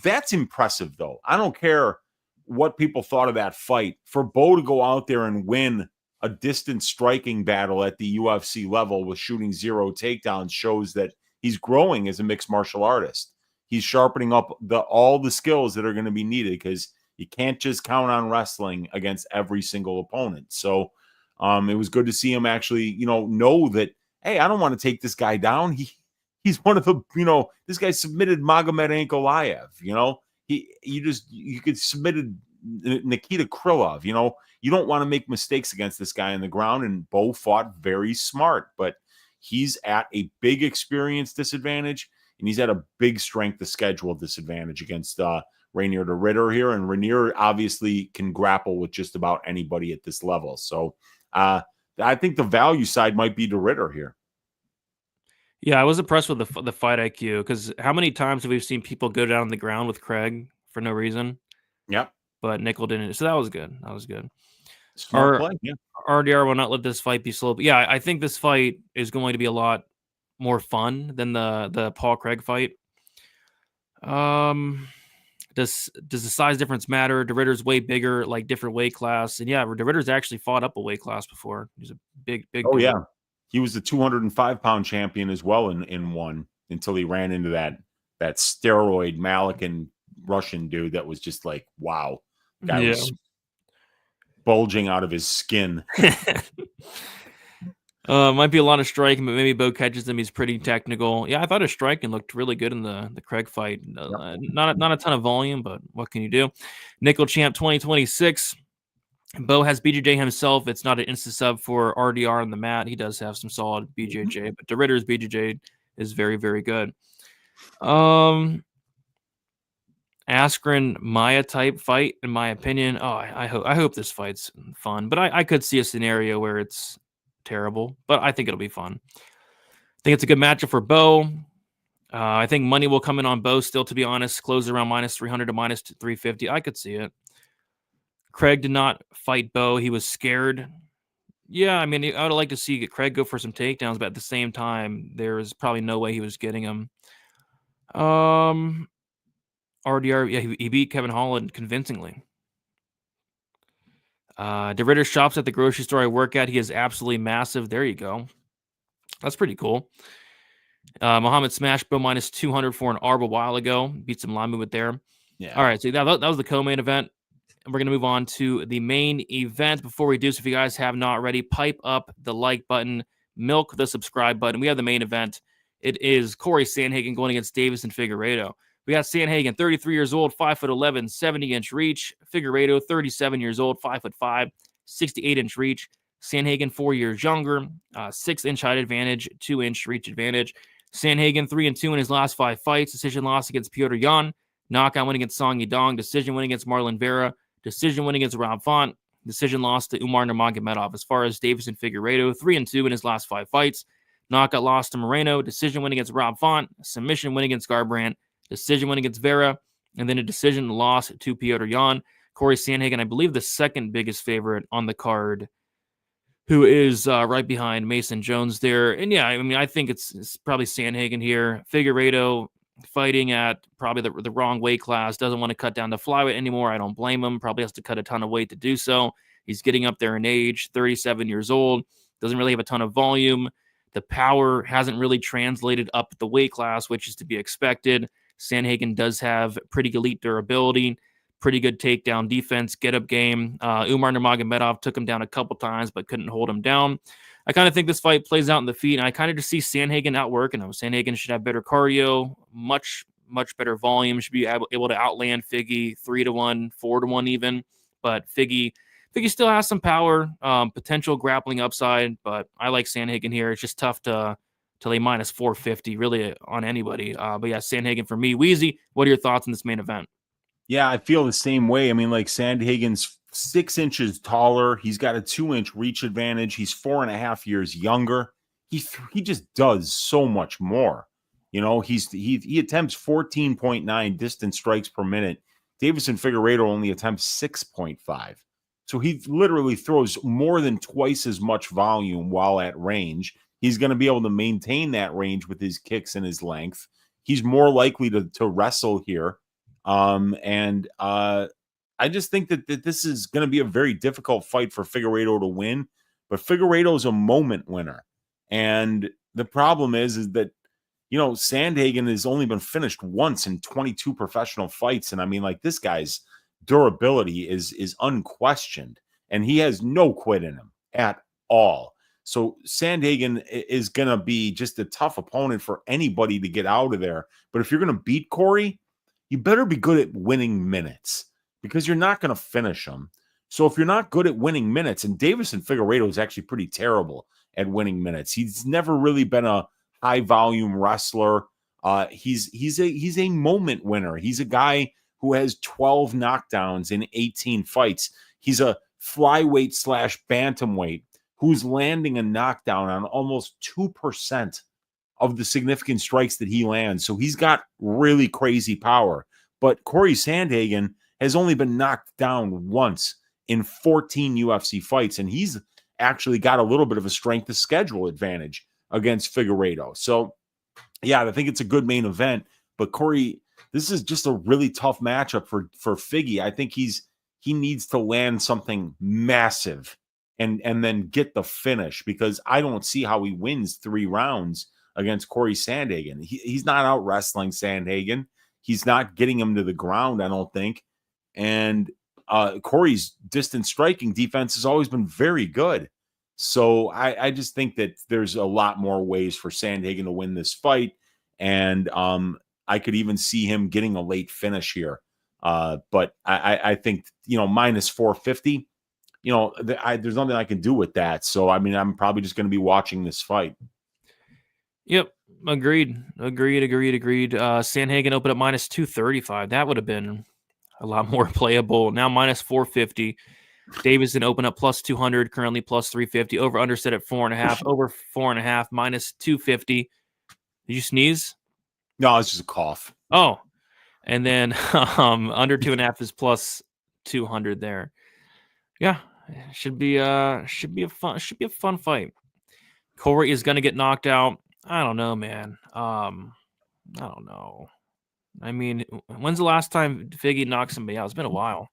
that's impressive, though. I don't care what people thought of that fight. For Bo to go out there and win a distance striking battle at the UFC level with shooting 0 takedowns shows that he's growing as a mixed martial artist. He's sharpening up all the skills that are going to be needed, because you can't just count on wrestling against every single opponent. So it was good to see him actually, know that, hey, I don't want to take this guy down. He's one of the, this guy submitted Magomed Ankalaev, you could submitted Nikita Krylov, you don't want to make mistakes against this guy on the ground. And Bo fought very smart, but he's at a big experience disadvantage, and he's at a big strength of schedule disadvantage against Reinier de Ridder here. And Reinier obviously can grapple with just about anybody at this level. So I think the value side might be de Ridder here. Yeah, I was impressed with the fight IQ, because how many times have we seen people go down on the ground with Craig for no reason? Yep. But Nickal didn't. So that was good. Smart play, yeah. RDR will not let this fight be slow. But yeah, I think this fight is going to be a lot more fun than the Paul Craig fight. Does the size difference matter? De Ridder's way bigger, like different weight class. And yeah, De Ridder's actually fought up a weight class before. He's a big Oh, dude. yeah. He was the 205-pound champion as well in one, until he ran into that steroid Malikan Russian dude that was just like, wow. Guy was bulging out of his skin. Might be a lot of striking, but maybe Bo catches him. He's pretty technical. Yeah, I thought his striking looked really good in the Craig fight. Not a ton of volume, but what can you do? Nickal champ 2026. Bo has BJJ himself. It's not an insta sub for RDR on the mat. He does have some solid BJJ, but De Ridder's BJJ is very, very good. Askren Maya type fight, in my opinion. Oh, I hope this fight's fun, but I could see a scenario where it's terrible, but I think it'll be fun. I think it's a good matchup for Bo. I think money will come in on Bo still, to be honest. Close around minus 300 to minus 350. I could see it. Craig did not fight Bo. He was scared. Yeah, I mean, I would like to see Craig go for some takedowns, but at the same time, there's probably no way he was getting him. RDR, yeah, he beat Kevin Holland convincingly. De Ridder shops at the grocery store I work at. He is absolutely massive. There you go. That's pretty cool. Muhammad smashed Bo minus 200 for an ARB a while ago. Beat some line movement there. Yeah. All right, so that was the co-main event. And we're going to move on to the main event. Before we do, so if you guys have not already, pipe up the like button, milk the subscribe button. We have the main event. It is Cory Sandhagen going against Deiveson Figueiredo. We got Sandhagen, 33 years old, 5'11", 70-inch reach. Figueiredo, 37 years old, 5'5", 68-inch reach. Sandhagen, 4 years younger, 6-inch height advantage, 2-inch reach advantage. Sandhagen, 3-2 in his last 5 fights. Decision loss against Petr Yan. Knockout win against Song Yadong. Decision win against Marlon Vera. Decision win against Rob Font. Decision loss to Umar Nurmagomedov. As far as Deiveson Figueiredo, 3-2 in his last 5 fights. Knockout loss to Moreno. Decision win against Rob Font. Submission win against Garbrandt. Decision win against Vera. And then a decision loss to Petr Yan. Cory Sandhagen, I believe the second biggest favorite on the card, who is right behind Mason Jones there. And yeah, I mean, I think it's probably Sandhagen here. Figueiredo fighting at probably the wrong weight class, doesn't want to cut down to flyweight anymore. I don't blame him. Probably has to cut a ton of weight to do so. He's getting up there in age, 37 years old, doesn't really have a ton of volume. The power hasn't really translated up the weight class, which is to be expected. Sandhagen does have pretty elite durability, pretty good takedown defense, get up game. Umar Nurmagomedov took him down a couple times, but couldn't hold him down. I kind of think this fight plays out in the feet, and I kind of just see Sandhagen outworking him. Sandhagen should have better cardio, much better volume, should be able to outland Figgy 3-1, 4-1 even. But Figgy still has some power, potential grappling upside, but I like Sandhagen here. It's just tough to lay minus 450 really on anybody. But yeah, Sandhagen for me. Wheezy, what are your thoughts on this main event? Yeah, I feel the same way. I mean, like Sandhagen's 6 inches taller. He's got a 2-inch reach advantage. He's 4.5 years younger. He just does so much more. You know, he attempts 14.9 distance strikes per minute. Deiveson Figueiredo only attempts 6.5. So he literally throws more than twice as much volume while at range. He's going to be able to maintain that range with his kicks and his length. He's more likely to wrestle here. I just think that this is going to be a very difficult fight for Figueiredo to win. But Figueiredo is a moment winner. And the problem is that, you know, Sandhagen has only been finished once in 22 professional fights. And I mean, like, this guy's durability is unquestioned, and he has no quit in him at all. So Sandhagen is going to be just a tough opponent for anybody to get out of there. But if you're going to beat Cory, you better be good at winning minutes, because you're not going to finish him. So if you're not good at winning minutes, and Deiveson Figueiredo is actually pretty terrible at winning minutes. He's never really been a high volume wrestler. He's a moment winner. He's a guy who has 12 knockdowns in 18 fights. He's a flyweight / bantamweight who's landing a knockdown on almost 2% of the significant strikes that he lands. So he's got really crazy power. But Cory Sandhagen has only been knocked down once in 14 UFC fights, and he's actually got a little bit of a strength of schedule advantage against Figueiredo. So, yeah, I think it's a good main event. But Cory, this is just a really tough matchup for Figgy. I think he needs to land something massive and then get the finish, because I don't see how he wins 3 rounds against Cory Sandhagen. He's not out wrestling Sandhagen. He's not getting him to the ground, I don't think. And Cory's distance striking defense has always been very good. So I just think that there's a lot more ways for Sandhagen to win this fight. And I could even see him getting a late finish here. But I think, you know, minus 450, you know, there's nothing I can do with that. So, I mean, I'm probably just going to be watching this fight. Yep. Agreed. Sandhagen opened up minus 235. That would have been a lot more playable. Now minus 450. Deiveson opened up plus 200, currently plus 350. Over under set at 4.5. Over 4.5, minus 250. Did you sneeze? No, it's just a cough. Oh, and then under 2.5 is plus 200 there. Yeah, should be a fun fight. Cory is gonna get knocked out. I don't know, man. I don't know. I mean, when's the last time Figgy knocked somebody out? It's been a while.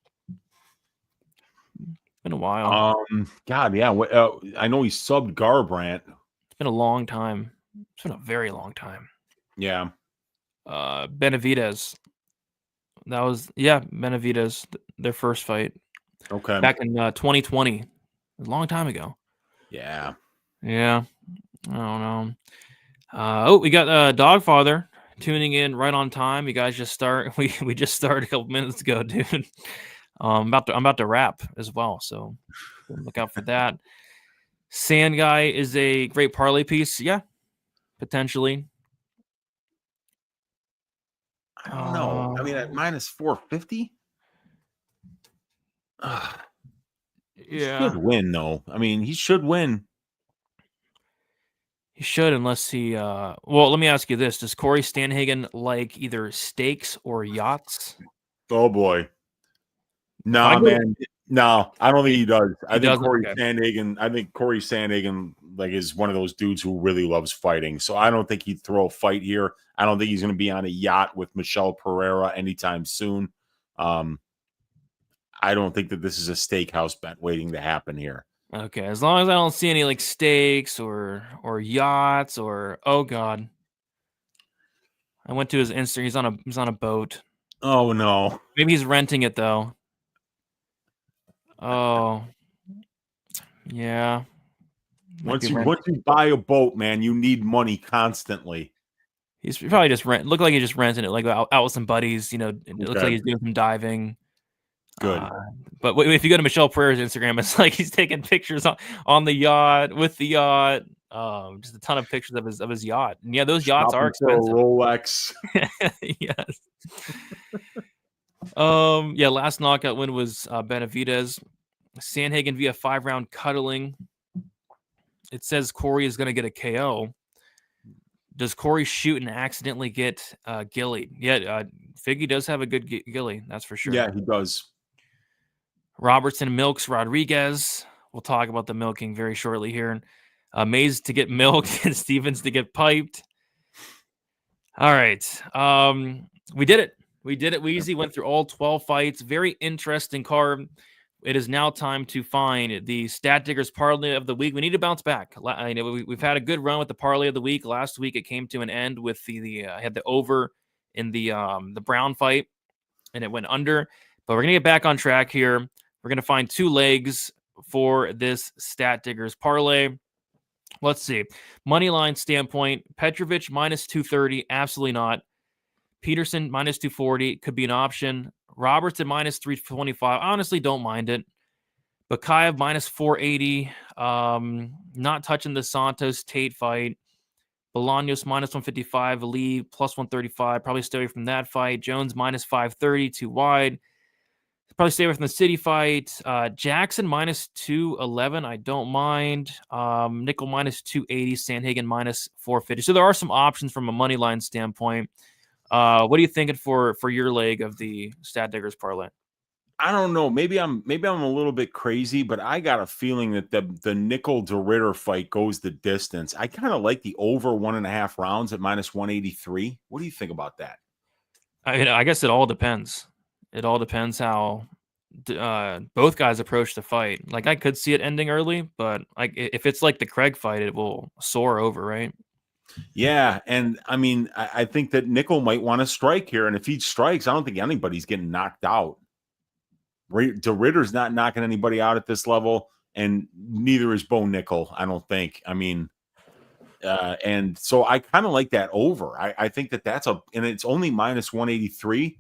God, yeah. I know he subbed Garbrandt. It's been a long time. It's been a very long time. Yeah. Benavidez. That was Benavidez, their first fight. Okay. Back in 2020. A long time ago. Yeah. Yeah. I don't know. We got Dogfather tuning in right on time. You guys just start. We just started a couple minutes ago, dude. I'm about to wrap as well, so look out for that. Sand Guy is a great parlay piece. Yeah, potentially. I don't know. I mean, at minus 450? Yeah. He should win, though. I mean, he should win. He should, unless he... well, let me ask you this. Does Cory Sandhagen like either steaks or yachts? Oh, boy. No, man. No, I don't think he does. I think Cory Sandhagen like is one of those dudes who really loves fighting. So I don't think he'd throw a fight here. I don't think he's going to be on a yacht with Michelle Pereira anytime soon. I don't think that this is a steakhouse bet waiting to happen here. Okay, as long as I don't see any like steaks or yachts or oh god. I went to his Insta. He's on a boat. Oh no. Maybe he's renting it though. Oh, yeah. Once you buy a boat, man, you need money constantly. He's probably just look like he's just renting it, like out with some buddies. It looks like he's doing some diving. Good. But if you go to Michelle Pereira's Instagram, it's like he's taking pictures on the yacht with the yacht. Just a ton of pictures of his yacht. And yeah, those yachts are expensive. Rolex. Yes. Yeah, last knockout win was Benavidez. Sandhagen via 5-round cuddling. It says Cory is going to get a KO. Does Cory shoot and accidentally get Gilly? Yeah, Figgy does have a good Gilly, that's for sure. Yeah, he does. Robertson milks Rodriguez. We'll talk about the milking very shortly here. Mays to get milked and Stevens to get piped. All right. We did it. We did it, Weezy. Went through all 12 fights. Very interesting card. It is now time to find the Stat Diggers Parlay of the Week. We need to bounce back. We've had a good run with the Parlay of the Week. Last week it came to an end with the had the over in the Brown fight, and it went under. But we're going to get back on track here. We're going to find 2 legs for this Stat Diggers Parlay. Let's see. Money line standpoint, Petrovic minus 230, absolutely not. Petersen minus 240 could be an option. Robertson minus 325. Honestly, don't mind it. Bekoev minus 480. Not touching the Santos Tate fight. Bolanos minus 155. Lee plus 135. Probably stay away from that fight. Jones minus 530. Too wide. Probably stay away from the City fight. Jackson minus 211. I don't mind. Nickal minus 280. Sandhagen minus 450. So there are some options from a money line standpoint. What are you thinking for your leg of the Stat Diggers Parlay? I don't know. Maybe I'm a little bit crazy, but I got a feeling that the Nickal de Ritter fight goes the distance. I kind of like the over 1.5 rounds at minus 183. What do you think about that? I guess it all depends. It all depends how both guys approach the fight. Like I could see it ending early, but like if it's like the Craig fight, it will soar over, right? Yeah, and I mean, I think that Nickal might want to strike here, and if he strikes, I don't think anybody's getting knocked out. De Ritter's not knocking anybody out at this level, and neither is Bo Nickal, I don't think. I mean, and so I kind of like that over. I think that's and it's only minus 183.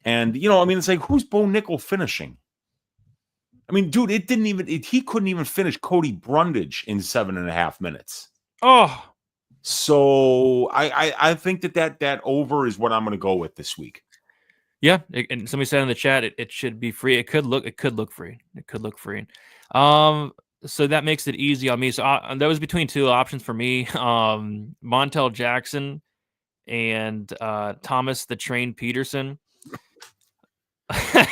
And, I mean, it's like, who's Bo Nickal finishing? I mean, dude, he couldn't even finish Cody Brundage in 7.5 minutes. Oh, so I think that over is what I'm going to go with this week. Yeah, and somebody said in the chat it should be free. It could look free. It could look free. So that makes it easy on me. So that was between 2 options for me: Montel Jackson and Thomas the Train Petersen.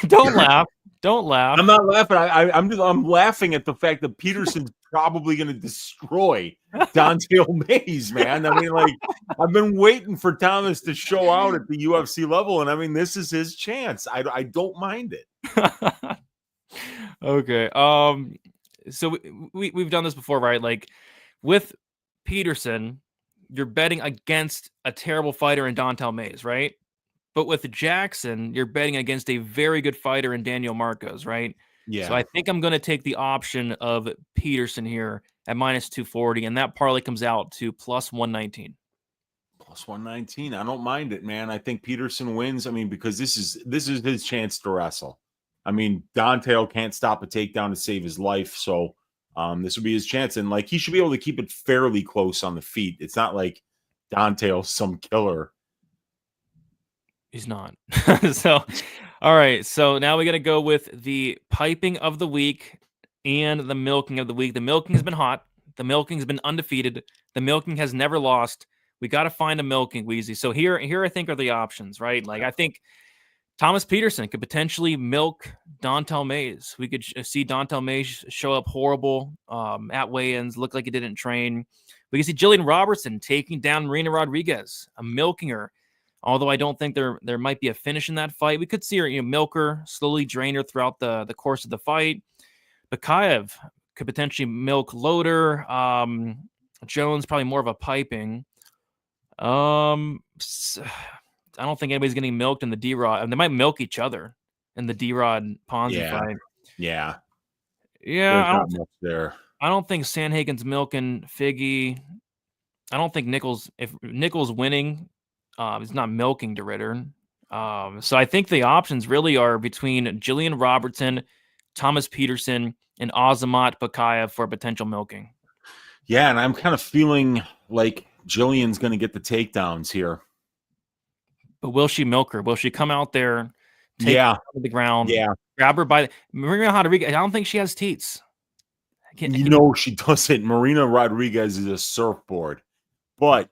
Don't laugh. Don't laugh. I'm not laughing. I'm laughing at the fact that Petersen's probably going to destroy Don'Tale Mayes, man. I mean, like, I've been waiting for Thomas to show out at the UFC level, and I mean, this is his chance. I don't mind it. Okay. So we've done this before, right? Like with Petersen, you're betting against a terrible fighter in Don'Tale Mayes, right? But with Jackson, you're betting against a very good fighter in Daniel Marcos, right? Yeah. So I think I'm going to take the option of Petersen here at minus 240, and that parlay comes out to plus 119. Plus 119. I don't mind it, man. I think Petersen wins. I mean, because this is his chance to wrestle. I mean, Don'Tale can't stop a takedown to save his life, so this will be his chance. And like, he should be able to keep it fairly close on the feet. It's not like Don'Tale's some killer. He's not. So, all right. So now we got to go with the piping of the week and the milking of the week. The milking has been hot. The milking has been undefeated. The milking has never lost. We got to find a milking, Weezy. So here I think are the options, right? Like I think Thomas Petersen could potentially milk Don'Tale Mayes. We could see Don'Tale Mayes show up horrible at weigh-ins, look like he didn't train. We can see Gillian Robertson taking down Marina Rodriguez, milking her. Although I don't think there might be a finish in that fight. We could see her, milk her, slowly drain her throughout the course of the fight. Bekoev could potentially milk Loder. Jones probably more of a piping. I I don't think anybody's getting milked in the D-Rod. And they might milk each other in the D-Rod Ponzi fight. Yeah. Yeah, There's not much there. I don't think Sandhagen's milking Figgy. I don't think if Nickal's winning, he's not milking De Ritter. So I think the options really are between Gillian Robertson, Thomas Petersen, and Azamat Bekoev for potential milking. Yeah, and I'm kind of feeling like Gillian's going to get the takedowns here. But will she milk her? Will she come out there, take her to the ground, grab her by Marina Rodriguez? I don't think she has teats. She doesn't. Marina Rodriguez is a surfboard, but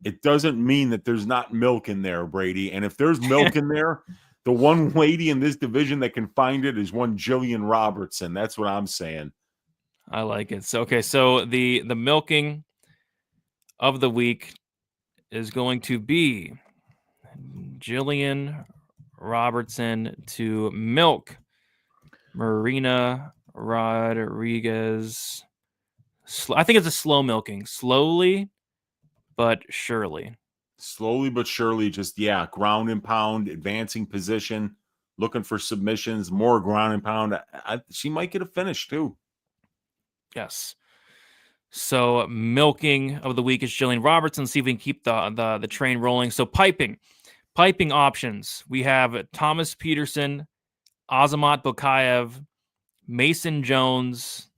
it doesn't mean that there's not milk in there, Brady. And if there's milk in there, the one lady in this division that can find it is one Gillian Robertson. That's what I'm saying. I like it. So the milking of the week is going to be Gillian Robertson to milk Marina Rodriguez. I think it's a slow milking, slowly but surely. Slowly but surely, just ground and pound, advancing position, looking for submissions, more ground and pound. She might get a finish too. Yes. So milking of the week is Gillian Robertson. See if we can keep the train rolling. So piping options. We have Thomas Petersen, Azamat Bekoev, Mason Jones,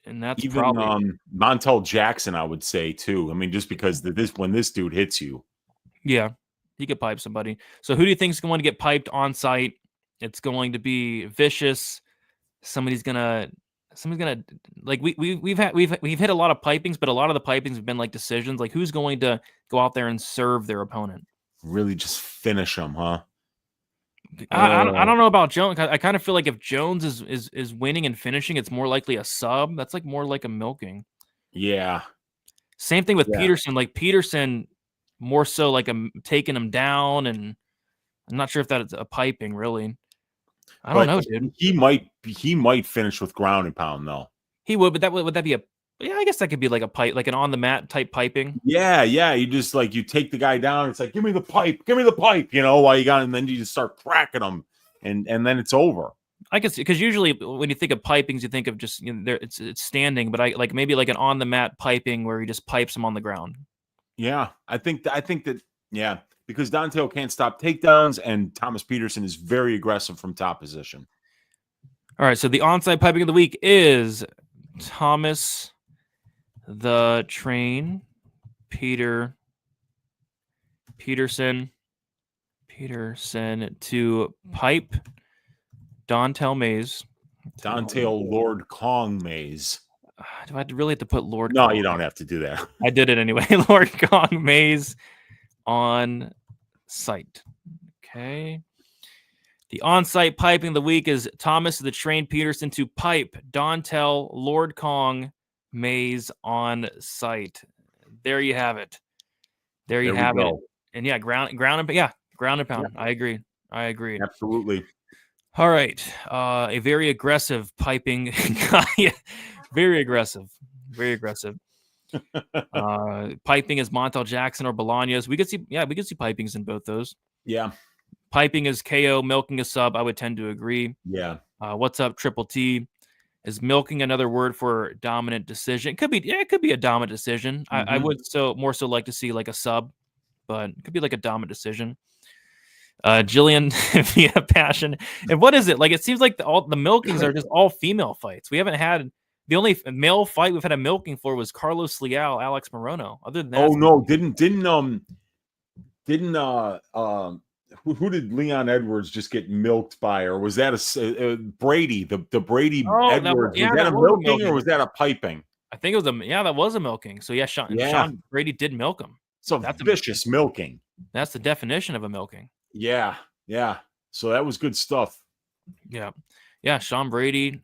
and that's even probably Montel Jackson, I would say too. I mean, just because when this dude hits you, yeah, he could pipe somebody. So who do you think is going to get piped on site? It's going to be vicious. Somebody's gonna like we've hit a lot of pipings, but a lot of the pipings have been like decisions. Like who's going to go out there and serve their opponent? Really, just finish them, huh? I don't know about Jones. I kind of feel like if Jones is winning and finishing, it's more likely a sub. That's like more like a milking. Yeah. Same thing with Petersen. Like Petersen, more so like taking him down, and I'm not sure if that's a piping really. I don't know, dude. He might finish with ground and pound though. He would, but would that be a? Yeah, I guess that could be like a pipe, like an on the mat type piping. Yeah. You just you take the guy down. It's like, give me the pipe, while you got, and then you just start cracking them, and then it's over. I guess because usually when you think of pipings, you think of just it's standing, but I like maybe like an on the mat piping where he just pipes them on the ground. Yeah, I think that because Dontail can't stop takedowns, and Thomas Petersen is very aggressive from top position. All right, so the onside piping of the week is Thomas the Train Petersen to pipe Dontel Mays. Dontail Lord Quang Mays. Do I really have to put Lord? No, Quang? you don't have to do that. I did it anyway. Lord Quang Mays on site. Okay. The on-site piping of the week is Thomas the Train Petersen to pipe Dontel Lord Quang Mays on site. There you have it. There you have it. And ground and pound. Yeah. I agree. Absolutely. All right. A very aggressive piping guy. Very aggressive. Piping is Montel Jackson or Bolanos. We could see pipings in both those. Yeah. Piping is KO, milking a sub. I would tend to agree. Yeah. What's up, Triple T? Is milking another word for dominant decision? It could be a dominant decision. Mm-hmm. I would more so like to see like a sub, but it could be like a dominant decision. Gillian via passion. And what is it? Like it seems like all the milkings are just all female fights. We haven't had the only male fight we've had a milking for was Carlos Leal, Alex Morono. Other than that, oh no, who did Leon Edwards just get milked by, or was that a Brady? The Brady Edwards was that a milking or was that a piping? I think it was that was a milking. So Sean Brady did milk him. So that's vicious milking. That's the definition of a milking. Yeah. So that was good stuff. Yeah. Sean Brady,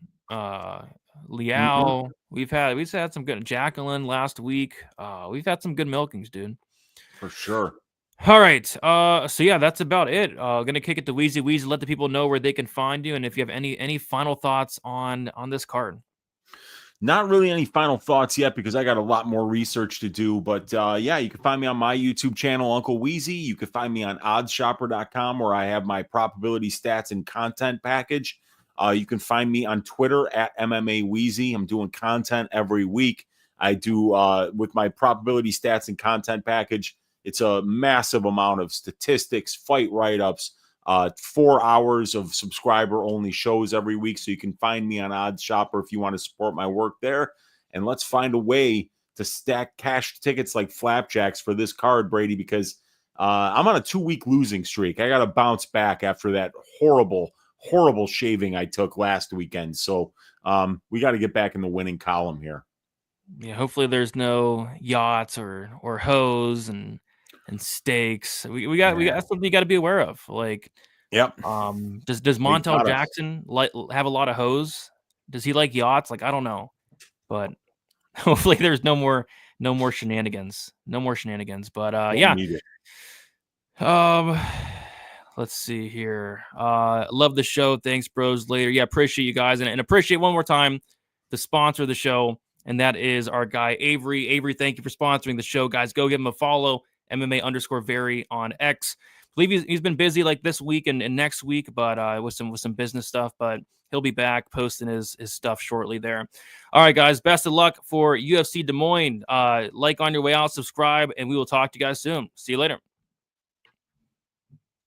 Leal. We've had some good Jacqueline last week. We've had some good milkings, dude. For sure. All right. So that's about it. Gonna kick it to Weezy. Let the people know where they can find you, and if you have any final thoughts on this card. Not really any final thoughts yet because I got a lot more research to do. But yeah, you can find me on my YouTube channel, Uncle Wheezy. You can find me on oddsshopper.com where I have my probability stats and content package. You can find me on Twitter at MMA Wheezy. I'm doing content every week. I do with my probability stats and content package. It's a massive amount of statistics, fight write-ups, 4 hours of subscriber-only shows every week. So you can find me on Odds Shopper if you want to support my work there. And let's find a way to stack cash tickets like flapjacks for this card, Brady, because I'm on a 2-week losing streak. I got to bounce back after that horrible shaving I took last weekend. So we got to get back in the winning column here. Yeah, hopefully there's no yachts or hoes and steaks. We got something you got to be aware of. Like, yep. Does Montel Jackson have a lot of hoes? Does he like yachts? Like, I don't know, but hopefully there's no more shenanigans. No more shenanigans. But yeah. Let's see here. Love the show. Thanks, bros. Later. Yeah, appreciate you guys and appreciate one more time the sponsor of the show. And that is our guy, Avery. Avery, thank you for sponsoring the show, guys. Go give him a follow, MMA_Very on X. I believe he's been busy like this week and next week, but with some business stuff. But he'll be back posting his stuff shortly there. All right, guys. Best of luck for UFC Des Moines. Like on your way out, subscribe, and we will talk to you guys soon. See you later.